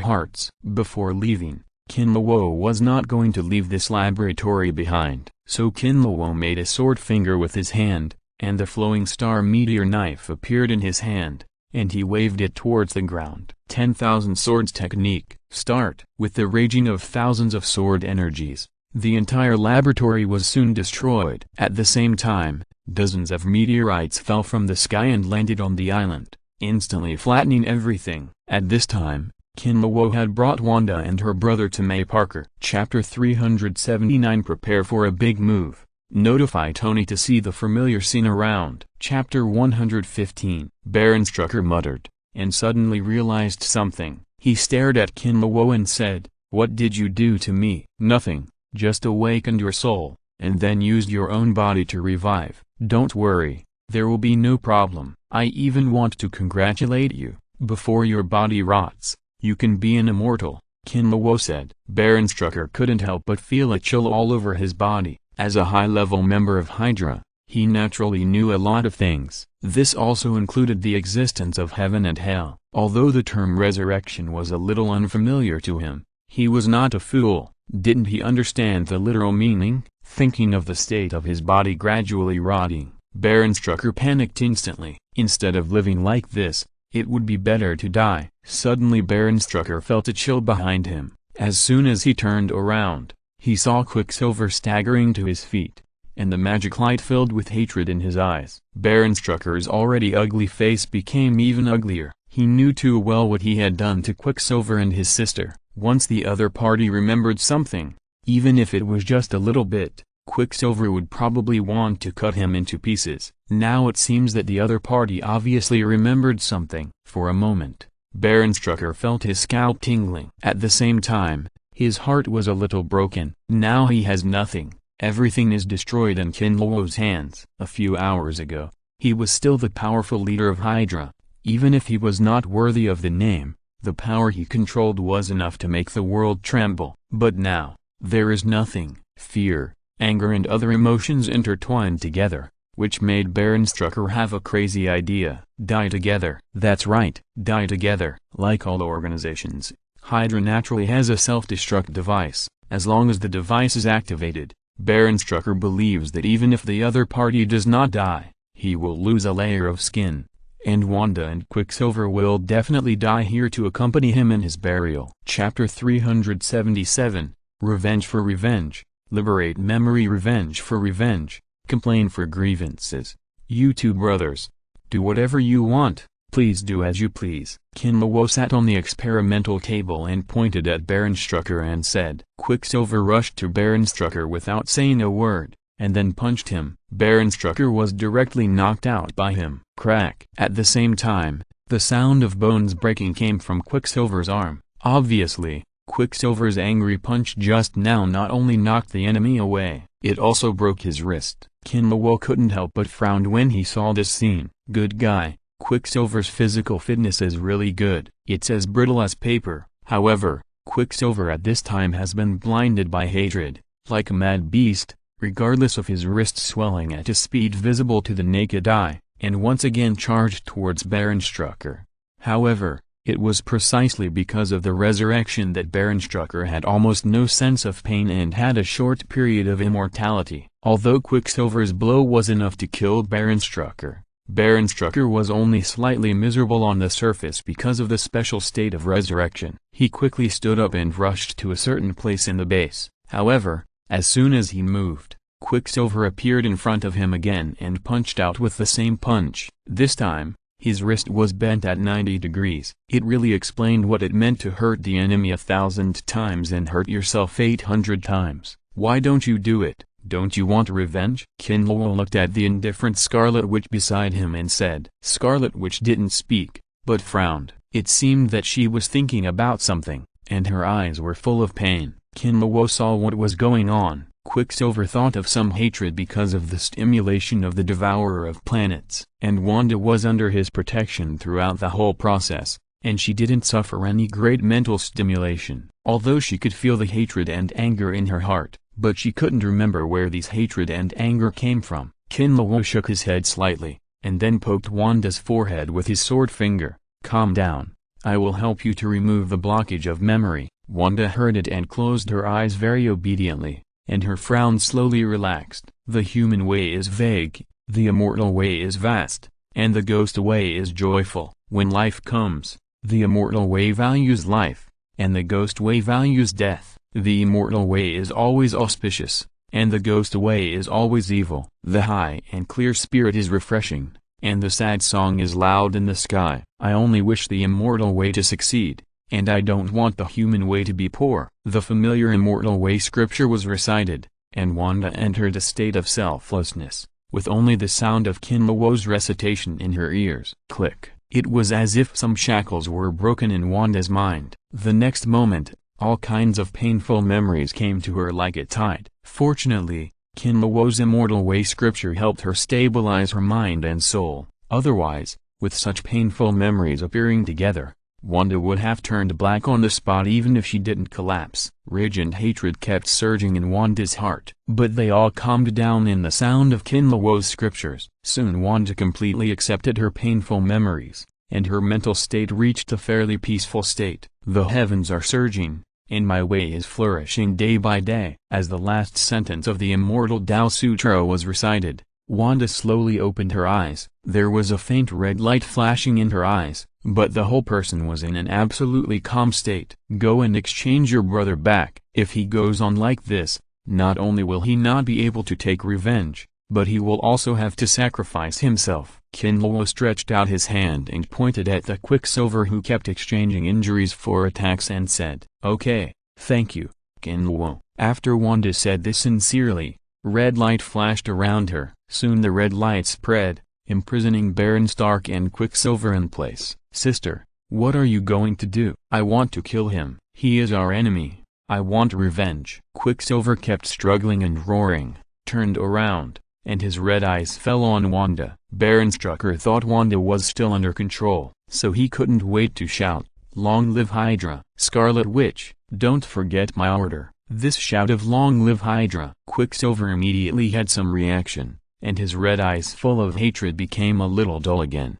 hearts. Before leaving, Kinlaw was not going to leave this laboratory behind. So Kinlaw made a sword finger with his hand, and the flowing star meteor knife appeared in his hand, and he waved it towards the ground. 10,000 swords technique. Start. With the raging of thousands of sword energies, the entire laboratory was soon destroyed. At the same time, dozens of meteorites fell from the sky and landed on the island, instantly flattening everything. At this time, Kinlaw had brought Wanda and her brother to May Parker. Chapter 379. Prepare for a big move. Notify Tony to see the familiar scene around. Chapter 115. Baron Strucker muttered, and suddenly realized something. He stared at Kinlaw and said, "What did you do to me?" "Nothing, just awakened your soul, and then used your own body to revive. Don't worry, there will be no problem. I even want to congratulate you. Before your body rots, you can be an immortal," Kinlaw said. Baron Strucker couldn't help but feel a chill all over his body. As a high-level member of Hydra, he naturally knew a lot of things. This also included the existence of heaven and hell. Although the term resurrection was a little unfamiliar to him, he was not a fool. Didn't he understand the literal meaning? Thinking of the state of his body gradually rotting, Baron Strucker panicked instantly. Instead of living like this, it would be better to die. Suddenly Baron Strucker felt a chill behind him. As soon as he turned around, he saw Quicksilver staggering to his feet, and the magic light filled with hatred in his eyes. Baronstrucker's already ugly face became even uglier. He knew too well what he had done to Quicksilver and his sister. Once the other party remembered something, even if it was just a little bit, Quicksilver would probably want to cut him into pieces. Now it seems that the other party obviously remembered something. For a moment, Baronstrucker felt his scalp tingling. At the same time, his heart was a little broken. Now he has nothing. Everything is destroyed in Kinluo's hands. A few hours ago, he was still the powerful leader of Hydra. Even if he was not worthy of the name, the power he controlled was enough to make the world tremble. But now, there is nothing. Fear, anger and other emotions intertwined together, which made Baronstrucker have a crazy idea. Die together. That's right, die together. Like all organizations, Hydra naturally has a self-destruct device. As long as the device is activated, Baronstrucker believes that even if the other party does not die, he will lose a layer of skin. And Wanda and Quicksilver will definitely die here to accompany him in his burial. Chapter 377, Revenge for Revenge. Liberate memory. Revenge for revenge. Complain for grievances. You two brothers, do whatever you want, please do as you please. Kinluo sat on the experimental table and pointed at Baronstrucker and said. Quicksilver rushed to Baronstrucker without saying a word, and then punched him. Baronstrucker was directly knocked out by him. Crack. At the same time, the sound of bones breaking came from Quicksilver's arm. Obviously, Quicksilver's angry punch just now not only knocked the enemy away, it also broke his wrist. Kinluo couldn't help but frown when he saw this scene. Good guy. Quicksilver's physical fitness is really good. It's as brittle as paper. However, Quicksilver at this time has been blinded by hatred. Like a mad beast, regardless of his wrist swelling at a speed visible to the naked eye, and once again charged towards Baronstrucker. However, it was precisely because of the resurrection that Baronstrucker had almost no sense of pain and had a short period of immortality. Although Quicksilver's blow was enough to kill Baronstrucker, Baronstrucker was only slightly miserable on the surface because of the special state of resurrection. He quickly stood up and rushed to a certain place in the base. However, as soon as he moved, Quicksilver appeared in front of him again and punched out with the same punch. This time, his wrist was bent at 90 degrees. It really explained what it meant to hurt the enemy 1,000 times and hurt yourself 800 times. Why don't you do it? Don't you want revenge? Kinluo looked at the indifferent Scarlet Witch beside him and said. Scarlet Witch didn't speak, but frowned. It seemed that she was thinking about something, and her eyes were full of pain. Kinluo saw what was going on. Quicksilver thought of some hatred because of the stimulation of the Devourer of Planets, and Wanda was under his protection throughout the whole process, and she didn't suffer any great mental stimulation. Although she could feel the hatred and anger in her heart, but she couldn't remember where these hatred and anger came from. Kinluo shook his head slightly, and then poked Wanda's forehead with his sword finger. Calm down. I will help you to remove the blockage of memory. Wanda heard it and closed her eyes very obediently, and her frown slowly relaxed. The human way is vague, the immortal way is vast, and the ghost way is joyful. When life comes, the immortal way values life, and the ghost way values death. The immortal way is always auspicious, and the ghost way is always evil. The high and clear spirit is refreshing, and the sad song is loud in the sky. I only wish the immortal way to succeed, and I don't want the human way to be poor. The familiar immortal way scripture was recited, and Wanda entered a state of selflessness, with only the sound of Kinluo's recitation in her ears. Click. It was as if some shackles were broken in Wanda's mind. The next moment, all kinds of painful memories came to her like a tide. Fortunately, Kinluo's immortal way scripture helped her stabilize her mind and soul. Otherwise, with such painful memories appearing together, Wanda would have turned black on the spot even if she didn't collapse. Rage and hatred kept surging in Wanda's heart, but they all calmed down in the sound of Kinluo's scriptures. Soon Wanda completely accepted her painful memories, and her mental state reached a fairly peaceful state. The heavens are surging, and my way is flourishing day by day. As the last sentence of the immortal Tao Sutra was recited, Wanda slowly opened her eyes. There was a faint red light flashing in her eyes, but the whole person was in an absolutely calm state. Go and exchange your brother back. If he goes on like this, Not only will he not be able to take revenge, but he will also have to sacrifice himself. Kinluo stretched out his hand and pointed at the Quicksilver, who kept exchanging injuries for attacks, and said, "Okay, thank you, Kinluo." After Wanda said this sincerely, red light flashed around her. Soon the red light spread, imprisoning Baron Stark and Quicksilver in place. "Sister, what are you going to do?" "I want to kill him. He is our enemy. I want revenge." Quicksilver kept struggling and roaring, turned around, and his red eyes fell on Wanda. Baron Strucker thought Wanda was still under control, so he couldn't wait to shout, "Long live Hydra!" "Scarlet Witch, don't forget my order." This shout of "Long live Hydra!" Quicksilver immediately had some reaction, and his red eyes full of hatred became a little dull again.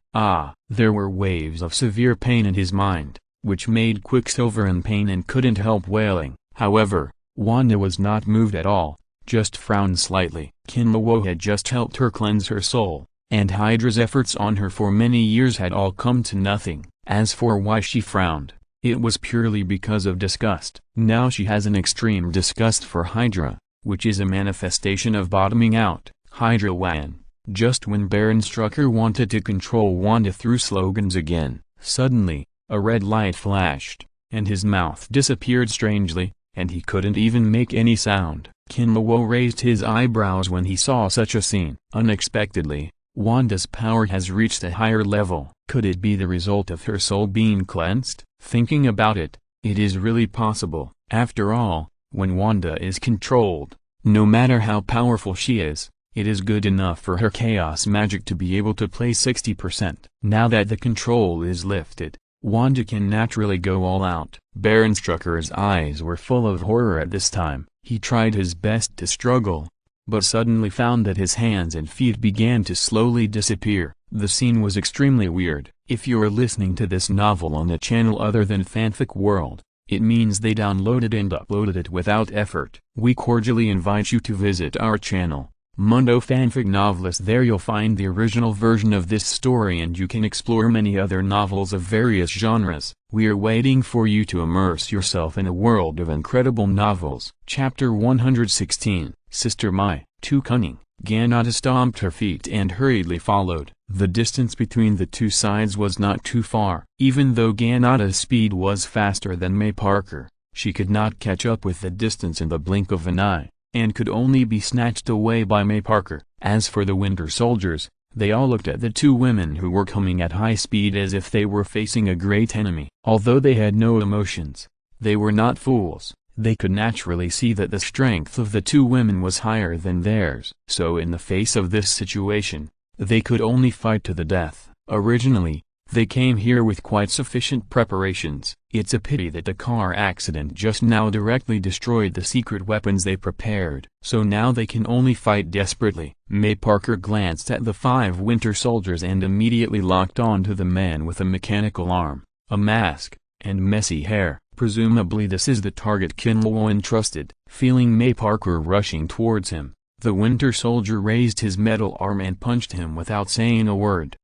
There were waves of severe pain in his mind, which made Quicksilver in pain and couldn't help wailing. However, Wanda was not moved at all, just frowned slightly. Kinluo had just helped her cleanse her soul, and Hydra's efforts on her for many years had all come to nothing. As for why she frowned, it was purely because of disgust. Now she has an extreme disgust for Hydra, which is a manifestation of bottoming out. Hydra won. Just when Baron Strucker wanted to control Wanda through slogans again, suddenly, a red light flashed, and his mouth disappeared strangely, and he couldn't even make any sound. Kinluo raised his eyebrows when he saw such a scene. Unexpectedly, Wanda's power has reached a higher level. Could it be the result of her soul being cleansed? Thinking about it, it is really possible. After all, when Wanda is controlled, no matter how powerful she is, it is good enough for her chaos magic to be able to play 60%. Now that the control is lifted, Wanda can naturally go all out. Baron Strucker's eyes were full of horror at this time. He tried his best to struggle, but suddenly found that his hands and feet began to slowly disappear. The scene was extremely weird. If you are listening to this novel on a channel other than Fanfic World, it means they downloaded and uploaded it without effort. We cordially invite you to visit our channel, Mundo Fanfic Novelist. There you'll find the original version of this story, and you can explore many other novels of various genres. We are waiting for you to immerse yourself in a world of incredible novels. Chapter 116, Sister Mai, Too Cunning. Ganata stomped her feet and hurriedly followed. The distance between the two sides was not too far. Even though Ganata's speed was faster than May Parker, she could not catch up with the distance in the blink of an eye, and could only be snatched away by May Parker. As for the Winter Soldiers, they all looked at the two women who were coming at high speed as if they were facing a great enemy. Although they had no emotions, they were not fools. They could naturally see that the strength of the two women was higher than theirs. So in the face of this situation, they could only fight to the death. Originally, they came here with quite sufficient preparations. It's a pity that the car accident just now directly destroyed the secret weapons they prepared. So now they can only fight desperately. May Parker glanced at the 5 Winter Soldiers and immediately locked on to the man with a mechanical arm, a mask, and messy hair. Presumably this is the target Kinluo entrusted. Feeling May Parker rushing towards him, the Winter Soldier raised his metal arm and punched him without saying a word.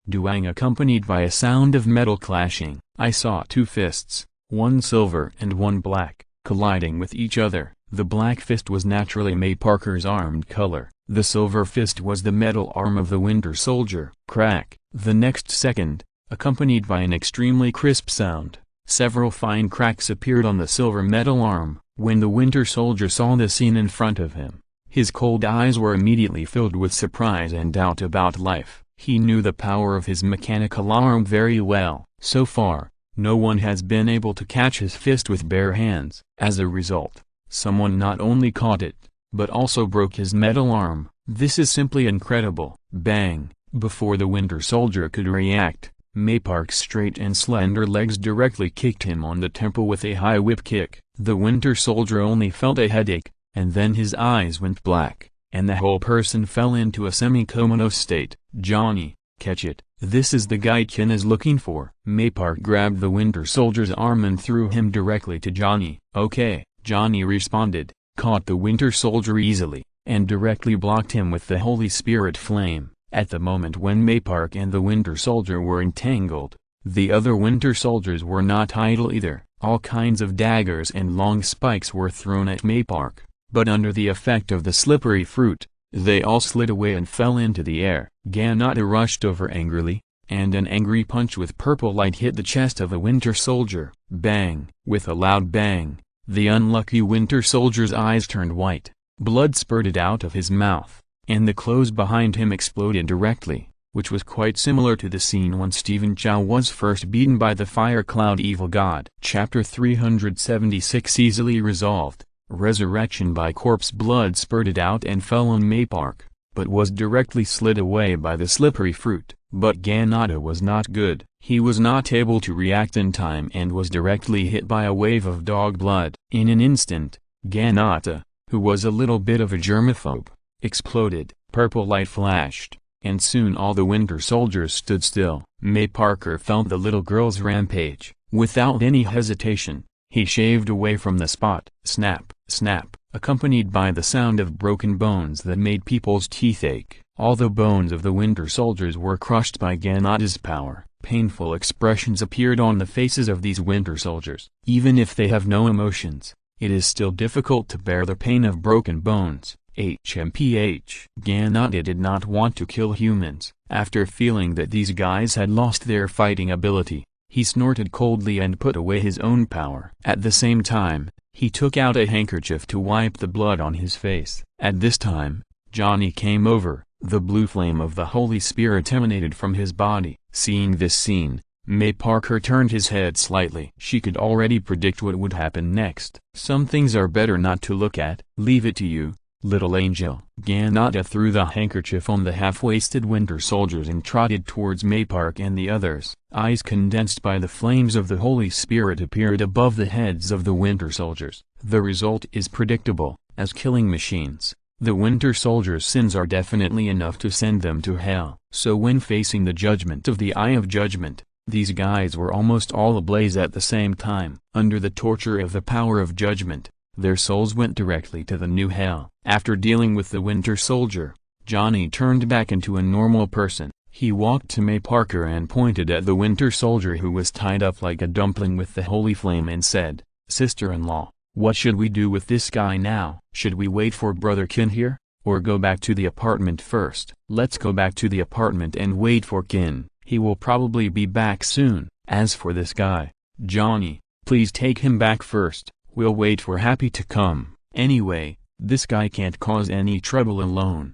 Duang, accompanied by a sound of metal clashing. I saw 2 fists, one silver and one black, colliding with each other. The black fist was naturally May Parker's armed color. The silver fist was the metal arm of the Winter Soldier. Crack! The next second, accompanied by an extremely crisp sound, several fine cracks appeared on the silver metal arm. When the Winter Soldier saw the scene in front of him, his cold eyes were immediately filled with surprise and doubt about life. He knew the power of his mechanical arm very well. So far, no one has been able to catch his fist with bare hands. As a result, someone not only caught it, but also broke his metal arm. This is simply incredible. Bang! Before the Winter Soldier could react, May Park's straight and slender legs directly kicked him on the temple with a high whip kick. The Winter Soldier only felt a headache, and then his eyes went black, and the whole person fell into a semi-comatose state. Johnny, catch it. This is the guy Kin is looking for. May Park grabbed the Winter Soldier's arm and threw him directly to Johnny. Okay, Johnny responded, caught the Winter Soldier easily, and directly blocked him with the Holy Spirit flame. At the moment when May Park and the Winter Soldier were entangled, the other Winter Soldiers were not idle either. All kinds of daggers and long spikes were thrown at May Park, but under the effect of the slippery fruit, they all slid away and fell into the air. Ganata rushed over angrily, and an angry punch with purple light hit the chest of a winter soldier. Bang! With a loud bang, the unlucky winter soldier's eyes turned white, blood spurted out of his mouth, and the clothes behind him exploded directly, which was quite similar to the scene when Stephen Chow was first beaten by the fire cloud evil god. Chapter 376 Easily resolved. Resurrection by corpse. Blood spurted out and fell on Maypark, but was directly slid away by the slippery fruit. But Ganata was not good. He was not able to react in time and was directly hit by a wave of dog blood. In an instant, Ganata, who was a little bit of a germaphobe, exploded. Purple light flashed, and soon all the winter soldiers stood still. May Parker felt the little girl's rampage. Without any hesitation, he shaved away from the spot. Snap, snap, accompanied by the sound of broken bones that made people's teeth ache. All the bones of the winter soldiers were crushed by Ganata's power. Painful expressions appeared on the faces of these winter soldiers. Even if they have no emotions, it is still difficult to bear the pain of broken bones. HMPH. Ganata did not want to kill humans. After feeling that these guys had lost their fighting ability, he snorted coldly and put away his own power. At the same time, he took out a handkerchief to wipe the blood on his face. At this time, Johnny came over. The blue flame of the Holy Spirit emanated from his body. Seeing this scene, May Parker turned his head slightly. She could already predict what would happen next. Some things are better not to look at. Leave it to you, little angel. Ganata threw the handkerchief on the half-wasted winter soldiers and trotted towards Maypark and the others. Eyes condensed by the flames of the Holy Spirit appeared above the heads of the winter soldiers. The result is predictable. As killing machines, the winter soldiers' sins are definitely enough to send them to hell. So when facing the judgment of the Eye of Judgment, these guys were almost all ablaze at the same time. Under the torture of the power of judgment, their souls went directly to the new hell. After dealing with the winter soldier, Johnny turned back into a normal person. He walked to May Parker and pointed at the winter soldier who was tied up like a dumpling with the holy flame and said, "Sister-in-law, what should we do with this guy now? Should we wait for Brother Kin here, or go back to the apartment first?" "Let's go back to the apartment and wait for Kin. He will probably be back soon. As for this guy, Johnny, please take him back first. We'll wait for Happy to come. Anyway, this guy can't cause any trouble alone."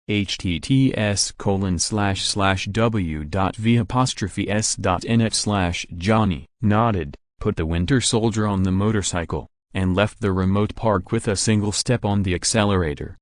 https://w.v''s.net/Johnny nodded, put the winter soldier on the motorcycle, and left the remote park with a single step on the accelerator.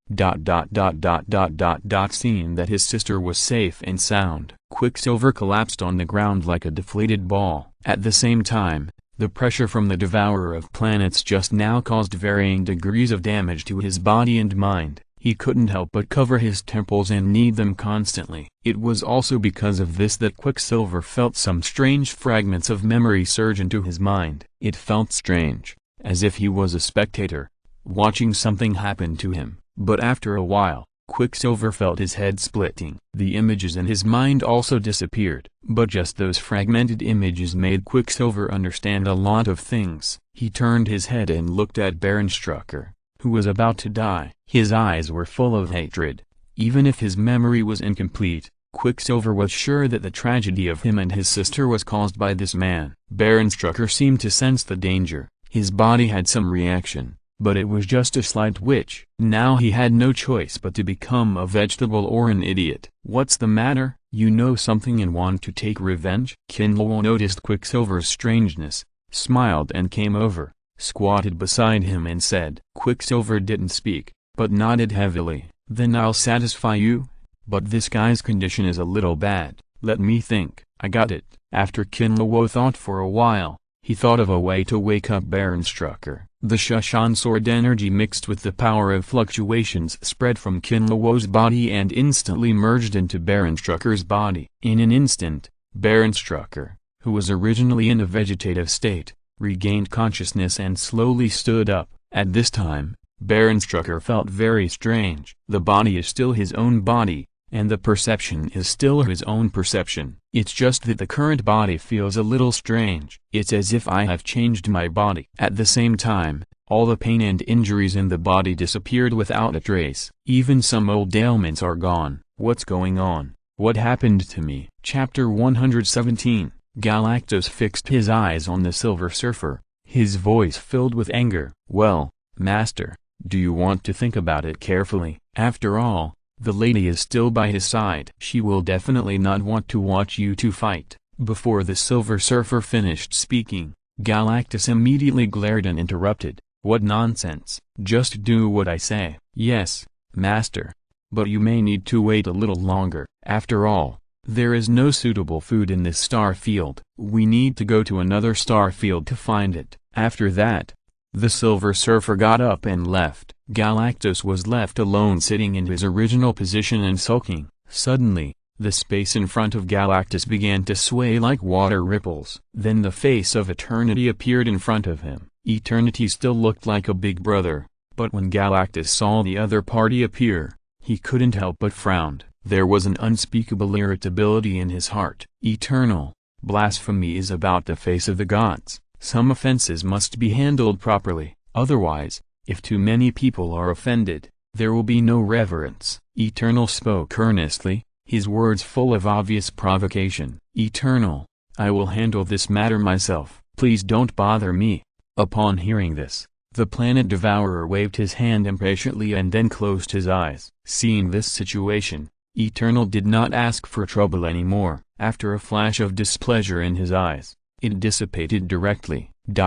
Seeing that his sister was safe and sound, Quicksilver collapsed on the ground like a deflated ball. At the same time, the pressure from the Devourer of Planets just now caused varying degrees of damage to his body and mind. He couldn't help but cover his temples and knead them constantly. It was also because of this that Quicksilver felt some strange fragments of memory surge into his mind. It felt strange, as if he was a spectator, watching something happen to him. But after a while, Quicksilver felt his head splitting. The images in his mind also disappeared. But just those fragmented images made Quicksilver understand a lot of things. He turned his head and looked at Baron Strucker, who was about to die. His eyes were full of hatred. Even if his memory was incomplete, Quicksilver was sure that the tragedy of him and his sister was caused by this man. Baron Strucker seemed to sense the danger. His body had some reaction, but it was just a slight twitch. Now he had no choice but to become a vegetable or an idiot. "What's the matter? You know something and want to take revenge?" Kinlaw noticed Quicksilver's strangeness, smiled and came over, squatted beside him and said. Quicksilver didn't speak, but nodded heavily. "Then I'll satisfy you? But this guy's condition is a little bad. Let me think." "I got it." After Kinlaw thought for a while, he thought of a way to wake up Baron Strucker. The Shushan sword energy mixed with the power of fluctuations spread from Kinlaw's body and instantly merged into Baron Strucker's body. In an instant, Baron Strucker, who was originally in a vegetative state, regained consciousness and slowly stood up. At this time, Baron Strucker felt very strange. The body is still his own body, and the perception is still his own perception. It's just that the current body feels a little strange. It's as if I have changed my body. At the same time, All the pain and injuries in the body disappeared without a trace. Even some old ailments are gone. What's going on? What happened to me? Chapter 117. Galactus fixed his eyes on the Silver Surfer, his voice filled with anger. Well, Master, do you want to think about it carefully? After all, the lady is still by his side. She will definitely not want to watch you two fight. Before the Silver Surfer finished speaking, Galactus immediately glared and interrupted. What nonsense. Just do what I say. Yes, Master. But you may need to wait a little longer. After all, there is no suitable food in this star field. We need to go to another star field to find it. After that, the Silver Surfer got up and left. Galactus was left alone sitting in his original position and sulking. Suddenly, the space in front of Galactus began to sway like water ripples. Then the face of Eternity appeared in front of him. Eternity still looked like a big brother, but when Galactus saw the other party appear, he couldn't help but frown. There was an unspeakable irritability in his heart. Eternal, blasphemy is about the face of the gods. Some offenses must be handled properly, otherwise, if too many people are offended, there will be no reverence. Eternal spoke earnestly, his words full of obvious provocation. Eternal, I will handle this matter myself. Please don't bother me. Upon hearing this, the planet devourer waved his hand impatiently and then closed his eyes. Seeing this situation, Eternal did not ask for trouble anymore. After a flash of displeasure in his eyes, it dissipated directly. In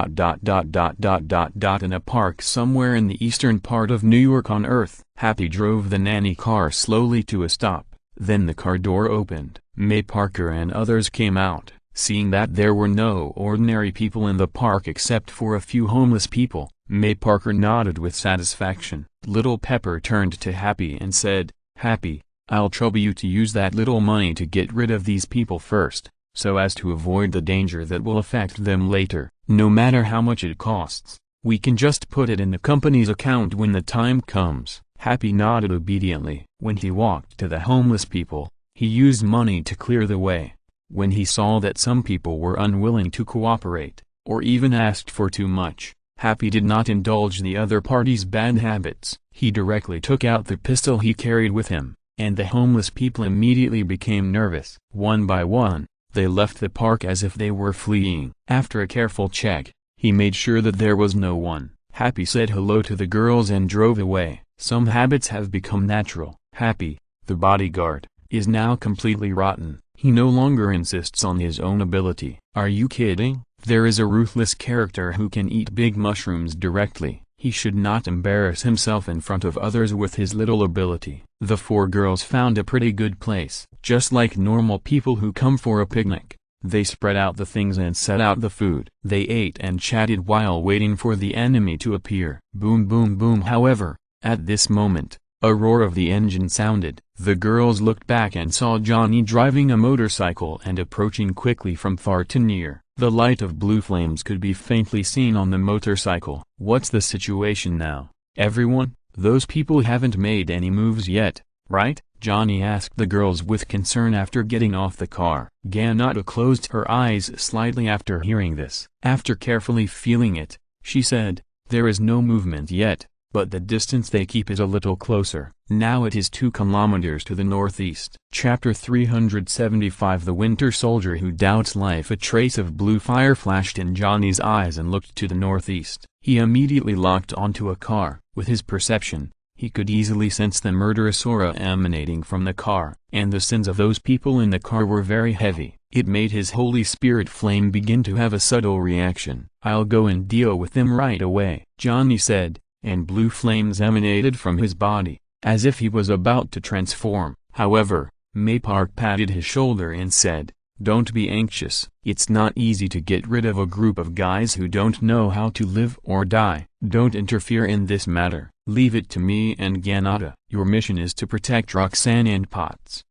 a park somewhere in the eastern part of New York on Earth, Happy drove the nanny car slowly to a stop. Then the car door opened. May Parker and others came out. Seeing that there were no ordinary people in the park except for a few homeless people, May Parker nodded with satisfaction. Little Pepper turned to Happy and said, Happy, I'll trouble you to use that little money to get rid of these people first, so as to avoid the danger that will affect them later. No matter how much it costs, we can just put it in the company's account when the time comes. Happy nodded obediently. When he walked to the homeless people, he used money to clear the way. When he saw that some people were unwilling to cooperate, or even asked for too much, Happy did not indulge the other party's bad habits. He directly took out the pistol he carried with him, and the homeless people immediately became nervous. One by one, they left the park as if they were fleeing. After a careful check, he made sure that there was no one. Happy said hello to the girls and drove away. Some habits have become natural. Happy, the bodyguard, is now completely rotten. He no longer insists on his own ability. Are you kidding? There is a ruthless character who can eat big mushrooms directly. He should not embarrass himself in front of others with his little ability. The four girls found a pretty good place. Just like normal people who come for a picnic, they spread out the things and set out the food. They ate and chatted while waiting for the enemy to appear. Boom boom boom. However, at this moment, a roar of the engine sounded. The girls looked back and saw Johnny driving a motorcycle and approaching quickly from far to near. The light of blue flames could be faintly seen on the motorcycle. What's the situation now, everyone? Those people haven't made any moves yet, right? Johnny asked the girls with concern after getting off the car. Ganata closed her eyes slightly after hearing this. After carefully feeling it, she said, there is no movement yet, but the distance they keep is a little closer. Now it is 2 kilometers to the northeast. Chapter 375. The Winter Soldier Who Doubts Life. A trace of blue fire flashed in Johnny's eyes and looked to the northeast. He immediately locked onto a car. With his perception, he could easily sense the murderous aura emanating from the car, and the sins of those people in the car were very heavy. It made his Holy Spirit flame begin to have a subtle reaction. I'll go and deal with them right away, Johnny said, and blue flames emanated from his body, as if he was about to transform. However, Maypark patted his shoulder and said, don't be anxious. It's not easy to get rid of a group of guys who don't know how to live or die. Don't interfere in this matter. Leave it to me and Ganata. Your mission is to protect Roxanne and Potts.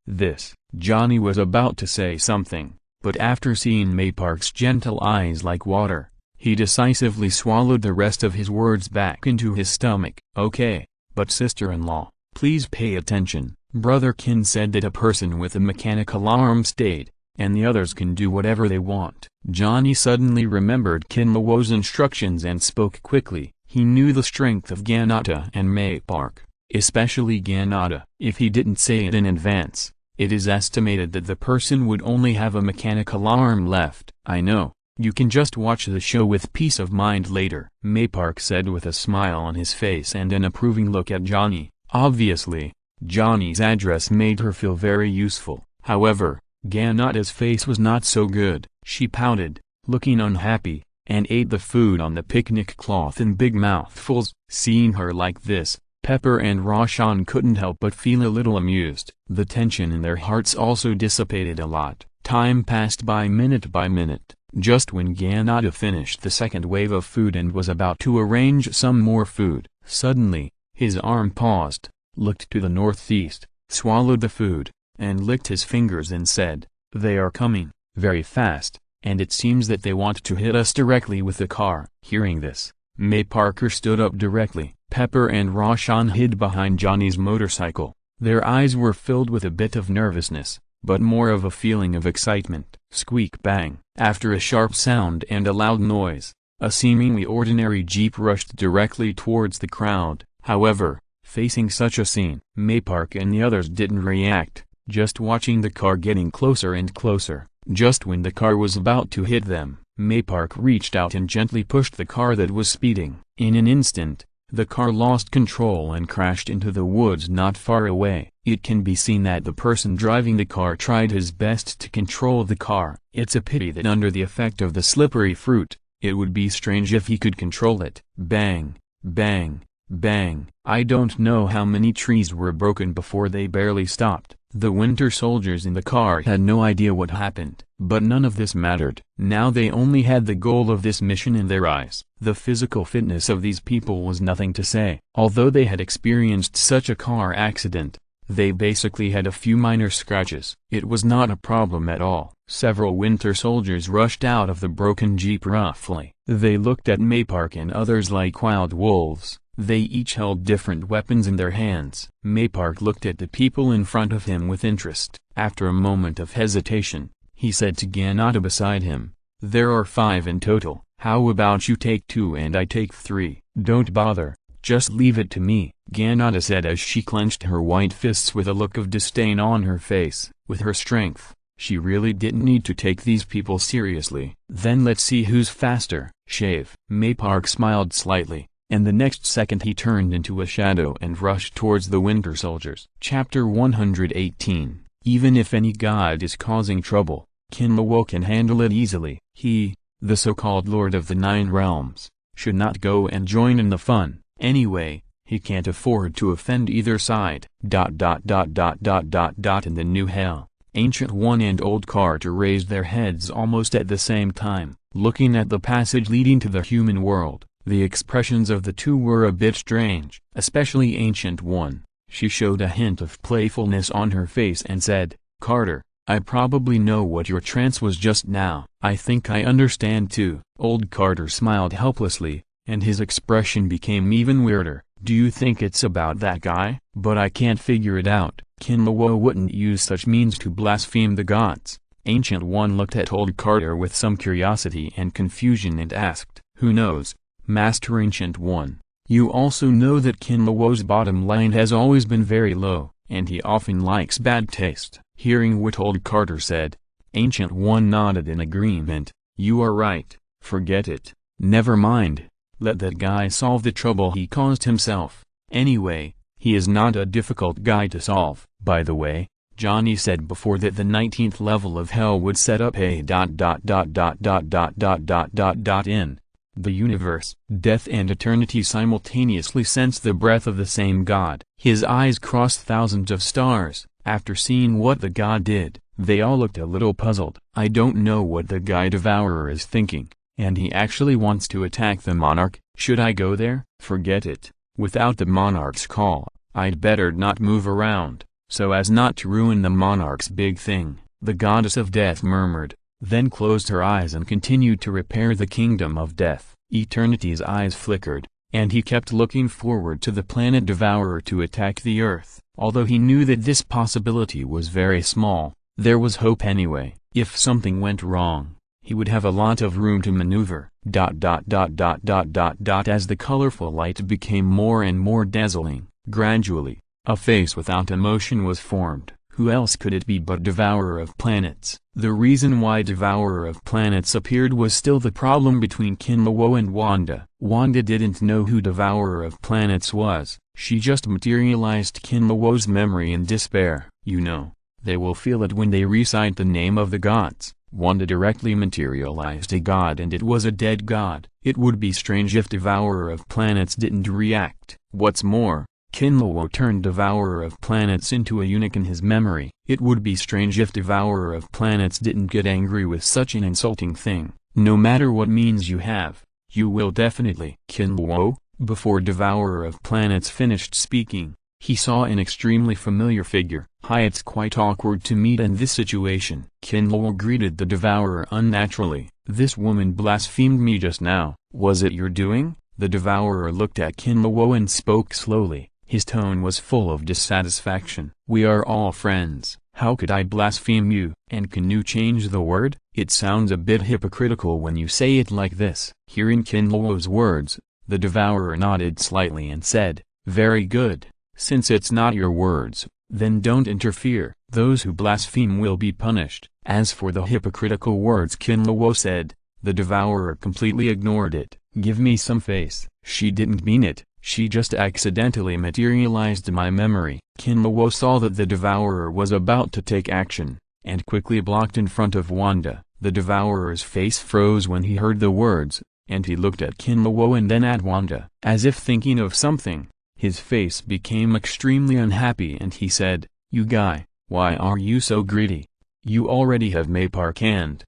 Johnny was about to say something, but after seeing Maypark's gentle eyes like water, he decisively swallowed the rest of his words back into his stomach. Okay, but sister-in-law, please pay attention. Brother Kin said that a person with a mechanical arm stayed, and the others can do whatever they want. Johnny suddenly remembered Kin Lawo's instructions and spoke quickly. He knew the strength of Ganata and Maypark, especially Ganata. If he didn't say it in advance, it is estimated that the person would only have a mechanical arm left. "I know, you can just watch the show with peace of mind later," Maypark said with a smile on his face and an approving look at Johnny. Obviously, Johnny's address made her feel very useful. However, Ganata's face was not so good. She pouted, looking unhappy, and ate the food on the picnic cloth in big mouthfuls. Seeing her like this, Pepper and Roshan couldn't help but feel a little amused. The tension in their hearts also dissipated a lot. Time passed by minute. Just when Ganata finished the second wave of food and was about to arrange some more food, suddenly, his arm paused, looked to the northeast, swallowed the food, and licked his fingers and said, "They are coming, very fast, and it seems that they want to hit us directly with the car." Hearing this, Maypark stood up directly. Pepper and Roshan hid behind Johnny's motorcycle. Their eyes were filled with a bit of nervousness, but more of a feeling of excitement. Squeak bang. After a sharp sound and a loud noise, a seemingly ordinary jeep rushed directly towards the crowd. However, facing such a scene, Maypark and the others didn't react, just watching the car getting closer and closer. Just when the car was about to hit them, Maypark reached out and gently pushed the car that was speeding. In an instant, the car lost control and crashed into the woods not far away. It can be seen that the person driving the car tried his best to control the car. It's a pity that under the effect of the slippery fruit, it would be strange if he could control it. Bang, bang, bang. I don't know how many trees were broken before they barely stopped. The winter soldiers in the car had no idea what happened, but none of this mattered. Now they only had the goal of this mission in their eyes. The physical fitness of these people was nothing to say. Although they had experienced such a car accident, they basically had a few minor scratches. It was not a problem at all. Several winter soldiers rushed out of the broken jeep roughly. They looked at Maypark and others like wild wolves. They each held different weapons in their hands. Maypark looked at the people in front of him with interest. After a moment of hesitation, he said to Ganata beside him, "There are 5 in total. How about you take 2 and I take 3? Don't bother, just leave it to me," Ganata said as she clenched her white fists with a look of disdain on her face. With her strength, she really didn't need to take these people seriously. "Then let's see who's faster." "Shave." Maypark smiled slightly, and the next second he turned into a shadow and rushed towards the winter soldiers. Chapter 118. Even if any god is causing trouble, Kinlawo can handle it easily. He, the so-called Lord of the 9 Realms, should not go and join in the fun. Anyway, he can't afford to offend either side. In the new hell, Ancient One and Old Carter raised their heads almost at the same time, looking at the passage leading to the human world. The expressions of the two were a bit strange, especially Ancient One. She showed a hint of playfulness on her face and said, "Carter, I probably know what your trance was just now." "I think I understand too." Old Carter smiled helplessly, and his expression became even weirder. "Do you think it's about that guy? But I can't figure it out. Kinlawo wouldn't use such means to blaspheme the gods." Ancient One looked at Old Carter with some curiosity and confusion and asked, "Who knows, Master Ancient One? You also know that Kinlawo's bottom line has always been very low, and he often likes bad taste." Hearing what Old Carter said, Ancient One nodded in agreement. "You are right, forget it. Never mind, let that guy solve the trouble he caused himself. Anyway, he is not a difficult guy to solve." By the way, Johnny said before that the 19th level of hell would set up a in the universe. Death and eternity simultaneously sense the breath of the same god. His eyes crossed thousands of stars. After seeing what the god did, they all looked a little puzzled. "I don't know what the guy Devourer is thinking, and he actually wants to attack the monarch. Should I go there?" "Forget it. Without the monarch's call, I'd better not move around, so as not to ruin the monarch's big thing," the goddess of death murmured, then closed her eyes and continued to repair the kingdom of death. Eternity's eyes flickered, and he kept looking forward to the planet Devourer to attack the Earth. Although he knew that this possibility was very small, there was hope anyway. If something went wrong, he would have a lot of room to maneuver. As the colorful light became more and more dazzling, gradually, a face without emotion was formed. Who else could it be but Devourer of Planets? The reason why Devourer of Planets appeared was still the problem between Kinluo and Wanda. Wanda didn't know who Devourer of Planets was, she just materialized Kinluo's memory in despair. You know, they will feel it when they recite the name of the gods. Wanda directly materialized a god and it was a dead god. It would be strange if Devourer of Planets didn't react. What's more, Kinluo turned Devourer of Planets into a eunuch in his memory. It would be strange if Devourer of Planets didn't get angry with such an insulting thing. No matter what means you have, you will definitely. Kinluo, before Devourer of Planets finished speaking, he saw an extremely familiar figure. Hi, it's quite awkward to meet in this situation. Kinluo greeted the Devourer unnaturally. This woman blasphemed me just now. Was it your doing? The Devourer looked at Kinluo and spoke slowly. His tone was full of dissatisfaction. We are all friends. How could I blaspheme you? And can you change the word? It sounds a bit hypocritical when you say it like this. Hearing Kinluo's words, the Devourer nodded slightly and said, very good. Since it's not your words, then don't interfere. Those who blaspheme will be punished. As for the hypocritical words Kinluo said, the Devourer completely ignored it. Give me some face. She didn't mean it. She just accidentally materialized my memory. Kinluo saw that the Devourer was about to take action, and quickly blocked in front of Wanda. The Devourer's face froze when he heard the words, and he looked at Kinluo and then at Wanda. As if thinking of something, his face became extremely unhappy and he said, you guy, why are you so greedy? You already have Maypark.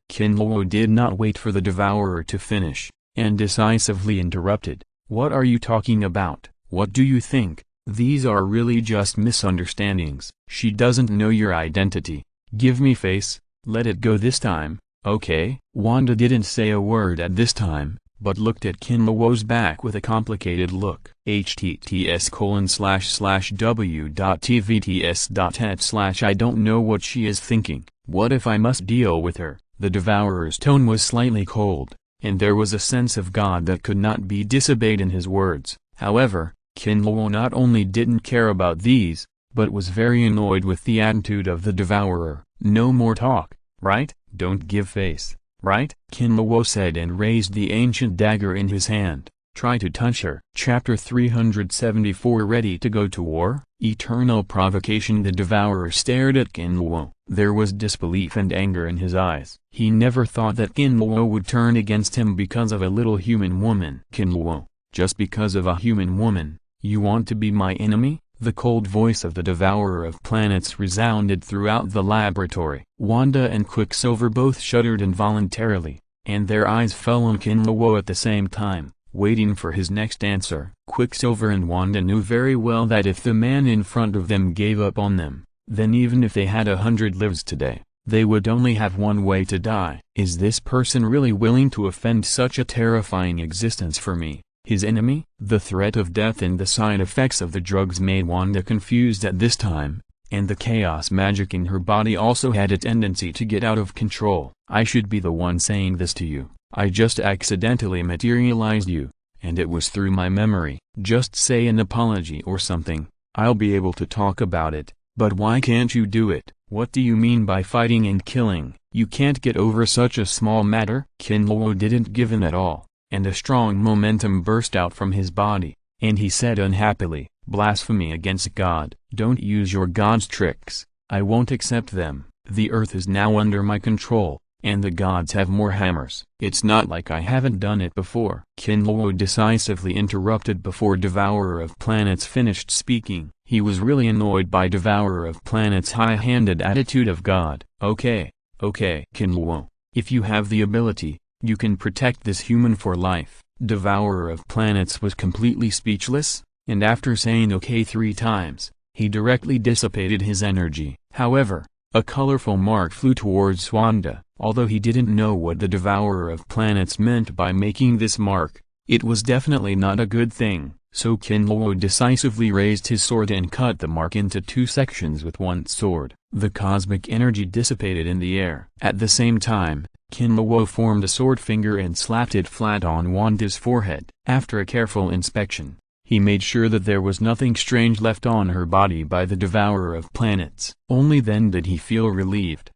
Kinluo did not wait for the Devourer to finish, and decisively interrupted. What are you talking about? What do you think? These are really just misunderstandings. She doesn't know your identity. Give me face, let it go this time, okay? Wanda didn't say a word at this time, but looked at Kinluo's back with a complicated look. https://w.tvts.net/ I don't know what she is thinking. What if I must deal with her? The Devourer's tone was slightly cold, and there was a sense of God that could not be disobeyed in his words. However, Kinluo not only didn't care about these, but was very annoyed with the attitude of the Devourer. No more talk, right? Don't give face, right? Kinluo said and raised the ancient dagger in his hand. Try to touch her. Chapter 374. Ready to go to war? Eternal provocation. The Devourer stared at Kinluo. There was disbelief and anger in his eyes. He never thought that Kinluo would turn against him because of a little human woman. Kinluo, just because of a human woman, you want to be my enemy? The cold voice of the Devourer of Planets resounded throughout the laboratory. Wanda and Quicksilver both shuddered involuntarily, and their eyes fell on Kinluo at the same time, waiting for his next answer. Quicksilver and Wanda knew very well that if the man in front of them gave up on them, then even if they had 100 lives today, they would only have one way to die. Is this person really willing to offend such a terrifying existence for me, his enemy? The threat of death and the side effects of the drugs made Wanda confused at this time, and the chaos magic in her body also had a tendency to get out of control. I should be the one saying this to you. I just accidentally materialized you, and it was through my memory. Just say an apology or something, I'll be able to talk about it, but why can't you do it? What do you mean by fighting and killing? You can't get over such a small matter? Kinluo didn't give in at all, and a strong momentum burst out from his body, and he said unhappily, blasphemy against God. Don't use your God's tricks. I won't accept them. The earth is now under my control, and the gods have more hammers. It's not like I haven't done it before. Kinluo decisively interrupted before Devourer of Planets finished speaking. He was really annoyed by Devourer of Planets' high-handed attitude of God. Okay, Kinluo, if you have the ability, you can protect this human for life. Devourer of Planets was completely speechless, and after saying okay 3 times, he directly dissipated his energy. However, a colorful mark flew towards Wanda. Although he didn't know what the Devourer of Planets meant by making this mark, it was definitely not a good thing. So Kinluo decisively raised his sword and cut the mark into 2 sections with one sword. The cosmic energy dissipated in the air. At the same time, Kinluo formed a sword finger and slapped it flat on Wanda's forehead. After a careful inspection, he made sure that there was nothing strange left on her body by the devourer of planets. Only then did he feel relieved.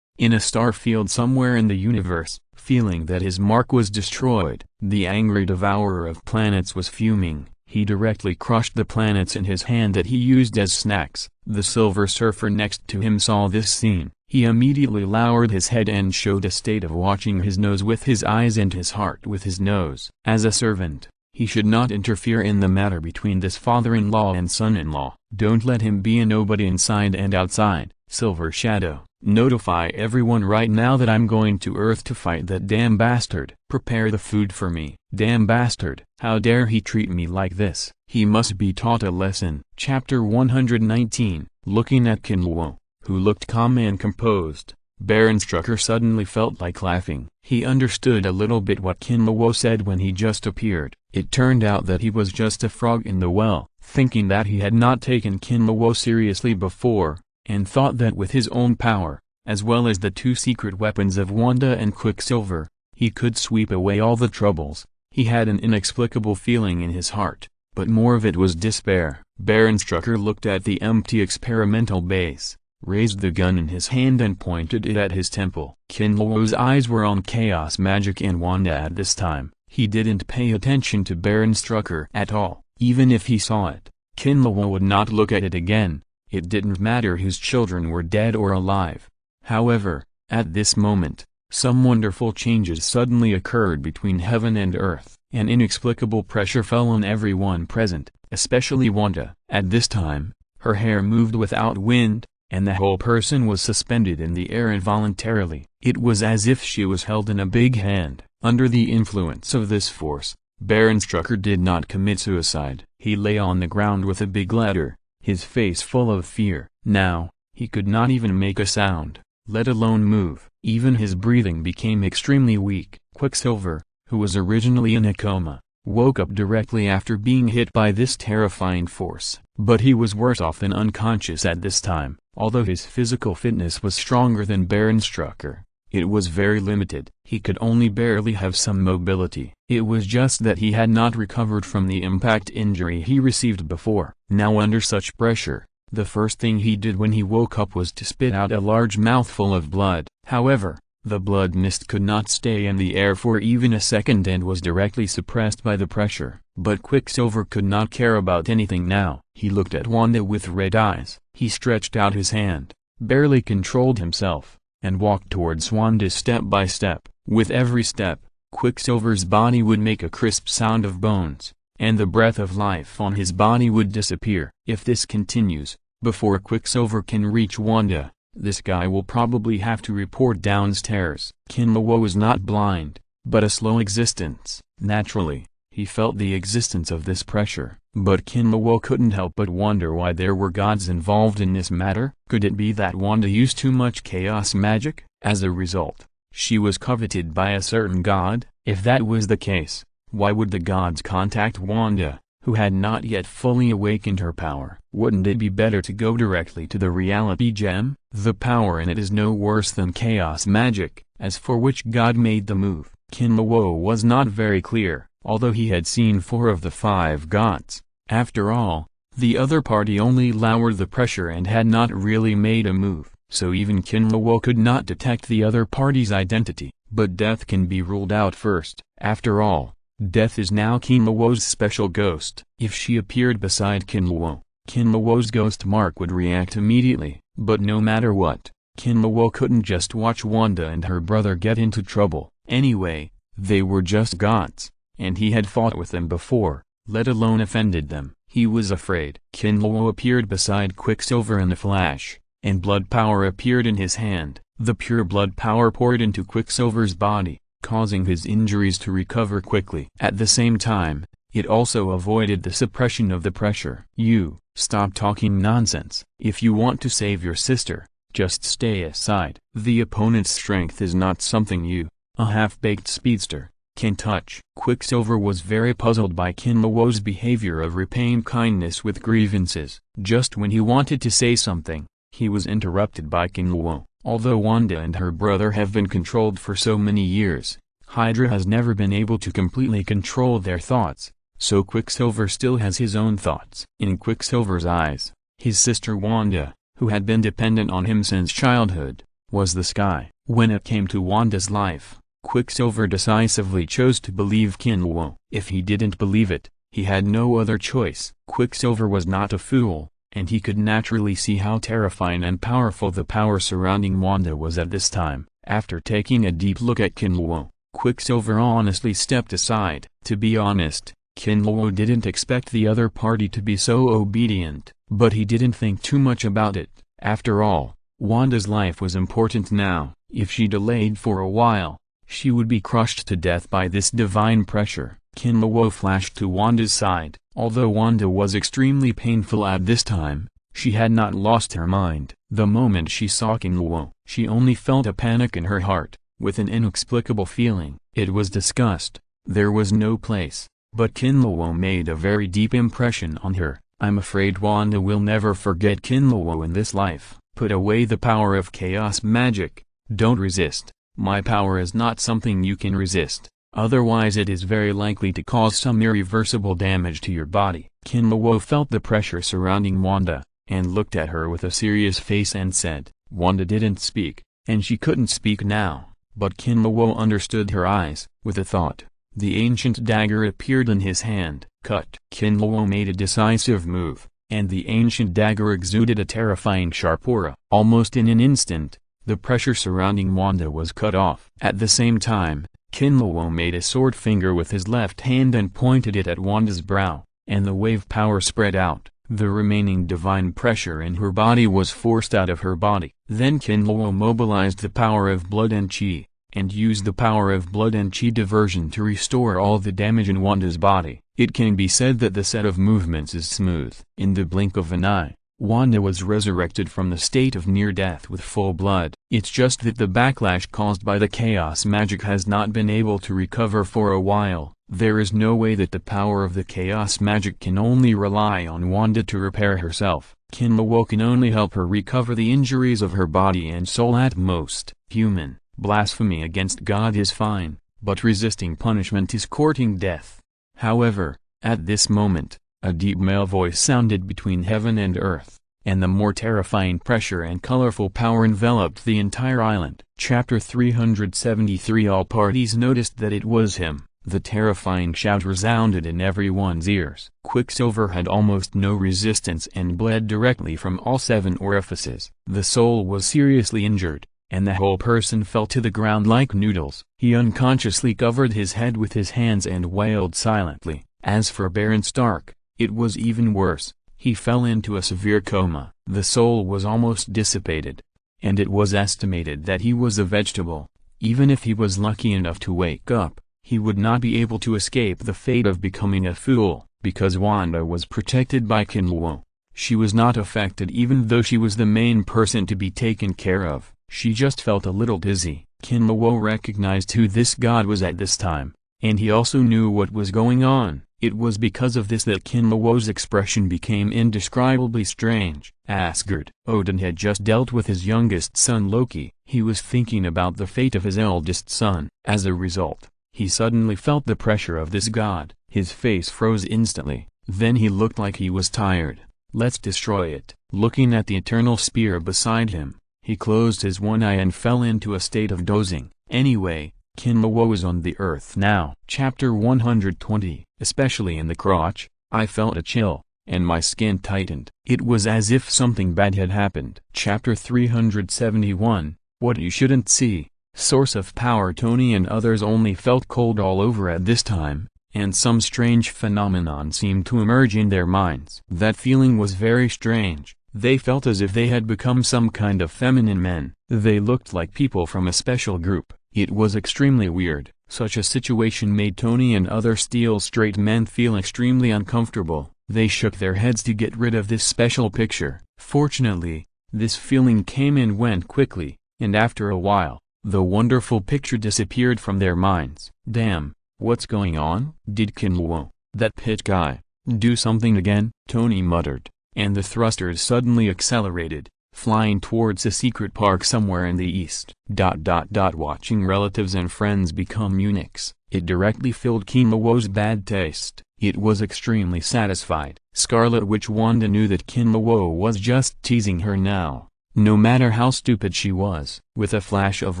In a star field somewhere in the universe, feeling that his mark was destroyed, the angry devourer of planets was fuming. He directly crushed the planets in his hand that he used as snacks. The Silver Surfer next to him saw this scene. He immediately lowered his head and showed a state of watching his nose with his eyes and his heart with his nose. As a servant, he should not interfere in the matter between this father-in-law and son-in-law. Don't let him be a nobody inside and outside. Silver Shadow, notify everyone right now that I'm going to Earth to fight that damn bastard. Prepare the food for me. Damn bastard. How dare he treat me like this? He must be taught a lesson. Chapter 119. Looking at Kinluo, who looked calm and composed, Baron Strucker suddenly felt like laughing. He understood a little bit what Kinluo said when he just appeared. It turned out that he was just a frog in the well. Thinking that he had not taken Kinluo seriously before, and thought that with his own power, as well as the two secret weapons of Wanda and Quicksilver, he could sweep away all the troubles. He had an inexplicable feeling in his heart, but more of it was despair. Baron Strucker looked at the empty experimental base, raised the gun in his hand and pointed it at his temple. Kinluo's eyes were on Chaos Magic and Wanda at this time. He didn't pay attention to Baron Strucker at all. Even if he saw it, Kinluo would not look at it again. It didn't matter whose children were dead or alive. However, at this moment, some wonderful changes suddenly occurred between heaven and earth. An inexplicable pressure fell on everyone present, especially Wanda. At this time, her hair moved without wind, and the whole person was suspended in the air involuntarily. It was as if she was held in a big hand. Under the influence of this force, Baron Strucker did not commit suicide. He lay on the ground with a big ladder, his face full of fear. Now, he could not even make a sound, let alone move. Even his breathing became extremely weak. Quicksilver, who was originally in a coma, woke up directly after being hit by this terrifying force. But he was worse off than unconscious at this time. Although his physical fitness was stronger than Baron Strucker, it was very limited. He could only barely have some mobility. It was just that he had not recovered from the impact injury he received before. Now under such pressure, the first thing he did when he woke up was to spit out a large mouthful of blood. However, the blood mist could not stay in the air for even a second and was directly suppressed by the pressure. But Quicksilver could not care about anything now. He looked at Wanda with red eyes. He stretched out his hand, barely controlled himself, and walked towards Wanda step by step. With every step, Quicksilver's body would make a crisp sound of bones, and the breath of life on his body would disappear. If this continues, before Quicksilver can reach Wanda, this guy will probably have to report downstairs. Kinluo was not blind, but a slow existence. Naturally, he felt the existence of this pressure. But Kinluo couldn't help but wonder why there were gods involved in this matter. Could it be that Wanda used too much chaos magic? As a result, she was coveted by a certain god? If that was the case, why would the gods contact Wanda, who had not yet fully awakened her power? Wouldn't it be better to go directly to the reality gem? The power in it is no worse than chaos magic. As for which god made the move, Kinluo was not very clear. Although he had seen 4 of the 5 gods. After all, the other party only lowered the pressure and had not really made a move, so even Kinluo could not detect the other party's identity. But death can be ruled out first. After all, death is now Kinluo's special ghost. If she appeared beside Kinluo, Kinluo's ghost mark would react immediately. But no matter what, Kinluo couldn't just watch Wanda and her brother get into trouble. Anyway, they were just gods, and he had fought with them before, let alone offended them. He was afraid. Kinluo appeared beside Quicksilver in a flash, and blood power appeared in his hand. The pure blood power poured into Quicksilver's body, causing his injuries to recover quickly. At the same time, it also avoided the suppression of the pressure. You, stop talking nonsense. If you want to save your sister, just stay aside. The opponent's strength is not something you, a half-baked speedster, can touch. Quicksilver was very puzzled by Kinluo's behavior of repaying kindness with grievances. Just when he wanted to say something, He was interrupted by Kinluo. Although Wanda and her brother have been controlled for so many years, Hydra has never been able to completely control their thoughts, so Quicksilver still has his own thoughts. In Quicksilver's eyes, his sister Wanda, who had been dependent on him since childhood, was the sky. When it came to Wanda's life, Quicksilver decisively chose to believe Kinluo. If he didn't believe it, he had no other choice. Quicksilver was not a fool, and he could naturally see how terrifying and powerful the power surrounding Wanda was at this time. After taking a deep look at Kinluo, Quicksilver honestly stepped aside. To be honest, Kinluo didn't expect the other party to be so obedient, but he didn't think too much about it. After all, Wanda's life was important now. If she delayed for a while, she would be crushed to death by this divine pressure. Kinluo flashed to Wanda's side. Although Wanda was extremely painful at this time, she had not lost her mind. The moment she saw Kinluo, she only felt a panic in her heart, with an inexplicable feeling. It was disgust. There was no place. But Kinluo made a very deep impression on her. I'm afraid Wanda will never forget Kinluo in this life. Put away the power of chaos magic. Don't resist. My power is not something you can resist. Otherwise it is very likely to cause some irreversible damage to your body. Kinluo felt the pressure surrounding Wanda, and looked at her with a serious face and said. Wanda didn't speak, and she couldn't speak now, but Kinluo understood her eyes. With a thought, the ancient dagger appeared in his hand. Cut. Kinluo made a decisive move, and the ancient dagger exuded a terrifying sharp aura. Almost in an instant, the pressure surrounding Wanda was cut off. At the same time, Kinluo made a sword finger with his left hand and pointed it at Wanda's brow, and the wave power spread out. The remaining divine pressure in her body was forced out of her body. Then Kinluo mobilized the power of blood and chi, and used the power of blood and chi diversion to restore all the damage in Wanda's body. It can be said that the set of movements is smooth. In the blink of an eye, Wanda was resurrected from the state of near death with full blood. It's just that the backlash caused by the chaos magic has not been able to recover for a while. There is no way that the power of the chaos magic can only rely on Wanda to repair herself. Kinluo can only help her recover the injuries of her body and soul at most. Human blasphemy against God is fine, but resisting punishment is courting death. However, at this moment, a deep male voice sounded between heaven and earth, and the more terrifying pressure and colorful power enveloped the entire island. Chapter 373. All parties noticed that it was him. The terrifying shout resounded in everyone's ears. Quicksilver had almost no resistance and bled directly from all 7 orifices. The soul was seriously injured, and the whole person fell to the ground like noodles. He unconsciously covered his head with his hands and wailed silently. As for Baron Stark, it was even worse. He fell into a severe coma. The soul was almost dissipated, and it was estimated that he was a vegetable. Even if he was lucky enough to wake up, he would not be able to escape the fate of becoming a fool. Because Wanda was protected by Kinluo, she was not affected even though she was the main person to be taken care of. She just felt a little dizzy. Kinluo recognized who this god was at this time, and he also knew what was going on. It was because of this that Kinluo's expression became indescribably strange. Asgard. Odin had just dealt with his youngest son Loki. He was thinking about the fate of his eldest son. As a result, he suddenly felt the pressure of this god. His face froze instantly. Then he looked like he was tired. Let's destroy it. Looking at the eternal spear beside him, he closed his one eye and fell into a state of dozing. Anyway, Kinluo was on the earth now. Chapter 120. Especially in the crotch, I felt a chill, and my skin tightened. It was as if something bad had happened. Chapter 371. What you shouldn't see. Source of power. Tony and others only felt cold all over at this time, and some strange phenomenon seemed to emerge in their minds. That feeling was very strange. They felt as if they had become some kind of feminine men. They looked like people from a special group. It was extremely weird. Such a situation made Tony and other steel straight men feel extremely uncomfortable. They shook their heads to get rid of this special picture. Fortunately, this feeling came and went quickly, and after a while, the wonderful picture disappeared from their minds. Damn, what's going on? Did Kinluo, that pit guy, do something again? Tony muttered, and the thrusters suddenly accelerated, flying towards a secret park somewhere in the east. Watching relatives and friends become eunuchs, it directly filled Kinlawo's bad taste. It was extremely satisfied. Scarlet Witch Wanda knew that Kinlawo was just teasing her now, no matter how stupid she was. With a flash of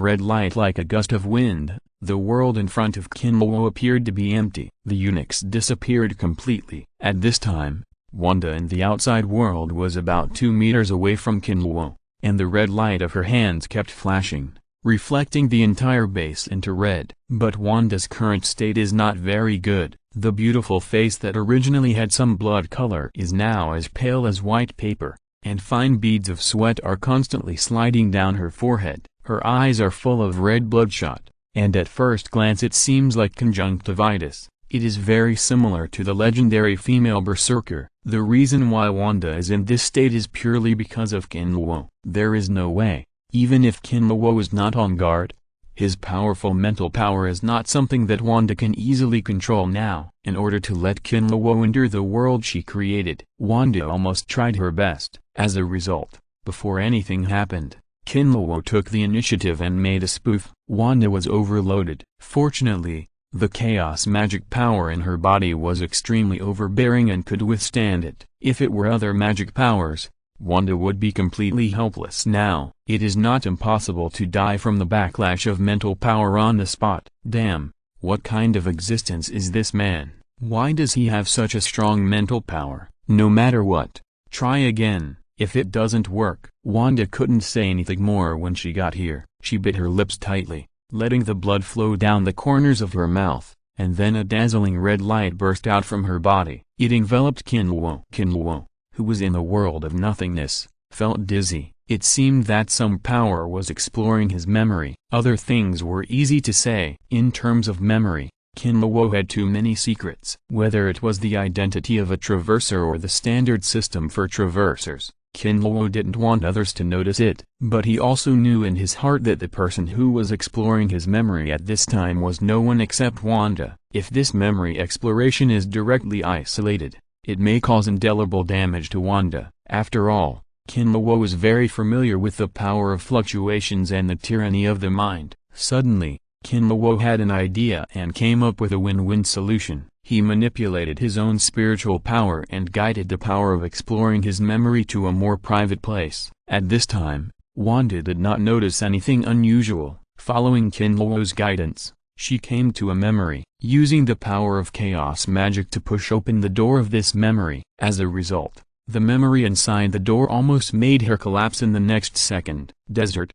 red light like a gust of wind, the world in front of Kinlawo appeared to be empty. The eunuchs disappeared completely. At this time, Wanda in the outside world was about 2 meters away from Kinlawo, and the red light of her hands kept flashing, reflecting the entire base into red. But Wanda's current state is not very good. The beautiful face that originally had some blood color is now as pale as white paper, and fine beads of sweat are constantly sliding down her forehead. Her eyes are full of red bloodshot, and at first glance it seems like conjunctivitis. It is very similar to the legendary female berserker. The reason why Wanda is in this state is purely because of Kinlawo. There is no way, even if Kinlawo is not on guard, his powerful mental power is not something that Wanda can easily control now. In order to let Kinlawo enter the world she created, Wanda almost tried her best. As a result, before anything happened, Kinlawo took the initiative and made a spoof. Wanda was overloaded. Fortunately, the chaos magic power in her body was extremely overbearing and could withstand it. If it were other magic powers, Wanda would be completely helpless now. It is not impossible to die from the backlash of mental power on the spot. Damn, what kind of existence is this man? Why does he have such a strong mental power? No matter what, try again. If it doesn't work. Wanda couldn't say anything more when she got here. She bit her lips tightly, letting the blood flow down the corners of her mouth, and then a dazzling red light burst out from her body. It enveloped Kinlawo. Kinlawo, who was in the world of nothingness, felt dizzy. It seemed that some power was exploring his memory. Other things were easy to say. In terms of memory, Kinlawo had too many secrets. Whether it was the identity of a traverser or the standard system for traversers, Kinlawo didn't want others to notice it. But he also knew in his heart that the person who was exploring his memory at this time was no one except Wanda. If this memory exploration is directly isolated, it may cause indelible damage to Wanda. After all, Kinlawo was very familiar with the power of fluctuations and the tyranny of the mind. Suddenly, Kinlawo had an idea and came up with a win-win solution. He manipulated his own spiritual power and guided the power of exploring his memory to a more private place. At this time, Wanda did not notice anything unusual. Following Kinlawo's guidance, she came to a memory, using the power of chaos magic to push open the door of this memory. As a result, the memory inside the door almost made her collapse in the next second. Desert.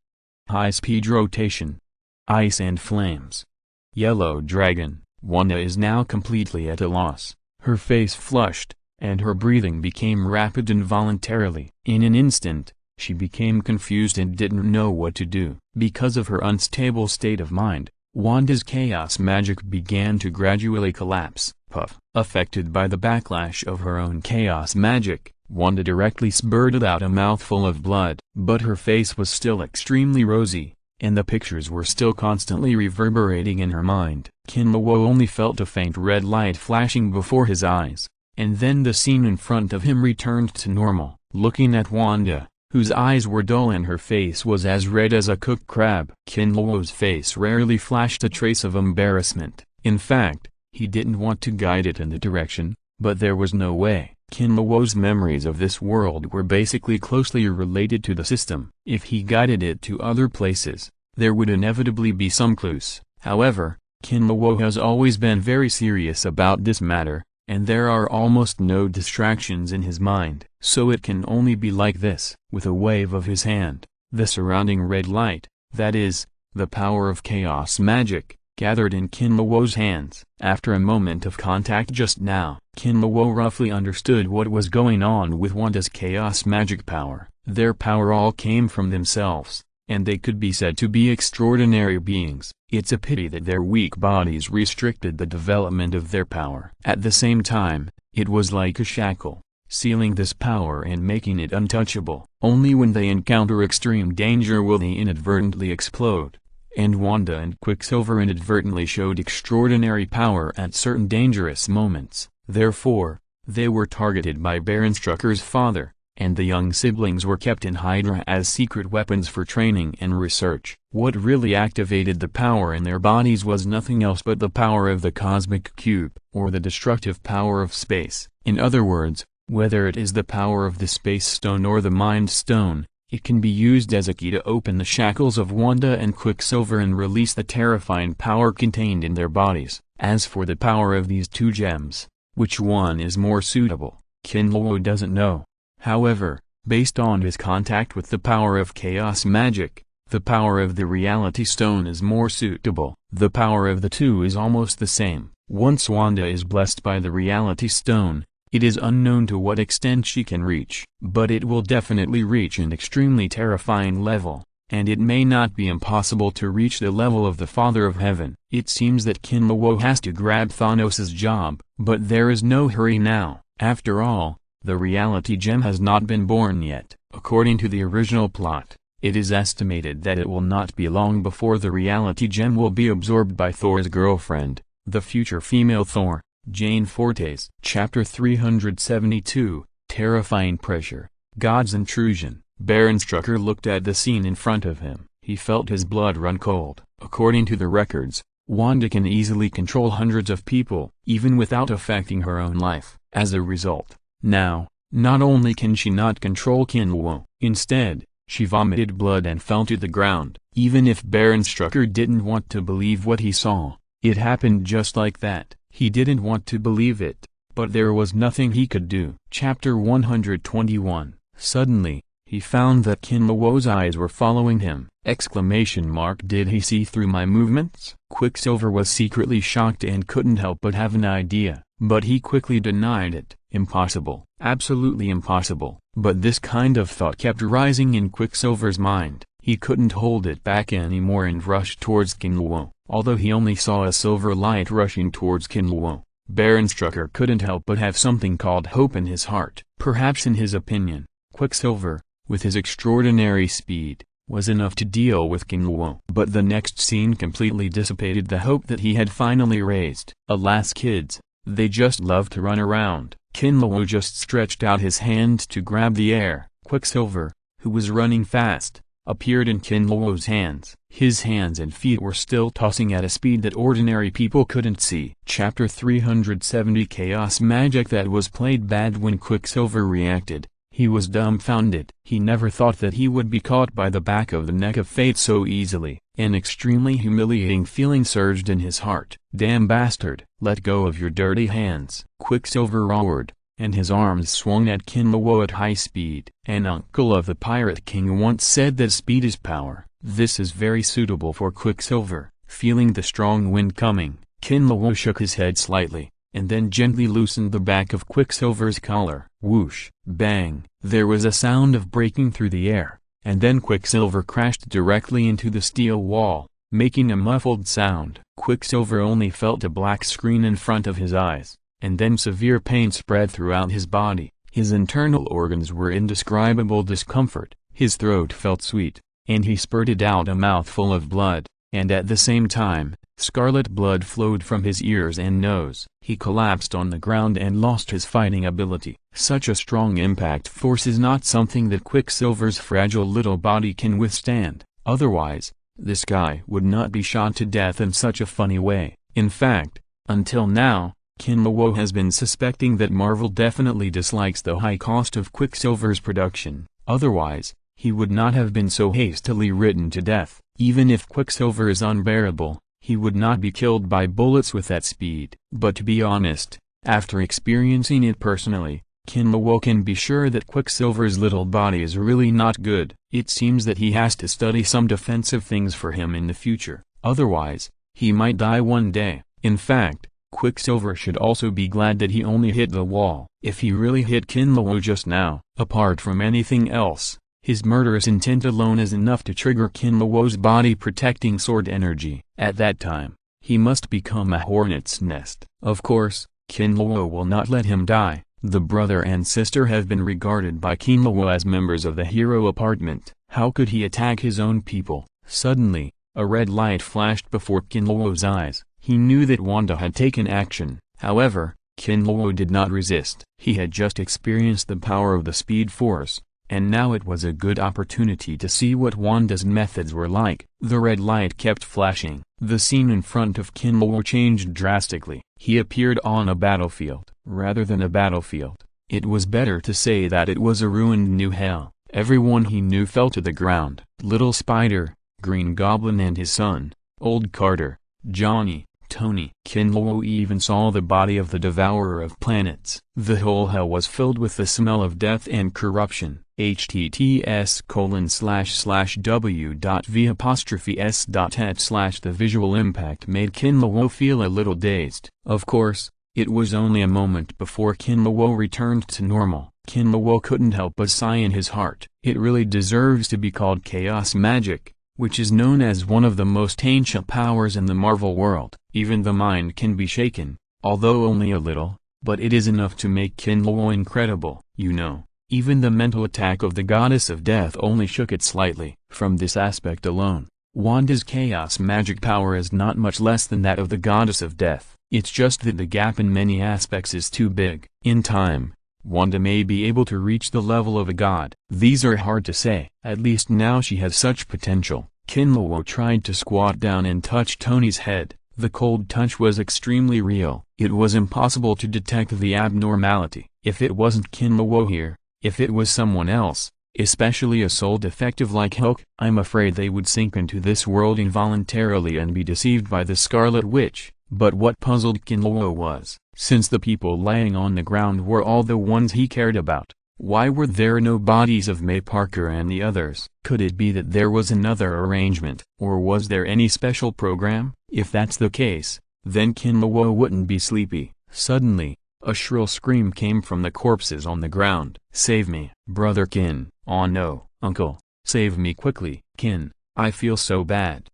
High-speed rotation. Ice and flames. Yellow dragon. Wanda is now completely at a loss. Her face flushed, and her breathing became rapid involuntarily. In an instant, she became confused and didn't know what to do. Because of her unstable state of mind, Wanda's chaos magic began to gradually collapse. Puff. Affected by the backlash of her own chaos magic, Wanda directly spurted out a mouthful of blood. But her face was still extremely rosy, and the pictures were still constantly reverberating in her mind. Kinlawo only felt a faint red light flashing before his eyes, and then the scene in front of him returned to normal. Looking at Wanda, whose eyes were dull and her face was as red as a cooked crab, Kinlawo's face rarely flashed a trace of embarrassment. In fact, he didn't want to guide it in the direction, but there was no way. Kinlawo's memories of this world were basically closely related to the system. If he guided it to other places, there would inevitably be some clues. However, Kinlawo has always been very serious about this matter, and there are almost no distractions in his mind. So it can only be like this. With a wave of his hand, the surrounding red light, that is, the power of chaos magic, gathered in Kinlawo's hands. After a moment of contact just now, Kinlawo roughly understood what was going on with Wanda's chaos magic power. Their power all came from themselves, and they could be said to be extraordinary beings. It's a pity that their weak bodies restricted the development of their power. At the same time, it was like a shackle, sealing this power and making it untouchable. Only when they encounter extreme danger will they inadvertently explode. And Wanda and Quicksilver inadvertently showed extraordinary power at certain dangerous moments. Therefore, they were targeted by Baron Strucker's father, and the young siblings were kept in Hydra as secret weapons for training and research. What really activated the power in their bodies was nothing else but the power of the cosmic cube, or the destructive power of space. In other words, whether it is the power of the space stone or the mind stone, it can be used as a key to open the shackles of Wanda and Quicksilver and release the terrifying power contained in their bodies. As for the power of these two gems, which one is more suitable, Kinluo doesn't know. However, based on his contact with the power of chaos magic, the power of the reality stone is more suitable. The power of the two is almost the same. Once Wanda is blessed by the reality stone, it is unknown to what extent she can reach, but it will definitely reach an extremely terrifying level, and it may not be impossible to reach the level of the Father of Heaven. It seems that Kinluo has to grab Thanos' job, but there is no hurry now. After all, the reality gem has not been born yet. According to the original plot, it is estimated that it will not be long before the reality gem will be absorbed by Thor's girlfriend, the future female Thor, Jane Fortes. Chapter 372, Terrifying Pressure, God's Intrusion. Baron Strucker looked at the scene in front of him. He felt his blood run cold. According to the records, Wanda can easily control hundreds of people, even without affecting her own life. As a result, now, not only can she not control Kinluo, instead, she vomited blood and fell to the ground. Even if Baron Strucker didn't want to believe what he saw, it happened just like that. He didn't want to believe it, but there was nothing he could do. Chapter 121. Suddenly, he found that Kinluo's eyes were following him. Did he see through my movements? Quicksilver was secretly shocked and couldn't help but have an idea, but he quickly denied it. Impossible. Absolutely impossible. But this kind of thought kept rising in Quicksilver's mind. He couldn't hold it back anymore and rushed towards Kinluo. Although he only saw a silver light rushing towards Kinluo, Baron Strucker couldn't help but have something called hope in his heart. Perhaps in his opinion, Quicksilver, with his extraordinary speed, was enough to deal with Kinluo. But the next scene completely dissipated the hope that he had finally raised. Alas kids, they just love to run around. Kinluo just stretched out his hand to grab the air. Quicksilver, who was running fast, appeared in Kinluo's hands. His hands and feet were still tossing at a speed that ordinary people couldn't see. Chapter 370, Chaos Magic. That was played bad when Quicksilver reacted. He was dumbfounded. He never thought that he would be caught by the back of the neck of fate so easily. An extremely humiliating feeling surged in his heart. Damn bastard, let go of your dirty hands. Quicksilver roared, and his arms swung at Kinluo at high speed. An uncle of the Pirate King once said that speed is power. This is very suitable for Quicksilver. Feeling the strong wind coming, Kinluo shook his head slightly, and then gently loosened the back of Quicksilver's collar. Whoosh, bang, there was a sound of breaking through the air, and then Quicksilver crashed directly into the steel wall, making a muffled sound. Quicksilver only felt a black screen in front of his eyes, and then severe pain spread throughout his body. His internal organs were in indescribable discomfort, his throat felt sweet, and he spurted out a mouthful of blood, and at the same time, scarlet blood flowed from his ears and nose. He collapsed on the ground and lost his fighting ability. Such a strong impact force is not something that Quicksilver's fragile little body can withstand. Otherwise, this guy would not be shot to death in such a funny way. In fact, until now, Kinluo has been suspecting that Marvel definitely dislikes the high cost of Quicksilver's production. Otherwise, he would not have been so hastily written to death. Even if Quicksilver is unbearable, he would not be killed by bullets with that speed. But to be honest, after experiencing it personally, Kinluo can be sure that Quicksilver's little body is really not good. It seems that he has to study some defensive things for him in the future. Otherwise, he might die one day. In fact, Quicksilver should also be glad that he only hit the wall. If he really hit Kinluo just now, apart from anything else, his murderous intent alone is enough to trigger Kinluo's body-protecting sword energy. At that time, he must become a hornet's nest. Of course, Kinluo will not let him die. The brother and sister have been regarded by Kinluo as members of the hero apartment. How could he attack his own people? Suddenly, a red light flashed before Kinluo's eyes. He knew that Wanda had taken action. However, Kinluo did not resist. He had just experienced the power of the Speed Force, and now it was a good opportunity to see what Wanda's methods were like. The red light kept flashing. The scene in front of Kinluo changed drastically. He appeared on a battlefield. Rather than a battlefield, it was better to say that it was a ruined new hell. Everyone he knew fell to the ground. Little Spider, Green Goblin and his son, Old Carter, Johnny, Tony. Kinluo even saw the body of the devourer of planets. The whole hell was filled with the smell of death and corruption. https://w.v'_s.et/ The visual impact made Kinluo feel a little dazed. Of course, it was only a moment before Kinluo returned to normal. Kinluo couldn't help but sigh in his heart. It really deserves to be called chaos magic, which is known as one of the most ancient powers in the Marvel world. Even the mind can be shaken, although only a little, but it is enough to make Kinluo incredible. You know, even the mental attack of the goddess of death only shook it slightly. From this aspect alone, Wanda's chaos magic power is not much less than that of the goddess of death. It's just that the gap in many aspects is too big. In time, Wanda may be able to reach the level of a god. These are hard to say. At least now she has such potential. Kinluo tried to squat down and touch Tony's head. The cold touch was extremely real. It was impossible to detect the abnormality. If it wasn't Kinluo here, if it was someone else, especially a soul defective like Hulk, I'm afraid they would sink into this world involuntarily and be deceived by the Scarlet Witch. But what puzzled Kinluo was, since the people laying on the ground were all the ones he cared about, why were there no bodies of May Parker and the others? Could it be that there was another arrangement? Or was there any special program? If that's the case, then Kinluo wouldn't be sleepy. Suddenly, a shrill scream came from the corpses on the ground. Save me, Brother Kin. Oh no, Uncle, save me quickly. Kin, I feel so bad.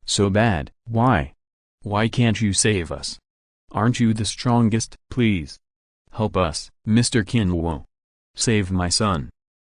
So bad? Why? Why can't you save us? Aren't you the strongest? Please. Help us, Mr. Kinluo. Save my son.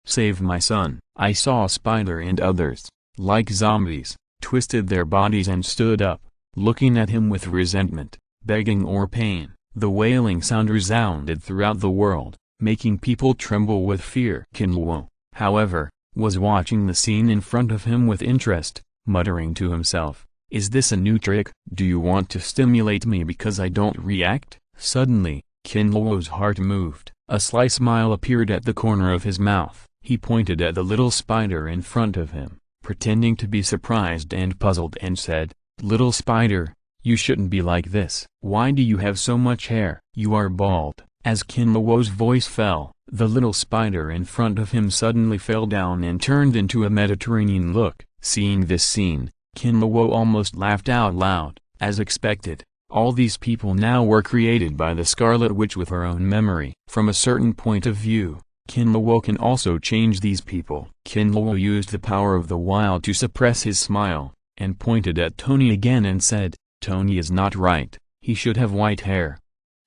Save my son. I saw Spider and others, like zombies, twisted their bodies and stood up, looking at him with resentment, begging or pain. The wailing sound resounded throughout the world, making people tremble with fear. Kinluo, however, was watching the scene in front of him with interest, muttering to himself, "Is this a new trick? Do you want to stimulate me because I don't react?" Suddenly, Kinluo's heart moved. A sly smile appeared at the corner of his mouth. He pointed at the little spider in front of him, pretending to be surprised and puzzled, and said, "Little Spider, you shouldn't be like this. Why do you have so much hair? You are bald." As Kinluo's voice fell, the little spider in front of him suddenly fell down and turned into a Mediterranean look. Seeing this scene, Kinluo almost laughed out loud. As expected, all these people now were created by the Scarlet Witch with her own memory. From a certain point of view, Kinluo can also change these people. Kinluo used the power of the wild to suppress his smile, and pointed at Tony again and said, "Tony is not right, he should have white hair."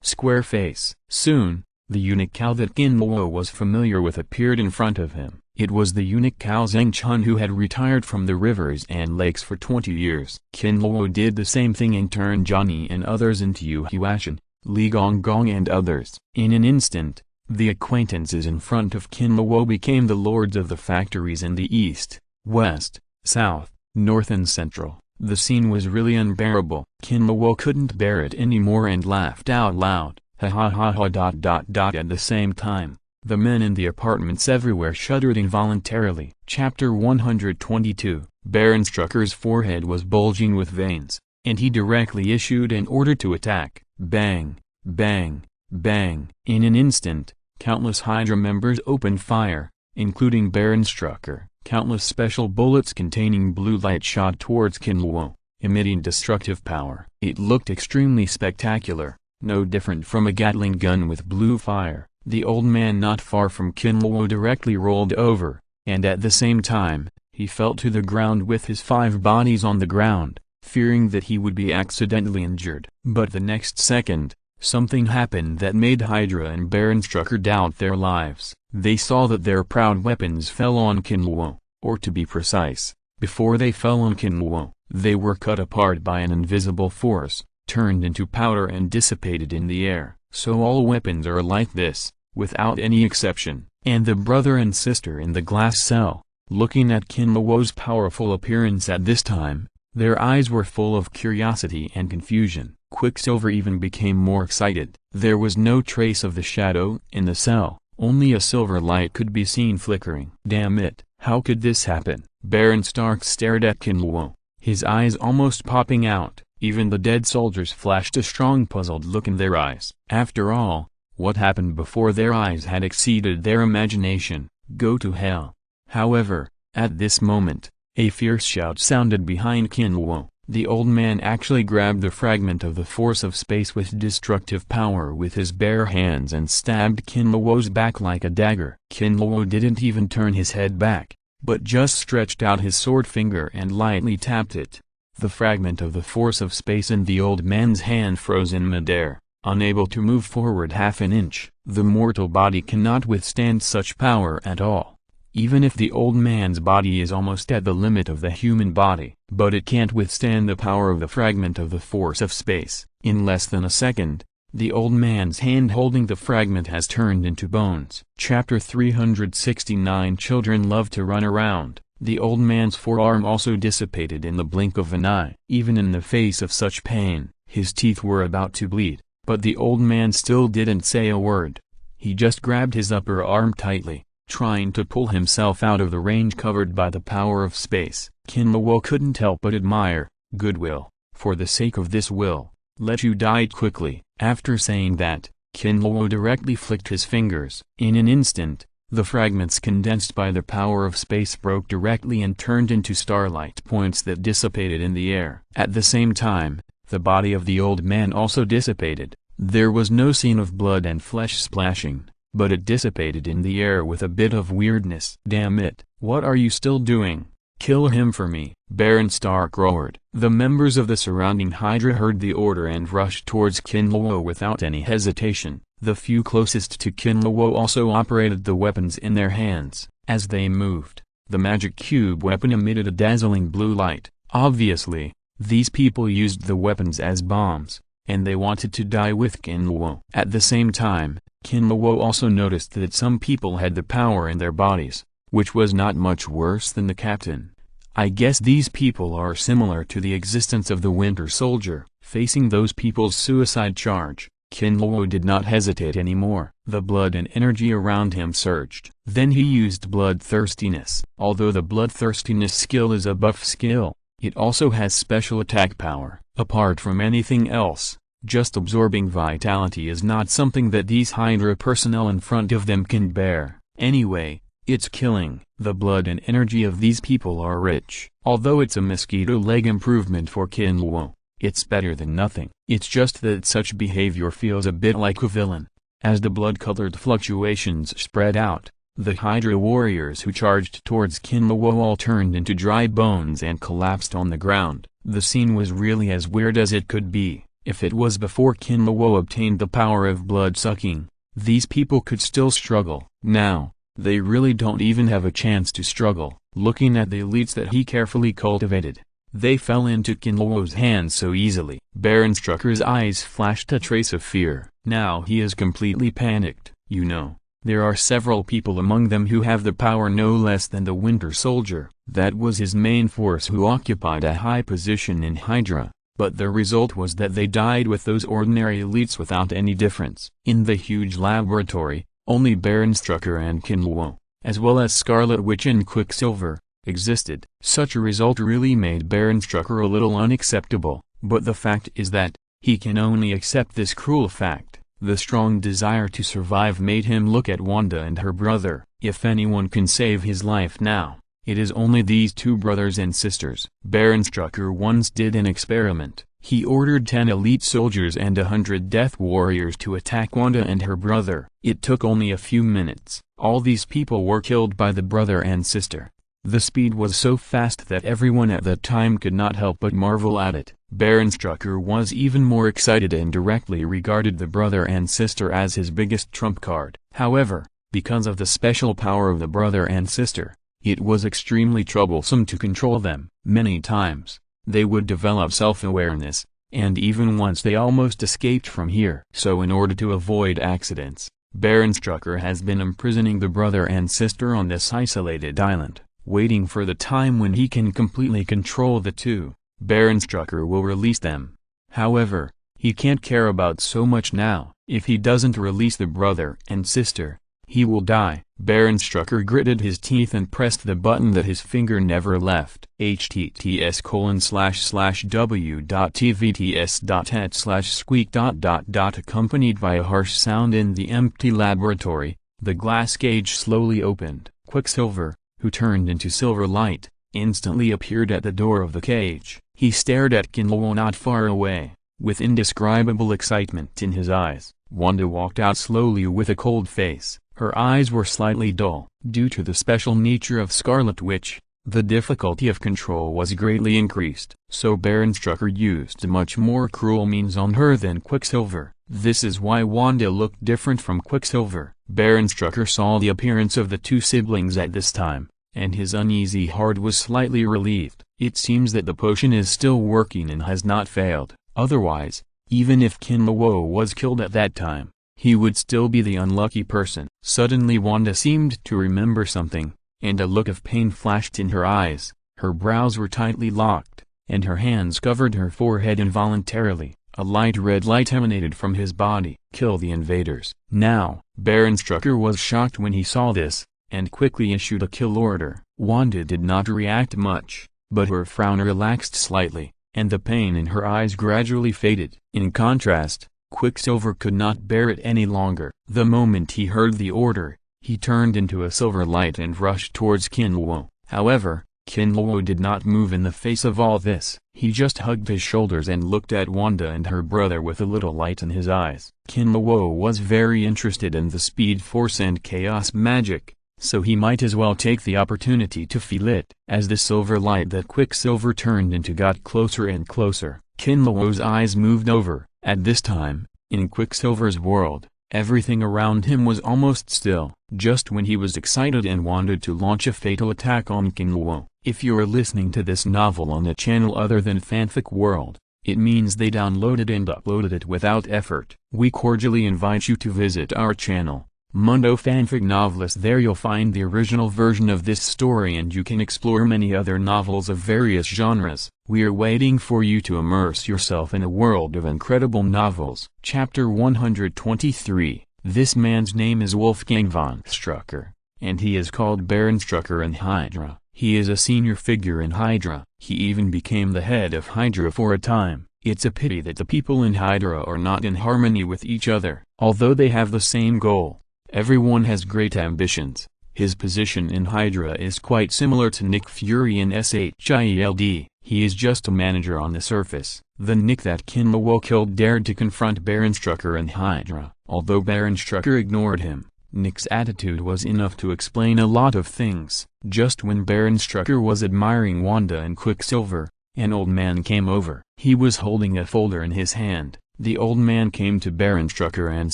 Square face. Soon, the eunuch cow that Kinluo was familiar with appeared in front of him. It was the eunuch cow Zheng Chun, who had retired from the rivers and lakes for 20 years. Kinluo did the same thing and turned Johnny and others into Yu Huashan, Li Gonggong and others. In an instant, the acquaintances in front of Kinluo became the lords of the factories in the east, west, south, north and central. The scene was really unbearable. Kinluo couldn't bear it anymore and laughed out loud. Ha ha ha ha. At the same time, the men in the apartments everywhere shuddered involuntarily. Chapter 122. Baron Strucker's forehead was bulging with veins, and he directly issued an order to attack. Bang, bang, bang. In an instant, countless Hydra members opened fire, including Baron Strucker. Countless special bullets containing blue light shot towards Kinluo, emitting destructive power. It looked extremely spectacular, no different from a Gatling gun with blue fire. The old man not far from Kinluo directly rolled over, and at the same time, he fell to the ground with his 5 bodies on the ground, fearing that he would be accidentally injured. But the next second, something happened that made Hydra and Baron Strucker doubt their lives. They saw that their proud weapons fell on Kinluo, or to be precise, before they fell on Kinluo, they were cut apart by an invisible force, turned into powder and dissipated in the air. So all weapons are like this, without any exception. And the brother and sister in the glass cell, looking at Kinluo's powerful appearance at this time, their eyes were full of curiosity and confusion. Quicksilver even became more excited. There was no trace of the shadow in the cell, only a silver light could be seen flickering. Damn it, how could this happen? Baron Stark stared at Kinluo, his eyes almost popping out. Even the dead soldiers flashed a strong puzzled look in their eyes. After all, what happened before their eyes had exceeded their imagination. Go to hell. However, at this moment, a fierce shout sounded behind Kinluo. The old man actually grabbed the fragment of the force of space with destructive power with his bare hands and stabbed Kinluo's back like a dagger. Kinluo didn't even turn his head back, but just stretched out his sword finger and lightly tapped it. The fragment of the force of space in the old man's hand froze in midair, unable to move forward half an inch. The mortal body cannot withstand such power at all. Even if the old man's body is almost at the limit of the human body, but it can't withstand the power of the fragment of the force of space. In less than a second, the old man's hand holding the fragment has turned into bones. Chapter 369 Children love to run around. The old man's forearm also dissipated in the blink of an eye. Even in the face of such pain, his teeth were about to bleed, but the old man still didn't say a word. He just grabbed his upper arm tightly, trying to pull himself out of the range covered by the power of space. Kinluo couldn't help but admire, "Goodwill, for the sake of this will, let you die quickly." After saying that, Kinluo directly flicked his fingers. In an instant, the fragments condensed by the power of space broke directly and turned into starlight points that dissipated in the air. At the same time, the body of the old man also dissipated. There was no scene of blood and flesh splashing, but it dissipated in the air with a bit of weirdness. "Damn it, what are you still doing? Kill him for me," Baron Stark roared. The members of the surrounding Hydra heard the order and rushed towards Kinluo without any hesitation. The few closest to Kinluo also operated the weapons in their hands. As they moved, the magic cube weapon emitted a dazzling blue light. Obviously, these people used the weapons as bombs, and they wanted to die with Kinluo. At the same time, Kinluo also noticed that some people had the power in their bodies, which was not much worse than the captain. I guess these people are similar to the existence of the Winter Soldier. Facing those people's suicide charge, Kinluo did not hesitate anymore. The blood and energy around him surged. Then he used bloodthirstiness. Although the bloodthirstiness skill is a buff skill, it also has special attack power. Apart from anything else, just absorbing vitality is not something that these Hydra personnel in front of them can bear. Anyway, it's killing. The blood and energy of these people are rich. Although it's a mosquito leg improvement for Kinluo, it's better than nothing. It's just that such behavior feels a bit like a villain. As the blood-colored fluctuations spread out, the Hydra warriors who charged towards Kinluo all turned into dry bones and collapsed on the ground. The scene was really as weird as it could be. If it was before Kinluo obtained the power of blood-sucking, these people could still struggle. Now, they really don't even have a chance to struggle. Looking at the elites that he carefully cultivated, they fell into Kinluo's hands so easily. Baron Strucker's eyes flashed a trace of fear. Now he is completely panicked. You know, there are several people among them who have the power no less than the Winter Soldier. That was his main force who occupied a high position in Hydra, but the result was that they died with those ordinary elites without any difference. In the huge laboratory, only Baron Strucker and Kinluo, as well as Scarlet Witch and Quicksilver, existed. Such a result really made Baron Strucker a little unacceptable, but the fact is that he can only accept this cruel fact. The strong desire to survive made him look at Wanda and her brother. If anyone can save his life now, it is only these two brothers and sisters. Baron Strucker once did an experiment. He ordered 10 elite soldiers and 100 death warriors to attack Wanda and her brother. It took only a few minutes. All these people were killed by the brother and sister. The speed was so fast that everyone at that time could not help but marvel at it. Baron Strucker was even more excited and directly regarded the brother and sister as his biggest trump card. However, because of the special power of the brother and sister, it was extremely troublesome to control them. Many times, they would develop self-awareness, and even once they almost escaped from here. So in order to avoid accidents, Baron Strucker has been imprisoning the brother and sister on this isolated island, waiting for the time when he can completely control the two. Baron Strucker will release them. However, he can't care about so much now. If he doesn't release the brother and sister, he will die. Baron Strucker gritted his teeth and pressed the button that his finger never left. https://w.tvts.het/squeak. Accompanied by a harsh sound in the empty laboratory, the glass cage slowly opened. Quicksilver, who turned into silver light, instantly appeared at the door of the cage. He stared at Kinluo not far away, with indescribable excitement in his eyes. Wanda walked out slowly with a cold face. Her eyes were slightly dull. Due to the special nature of Scarlet Witch, the difficulty of control was greatly increased. So Baron Strucker used much more cruel means on her than Quicksilver. This is why Wanda looked different from Quicksilver. Baron Strucker saw the appearance of the two siblings at this time, and his uneasy heart was slightly relieved. It seems that the potion is still working and has not failed. Otherwise, even if Kinluo was killed at that time, he would still be the unlucky person. Suddenly Wanda seemed to remember something, and a look of pain flashed in her eyes. Her brows were tightly locked, and her hands covered her forehead involuntarily. A light red light emanated from his body. Kill the invaders. Now, Baron Strucker was shocked when he saw this, and quickly issued a kill order. Wanda did not react much, but her frown relaxed slightly, and the pain in her eyes gradually faded. In contrast, Quicksilver could not bear it any longer. The moment he heard the order, he turned into a silver light and rushed towards Kinluo. However, Kinluo did not move in the face of all this. He just hugged his shoulders and looked at Wanda and her brother with a little light in his eyes. Kinluo was very interested in the Speed Force and Chaos Magic, so he might as well take the opportunity to feel it. As the silver light that Quicksilver turned into got closer and closer, Kinluo's eyes moved over. At this time, in Quicksilver's world, everything around him was almost still. Just when he was excited and wanted to launch a fatal attack on Kinluo. If you're listening to this novel on a channel other than Fanfic World, it means they downloaded and uploaded it without effort. We cordially invite you to visit our channel, Mundo Fanfic Novelist. There you'll find the original version of this story and you can explore many other novels of various genres. We're waiting for you to immerse yourself in a world of incredible novels. Chapter 123. This man's name is Wolfgang von Strucker, and he is called Baron Strucker in Hydra. He is a senior figure in Hydra. He even became the head of Hydra for a time. It's a pity that the people in Hydra are not in harmony with each other. Although they have the same goal, everyone has great ambitions. His position in Hydra is quite similar to Nick Fury in SHIELD. He is just a manager on the surface. The Nick that Kinluo killed dared to confront Baron Strucker in Hydra. Although Baron Strucker ignored him, Nick's attitude was enough to explain a lot of things. Just when Baron Strucker was admiring Wanda and Quicksilver, an old man came over. He was holding a folder in his hand. The old man came to Baron Strucker and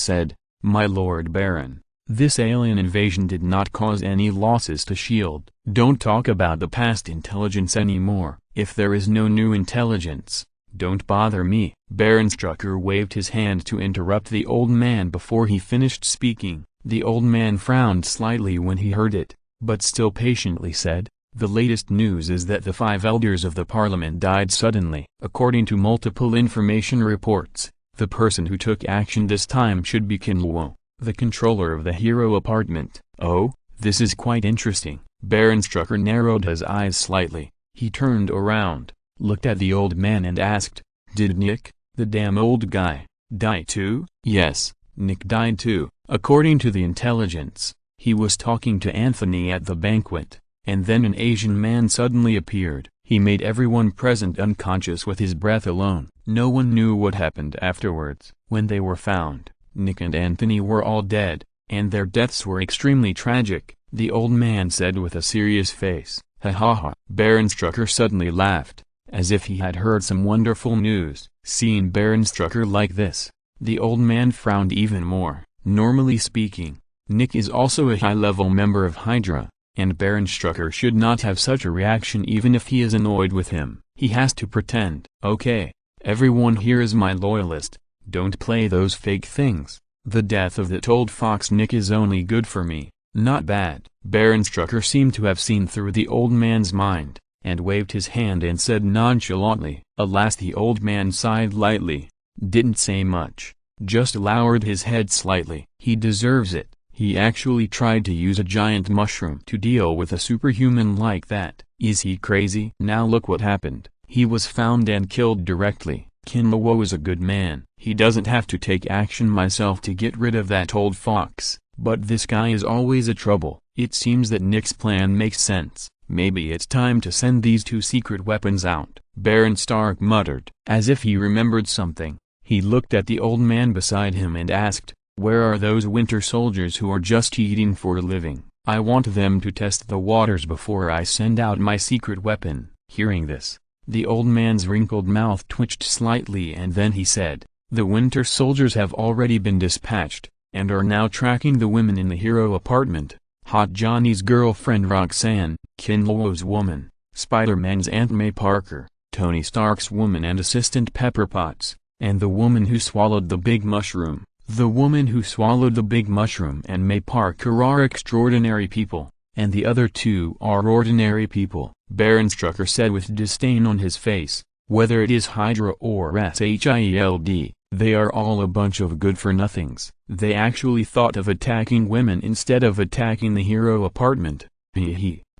said, "My Lord Baron, this alien invasion did not cause any losses to S.H.I.E.L.D. Don't talk about the past intelligence anymore. If there is no new intelligence, don't bother me." Baron Strucker waved his hand to interrupt the old man before he finished speaking. The old man frowned slightly when he heard it, but still patiently said, "The latest news is that the 5 elders of the parliament died suddenly. According to multiple information reports, the person who took action this time should be Kinluo, the controller of the hero apartment." "Oh, this is quite interesting." Baron Strucker narrowed his eyes slightly. He turned around, looked at the old man and asked, "Did Nick, the damn old guy, die too?" "Yes, Nick died too. According to the intelligence, he was talking to Anthony at the banquet, and then an Asian man suddenly appeared. He made everyone present unconscious with his breath alone. No one knew what happened afterwards. When they were found, Nick and Anthony were all dead, and their deaths were extremely tragic," the old man said with a serious face. "Ha ha ha." Baron Strucker suddenly laughed, as if he had heard some wonderful news. Seeing Baron Strucker like this, the old man frowned even more. Normally speaking, Nick is also a high-level member of Hydra, and Baron Strucker should not have such a reaction even if he is annoyed with him. He has to pretend. "Okay, Everyone here is my loyalist. Don't play those fake things. The death of that old fox Nick is only good for me, not bad." Baron Strucker seemed to have seen through the old man's mind, and waved his hand and said nonchalantly. Alas, the old man sighed lightly, didn't say much, just lowered his head slightly. "He deserves it. He actually tried to use a giant mushroom to deal with a superhuman like that. Is he crazy?" Now look what happened. He was found and killed directly. Kinluo is a good man. He doesn't have to take action myself to get rid of that old fox, but this guy is always a trouble. It seems that Nick's plan makes sense. Maybe it's time to send these two secret weapons out, Baron Stark muttered. As if he remembered something, he looked at the old man beside him and asked, "Where are those winter soldiers who are just eating for a living? I want them to test the waters before I send out my secret weapon." Hearing this, the old man's wrinkled mouth twitched slightly and then he said, "The winter soldiers have already been dispatched, and are now tracking the women in the hero apartment. Hot Johnny's girlfriend Roxanne, Kinluo's woman, Spider-Man's Aunt May Parker, Tony Stark's woman and assistant Pepper Potts, and the woman who swallowed the big mushroom." The woman who swallowed the big mushroom and May Parker are extraordinary people, and the other two are ordinary people, Baron Strucker said with disdain on his face. "Whether it is Hydra or SHIELD, they are all a bunch of good-for-nothings. They actually thought of attacking women instead of attacking the hero apartment."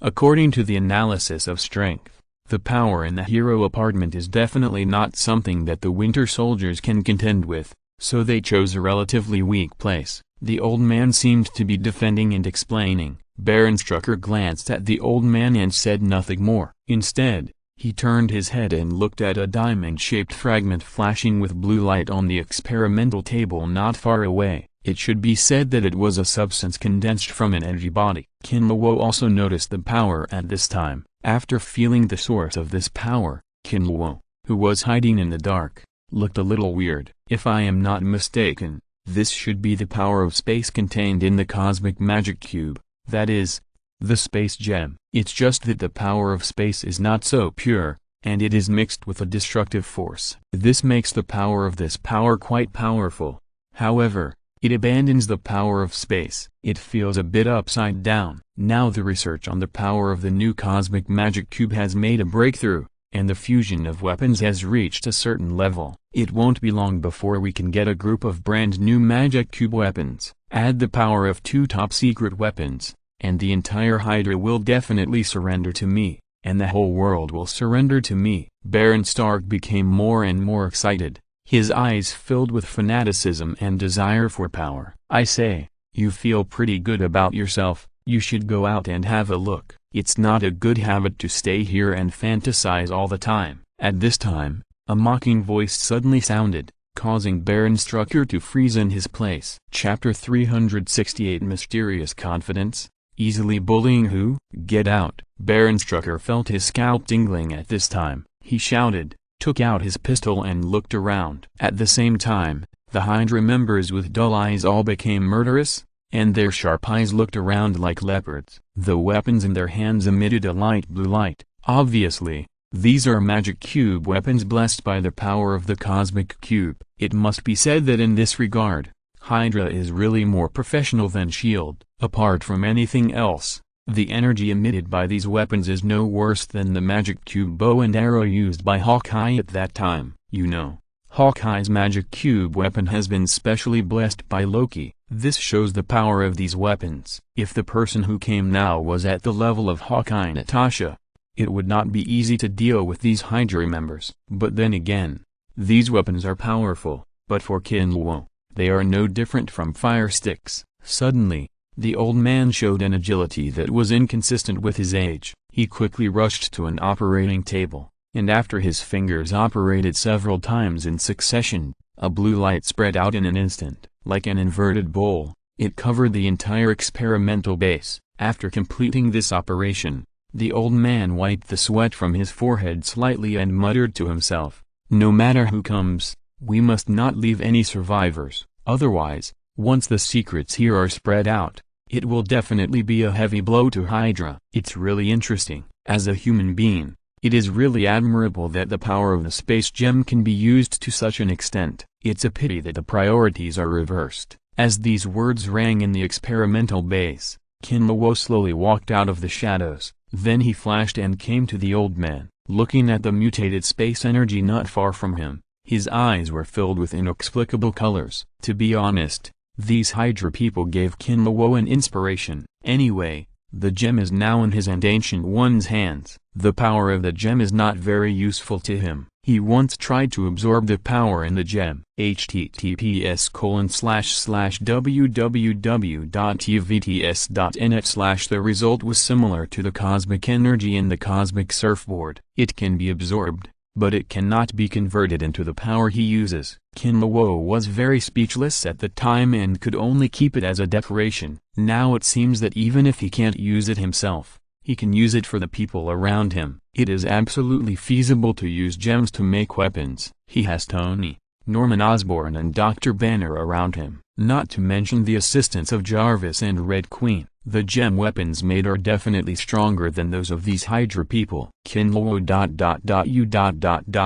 According to the analysis of strength, the power in the hero apartment is definitely not something that the winter soldiers can contend with, so they chose a relatively weak place. The old man seemed to be defending and explaining. Baron Strucker glanced at the old man and said nothing more. Instead, he turned his head and looked at a diamond-shaped fragment flashing with blue light on the experimental table not far away. It should be said that it was a substance condensed from an energy body. Kinluo also noticed the power at this time. After feeling the source of this power, Kinluo, who was hiding in the dark, looked a little weird. "If I am not mistaken, this should be the power of space contained in the cosmic magic cube, that is, the space gem. It's just that the power of space is not so pure, and it is mixed with a destructive force. This makes the power of this power quite powerful. However, it abandons the power of space. It feels a bit upside down." Now the research on the power of the new cosmic magic cube has made a breakthrough, and the fusion of weapons has reached a certain level. It won't be long before we can get a group of brand new magic cube weapons. Add the power of two top secret weapons, and the entire Hydra will definitely surrender to me, and the whole world will surrender to me. Baron Stark became more and more excited, his eyes filled with fanaticism and desire for power. "I say, you feel pretty good about yourself. You should go out and have a look. It's not a good habit to stay here and fantasize all the time." At this time, a mocking voice suddenly sounded, causing Baron Strucker to freeze in his place. Chapter 368 Mysterious Confidence. Easily bullying who? Get out. Baron Strucker felt his scalp tingling at this time. He shouted, took out his pistol and looked around. At the same time, the Hydra members with dull eyes all became murderous, and their sharp eyes looked around like leopards. The weapons in their hands emitted a light blue light. Obviously, these are magic cube weapons blessed by the power of the cosmic cube. It must be said that in this regard, Hydra is really more professional than S.H.I.E.L.D. Apart from anything else, the energy emitted by these weapons is no worse than the magic cube bow and arrow used by Hawkeye at that time. You know, Hawkeye's magic cube weapon has been specially blessed by Loki. This shows the power of these weapons. If the person who came now was at the level of Hawkeye Natasha, it would not be easy to deal with these Hydra members. But then again, these weapons are powerful, but for Kinluo, they are no different from fire sticks. Suddenly, the old man showed an agility that was inconsistent with his age. He quickly rushed to an operating table, and after his fingers operated several times in succession, a blue light spread out in an instant. Like an inverted bowl, it covered the entire experimental base. After completing this operation, the old man wiped the sweat from his forehead slightly and muttered to himself, "No matter who comes, we must not leave any survivors. Otherwise, once the secrets here are spread out, it will definitely be a heavy blow to Hydra." It's really interesting. As a human being, It is really admirable that the power of the space gem can be used to such an extent. It's a pity that the priorities are reversed. As these words rang in the experimental base, Kinluo slowly walked out of the shadows. Then he flashed and came to the old man, looking at the mutated space energy not far from him. His eyes were filled with inexplicable colors. To be honest, these Hydra people gave Kinluo an inspiration. Anyway, the gem is now in his and Ancient One's hands. The power of the gem is not very useful to him. He once tried to absorb the power in the gem. https://www.tvts.net/ The result was similar to the cosmic energy in the cosmic surfboard. It can be absorbed, but it cannot be converted into the power he uses. Kinluo was very speechless at the time and could only keep it as a decoration. Now it seems that even if he can't use it himself, he can use it for the people around him. It is absolutely feasible to use gems to make weapons. He has Tony, Norman Osborn and Dr. Banner around him, not to mention the assistance of Jarvis and Red Queen. The gem weapons made are definitely stronger than those of these Hydra people. Kinluo.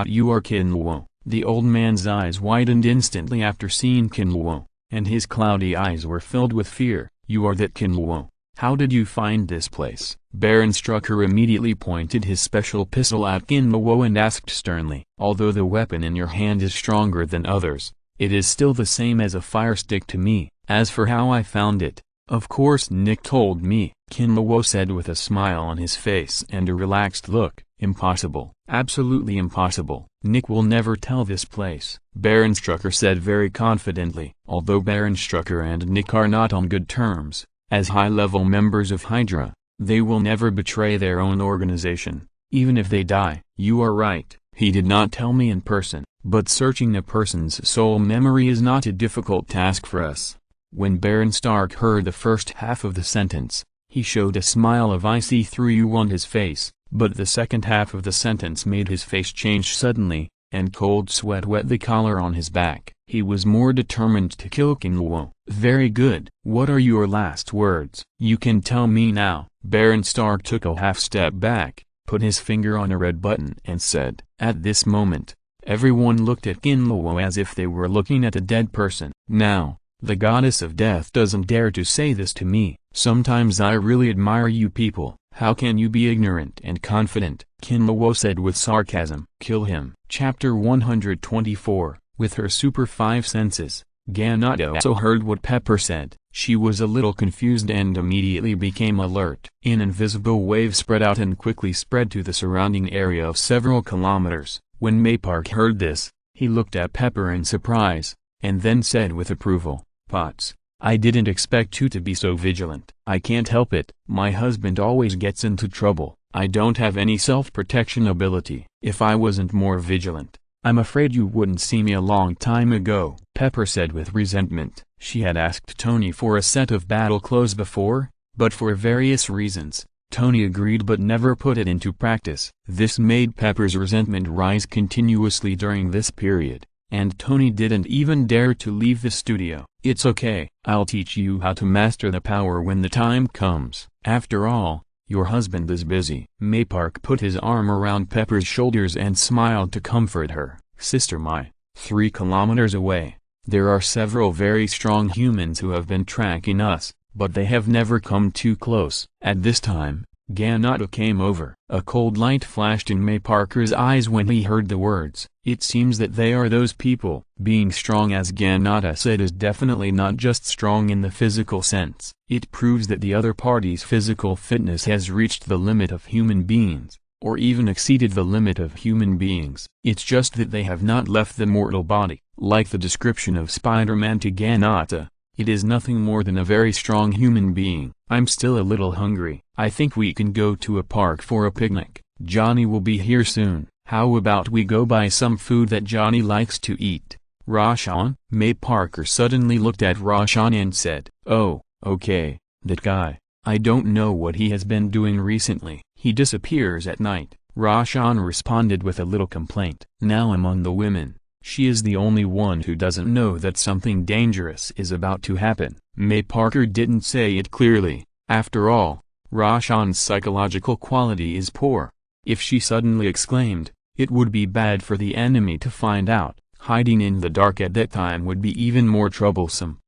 You are Kinluo. The old man's eyes widened instantly after seeing Kinluo, and his cloudy eyes were filled with fear. You are that Kinluo. How did you find this place? Baron Strucker immediately pointed his special pistol at Kinluo and asked sternly. Although the weapon in your hand is stronger than others, it is still the same as a fire stick to me. As for how I found it, of course Nick told me, Kinluo said with a smile on his face and a relaxed look. Impossible. Absolutely impossible. Nick will never tell this place, Baron Strucker said very confidently. Although Baron Strucker and Nick are not on good terms, as high-level members of Hydra, they will never betray their own organization, even if they die. You are right, he did not tell me in person, but searching a person's soul memory is not a difficult task for us. When Baron Stark heard the first half of the sentence, he showed a smile of "I see through you" on his face, but the second half of the sentence made his face change suddenly, and cold sweat wet the collar on his back. He was more determined to kill Kinluo. Very good. What are your last words? You can tell me now. Baron Stark took a half step back, put his finger on a red button and said. At this moment, everyone looked at Kinluo as if they were looking at a dead person. Now, the goddess of death doesn't dare to say this to me. Sometimes I really admire you people. How can you be ignorant and confident? Kinluo said with sarcasm. Kill him. Chapter 124. With her super 5 senses, Ganata also heard what Pepper said. She was a little confused and immediately became alert. An invisible wave spread out and quickly spread to the surrounding area of several kilometers. When Maypark heard this, he looked at Pepper in surprise, and then said with approval, Potts, I didn't expect you to be so vigilant. I can't help it. My husband always gets into trouble. I don't have any self-protection ability. If I wasn't more vigilant, I'm afraid you wouldn't see me a long time ago, Pepper said with resentment. She had asked Tony for a set of battle clothes before, but for various reasons, Tony agreed but never put it into practice. This made Pepper's resentment rise continuously during this period, and Tony didn't even dare to leave the studio. It's okay, I'll teach you how to master the power when the time comes. After all, your husband is busy. Maypark put his arm around Pepper's shoulders and smiled to comfort her. Sister Mai, 3 kilometers away, there are several very strong humans who have been tracking us, but they have never come too close. At this time, Ganata came over. A cold light flashed in Mayparker's eyes when he heard the words. It seems that they are those people. Being strong, as Ganata said, is definitely not just strong in the physical sense. It proves that the other party's physical fitness has reached the limit of human beings, or even exceeded the limit of human beings. It's just that they have not left the mortal body. Like the description of Spider-Man to Ganata, it is nothing more than a very strong human being. I'm still a little hungry. I think we can go to a park for a picnic. Johnny will be here soon. How about we go buy some food that Johnny likes to eat? Roshan? Mayparker suddenly looked at Roshan and said, Oh, okay, that guy. I don't know what he has been doing recently. He disappears at night. Roshan responded with a little complaint. Now among the women, she is the only one who doesn't know that something dangerous is about to happen. Mayparker didn't say it clearly. After all, Roshan's psychological quality is poor. If she suddenly exclaimed, it would be bad for the enemy to find out. Hiding in the dark at that time would be even more troublesome.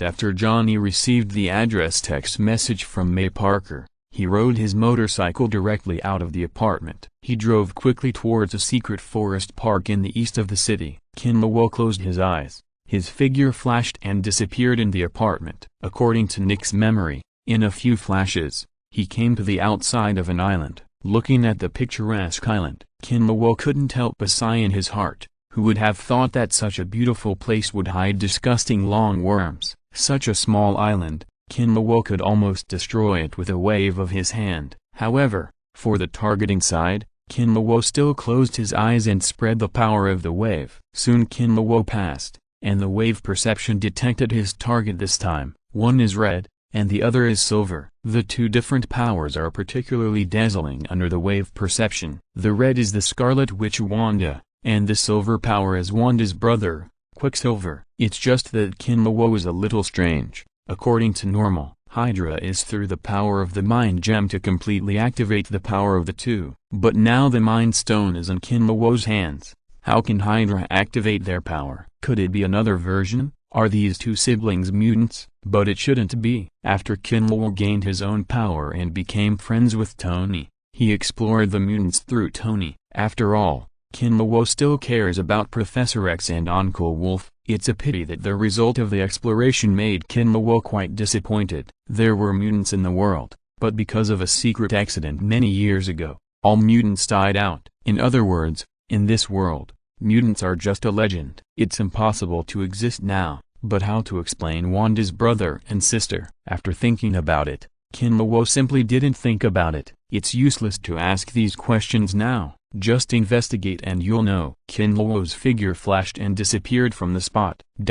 After Johnny received the address text message from May Parker, he rode his motorcycle directly out of the apartment. He drove quickly towards a secret forest park in the east of the city. Kinlawo closed his eyes. His figure flashed and disappeared in the apartment. According to Nick's memory, in a few flashes, he came to the outside of an island. Looking at the picturesque island, Kinlawo couldn't help but sigh in his heart. Who would have thought that such a beautiful place would hide disgusting long worms? Such a small island, Kinlawo could almost destroy it with a wave of his hand. However, for the targeting side, Kinlawo still closed his eyes and spread the power of the wave. Soon Kinlawo passed, and the wave perception detected his target this time. One is red, and the other is silver. The two different powers are particularly dazzling under the wave perception. The red is the Scarlet Witch Wanda, and the silver power is Wanda's brother, Quicksilver. It's just that Kinlawo is a little strange. According to normal, Hydra is through the power of the Mind Gem to completely activate the power of the two. But now the Mind Stone is in Kinlawo's hands. How can Hydra activate their power? Could it be another version? Are these two siblings mutants? But it shouldn't be. After Kinlawo gained his own power and became friends with Tony, he explored the mutants through Tony. After all, Kinlawo still cares about Professor X and Uncle Wolf. It's a pity that the result of the exploration made Kinlawo quite disappointed. There were mutants in the world, but because of a secret accident many years ago, all mutants died out. In other words, in this world, mutants are just a legend. It's impossible to exist now. But how to explain Wanda's brother and sister? After thinking about it, Kinlawo simply didn't think about it. It's useless to ask these questions now. Just investigate and you'll know. Kinlawo's figure flashed and disappeared from the spot. In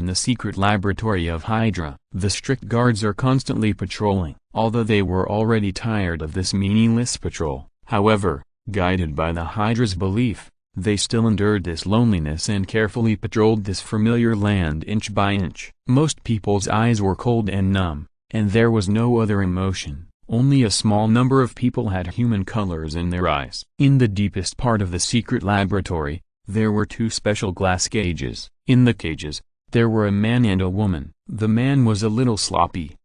the secret laboratory of Hydra, the strict guards are constantly patrolling. Although they were already tired of this meaningless patrol, however, guided by the Hydra's belief, they still endured this loneliness and carefully patrolled this familiar land inch by inch. Most people's eyes were cold and numb, and there was no other emotion. Only a small number of people had human colors in their eyes. In the deepest part of the secret laboratory, there were two special glass cages. In the cages, there were a man and a woman. The man was a little sloppy,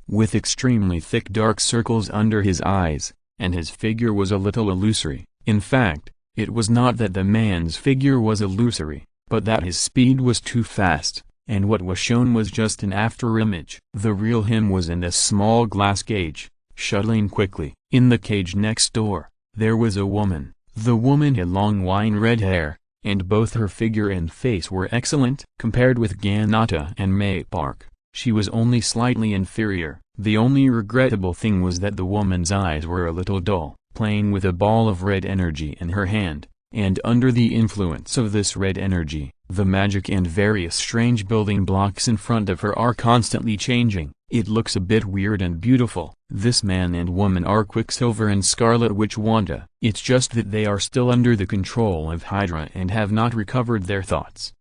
with extremely thick dark circles under his eyes, and his figure was a little illusory. In fact, it was not that the man's figure was illusory, but that his speed was too fast, and what was shown was just an afterimage. The real him was in this small glass cage, shuttling quickly. In the cage next door, there was a woman. The woman had long wine red hair, and both her figure and face were excellent. Compared with Ganata and May Park, she was only slightly inferior. The only regrettable thing was that the woman's eyes were a little dull. Playing with a ball of red energy in her hand, and under the influence of this red energy, the magic and various strange building blocks in front of her are constantly changing. It looks a bit weird and beautiful. This man and woman are Quicksilver and Scarlet Witch Wanda. It's just that they are still under the control of Hydra and have not recovered their thoughts.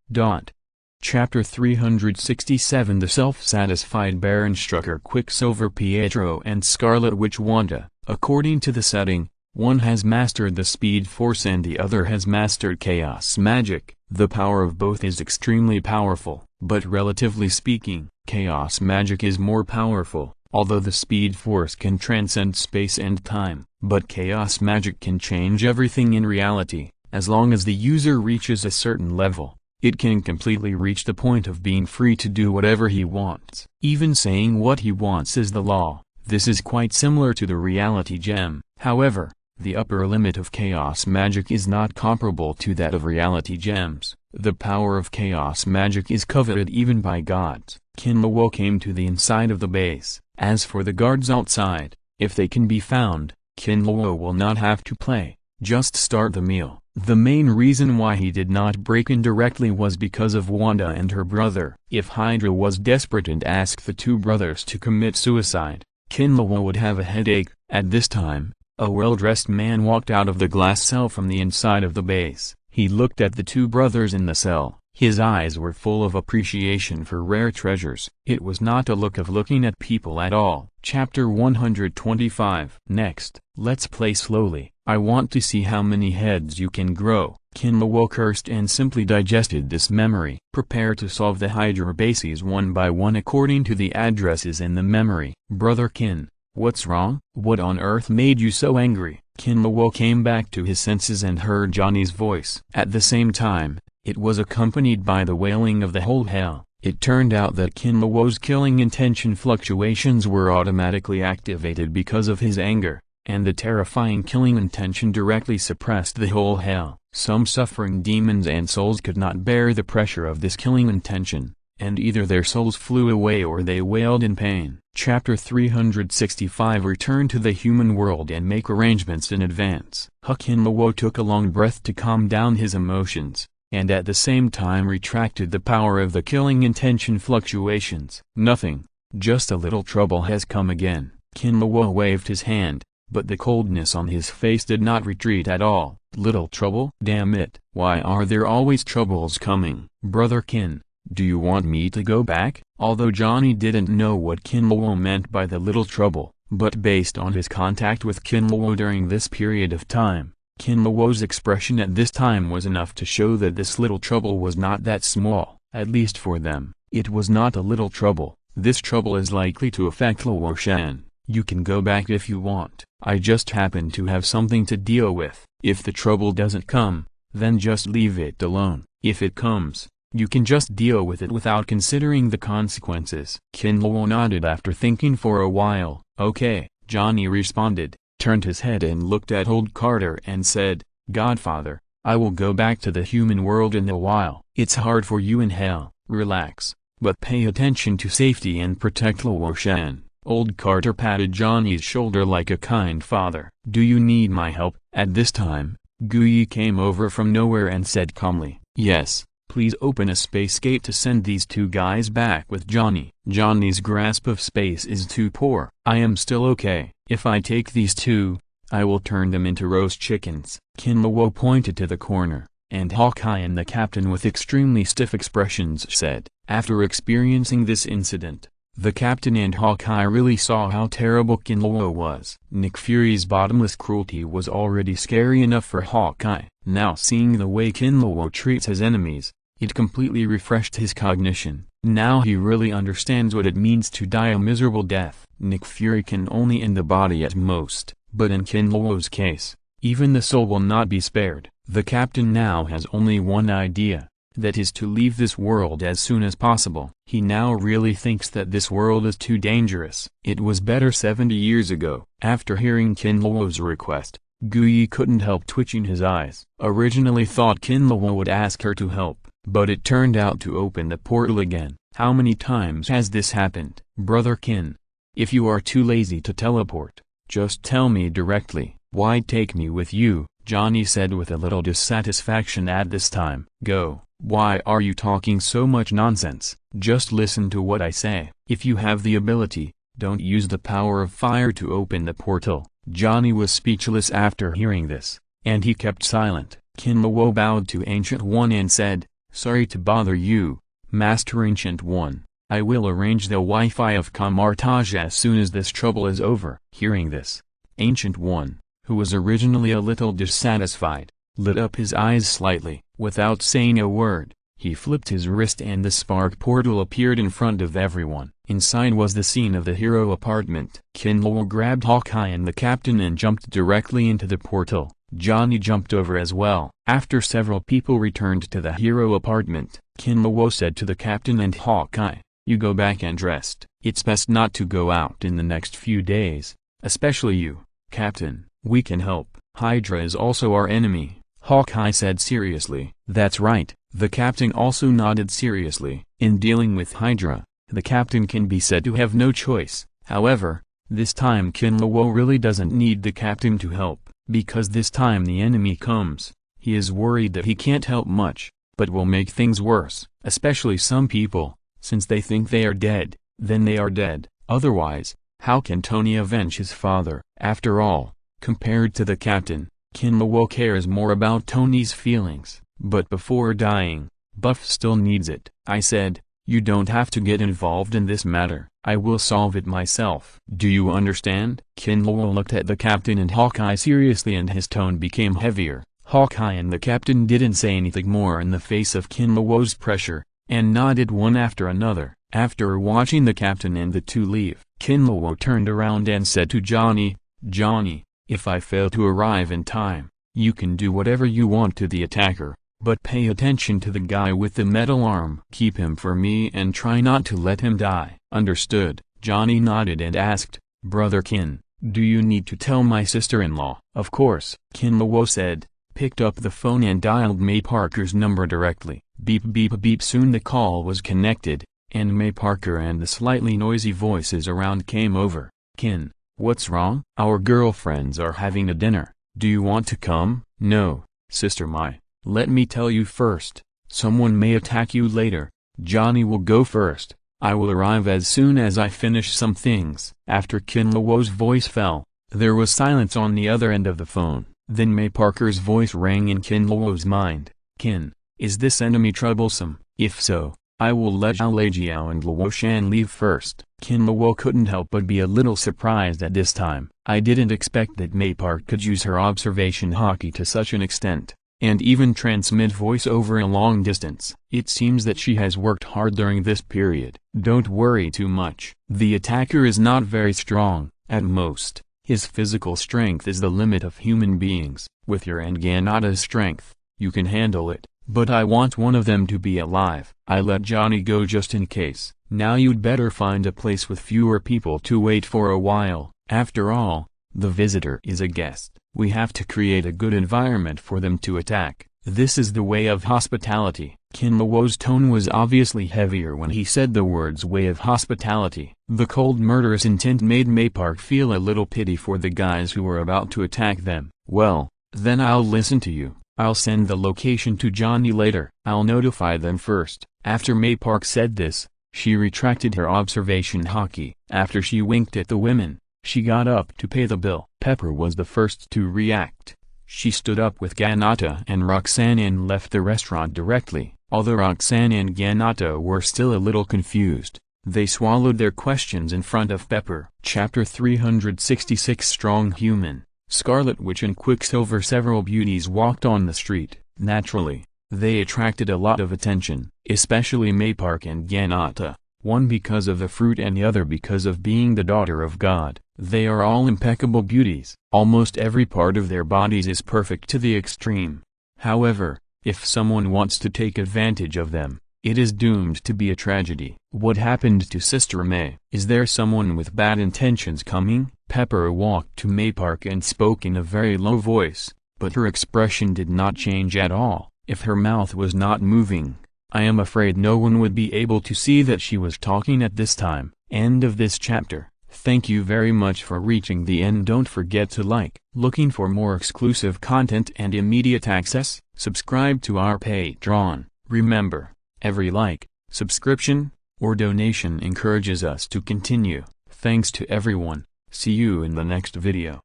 Chapter 367 The Self-Satisfied Baron Strucker Quicksilver Pietro and Scarlet Witch Wanda. According to the setting, one has mastered the Speed Force and the other has mastered Chaos Magic. The power of both is extremely powerful, but relatively speaking, Chaos Magic is more powerful. Although the Speed Force can transcend space and time, but Chaos Magic can change everything in reality. As long as the user reaches a certain level, it can completely reach the point of being free to do whatever he wants. Even saying what he wants is the law. This is quite similar to the Reality Gem. However, the upper limit of Chaos Magic is not comparable to that of Reality Gems. The power of Chaos Magic is coveted even by gods. Kinlawo came to the inside of the base. As for the guards outside, if they can be found, Kinlawo will not have to play, just start the meal. The main reason why he did not break in directly was because of Wanda and her brother. If Hydra was desperate and asked the two brothers to commit suicide, Kinlawo would have a headache. At this time, a well-dressed man walked out of the glass cell from the inside of the base. He looked at the two brothers in the cell. His eyes were full of appreciation for rare treasures. It was not a look of looking at people at all. Chapter 125. Next, let's play slowly. I want to see how many heads you can grow. Kinluo cursed and simply digested this memory. Prepare to solve the Hydra bases one by one according to the addresses in the memory. Brother Kin, what's wrong? What on earth made you so angry? Kinluo came back to his senses and heard Johnny's voice. At the same time, it was accompanied by the wailing of the whole hell. It turned out that Kinluo's killing intention fluctuations were automatically activated because of his anger, and the terrifying killing intention directly suppressed the whole hell. Some suffering demons and souls could not bear the pressure of this killing intention, and either their souls flew away or they wailed in pain. Chapter 365. Return to the human world and make arrangements in advance. Kinluo took a long breath to calm down his emotions, and at the same time retracted the power of the killing intention fluctuations. Nothing, just a little trouble has come again. Kinluo waved his hand, but the coldness on his face did not retreat at all. Little trouble? Damn it, why are there always troubles coming? Brother Kin, do you want me to go back? Although Johnny didn't know what Kinluo meant by the little trouble, but based on his contact with Kinluo during this period of time, Kinluo's expression at this time was enough to show that this little trouble was not that small. At least for them, it was not a little trouble. This trouble is likely to affect Luo-shan. You can go back if you want. I just happen to have something to deal with. If the trouble doesn't come, then just leave it alone. If it comes, you can just deal with it without considering the consequences. Kinluo nodded after thinking for a while. Okay, Johnny responded, turned his head and looked at old Carter and said, Godfather, I will go back to the human world in a while. It's hard for you in hell, relax, but pay attention to safety and protect Luo-shan. Old Carter patted Johnny's shoulder like a kind father. Do you need my help? At this time, Guyi came over from nowhere and said calmly, yes, please open a space gate to send these two guys back with Johnny. Johnny's grasp of space is too poor. I am still okay. If I take these two, I will turn them into roast chickens. Kinluo pointed to the corner, and Hawkeye and the captain with extremely stiff expressions said. After experiencing this incident, the captain and Hawkeye really saw how terrible Kinluo was. Nick Fury's bottomless cruelty was already scary enough for Hawkeye. Now seeing the way Kinluo treats his enemies, it completely refreshed his cognition. Now he really understands what it means to die a miserable death. Nick Fury can only end the body at most, but in Kinluo's case, even the soul will not be spared. The captain now has only one idea, that is to leave this world as soon as possible. He now really thinks that this world is too dangerous. It was better 70 years ago. After hearing Kinluo's request, Guyi couldn't help twitching his eyes. Originally thought Kinluo would ask her to help, but it turned out to open the portal again. How many times has this happened? Brother Kin, if you are too lazy to teleport, just tell me directly. Why take me with you? Johnny said with a little dissatisfaction at this time. Go. Why are you talking so much nonsense? Just listen to what I say. If you have the ability, don't use the power of fire to open the portal. Johnny was speechless after hearing this, and he kept silent. Kinluo bowed to Ancient One and said, sorry to bother you, Master Ancient One. I will arrange the Wi-Fi of Kamartage as soon as this trouble is over. Hearing this, Ancient One, who was originally a little dissatisfied, lit up his eyes slightly. Without saying a word, he flipped his wrist and the spark portal appeared in front of everyone. Inside was the scene of the hero apartment. Kinluo grabbed Hawkeye and the captain and jumped directly into the portal. Johnny jumped over as well. After several people returned to the hero apartment, Kinluo said to the captain and Hawkeye, you go back and rest. It's best not to go out in the next few days, especially you, Captain. We can help. Hydra is also our enemy, Hawkeye said seriously. That's right. The captain also nodded seriously. In dealing with Hydra, the captain can be said to have no choice. However, this time Kinluo really doesn't need the captain to help, because this time the enemy comes. He is worried that he can't help much, but will make things worse, especially some people, since they think they are dead, then they are dead. Otherwise, how can Tony avenge his father? After all, compared to the captain, Kinluo cares more about Tony's feelings. But before dying, Buff still needs it. I said, you don't have to get involved in this matter. I will solve it myself. Do you understand? Kinlawo looked at the captain and Hawkeye seriously and his tone became heavier. Hawkeye and the captain didn't say anything more in the face of Kinlawo's pressure, and nodded one after another. After watching the captain and the two leave, Kinlawo turned around and said to Johnny, Johnny, if I fail to arrive in time, you can do whatever you want to the attacker, but pay attention to the guy with the metal arm. Keep him for me and try not to let him die. Understood. Johnny nodded and asked, Brother Kin, do you need to tell my sister-in-law? Of course, Kinlawo said, picked up the phone and dialed May Parker's number directly. Beep beep beep. Soon the call was connected, and May Parker and the slightly noisy voices around came over. Kin, what's wrong? Our girlfriends are having a dinner. Do you want to come? No, Sister Mai. Let me tell you first, someone may attack you later. Johnny will go first. I will arrive as soon as I finish some things. After Kinlawo's voice fell, there was silence on the other end of the phone. Then May Parker's voice rang in Kinlawo's mind. Kin, is this enemy troublesome? If so, I will let Zhao Leijiao and Luo Shan leave first. Kinlawo couldn't help but be a little surprised at this time. I didn't expect that May Park could use her observation haki to such an extent, and even transmit voice over a long distance. It seems that she has worked hard during this period. Don't worry too much. The attacker is not very strong, at most. His physical strength is the limit of human beings. With your and Ganata's strength, you can handle it, but I want one of them to be alive. I let Johnny go just in case. Now you'd better find a place with fewer people to wait for a while. After all, the visitor is a guest. We have to create a good environment for them to attack. This is the way of hospitality. Kinlawo's tone was obviously heavier when he said the words way of hospitality. The cold murderous intent made May Park feel a little pity for the guys who were about to attack them. Well, then I'll listen to you. I'll send the location to Johnny later. I'll notify them first. After May Park said this, she retracted her observation haki. After she winked at the women, she got up to pay the bill. Pepper was the first to react. She stood up with Ganata and Roxanne and left the restaurant directly. Although Roxanne and Ganata were still a little confused, they swallowed their questions in front of Pepper. Chapter 366. Strong Human. Scarlet Witch and Quicksilver. Several beauties walked on the street. Naturally, they attracted a lot of attention, especially May Park and Ganata, one because of the fruit and the other because of being the daughter of God. They are all impeccable beauties. Almost every part of their bodies is perfect to the extreme. However, if someone wants to take advantage of them, it is doomed to be a tragedy. What happened to Sister May? Is there someone with bad intentions coming? Pepper walked to May Park and spoke in a very low voice, but her expression did not change at all. If her mouth was not moving, I am afraid no one would be able to see that she was talking at this time. End of this chapter. Thank you very much for reaching the end. Don't forget to like. Looking for more exclusive content and immediate access? Subscribe to our Patreon. Remember, every like, subscription, or donation encourages us to continue. Thanks to everyone. See you in the next video.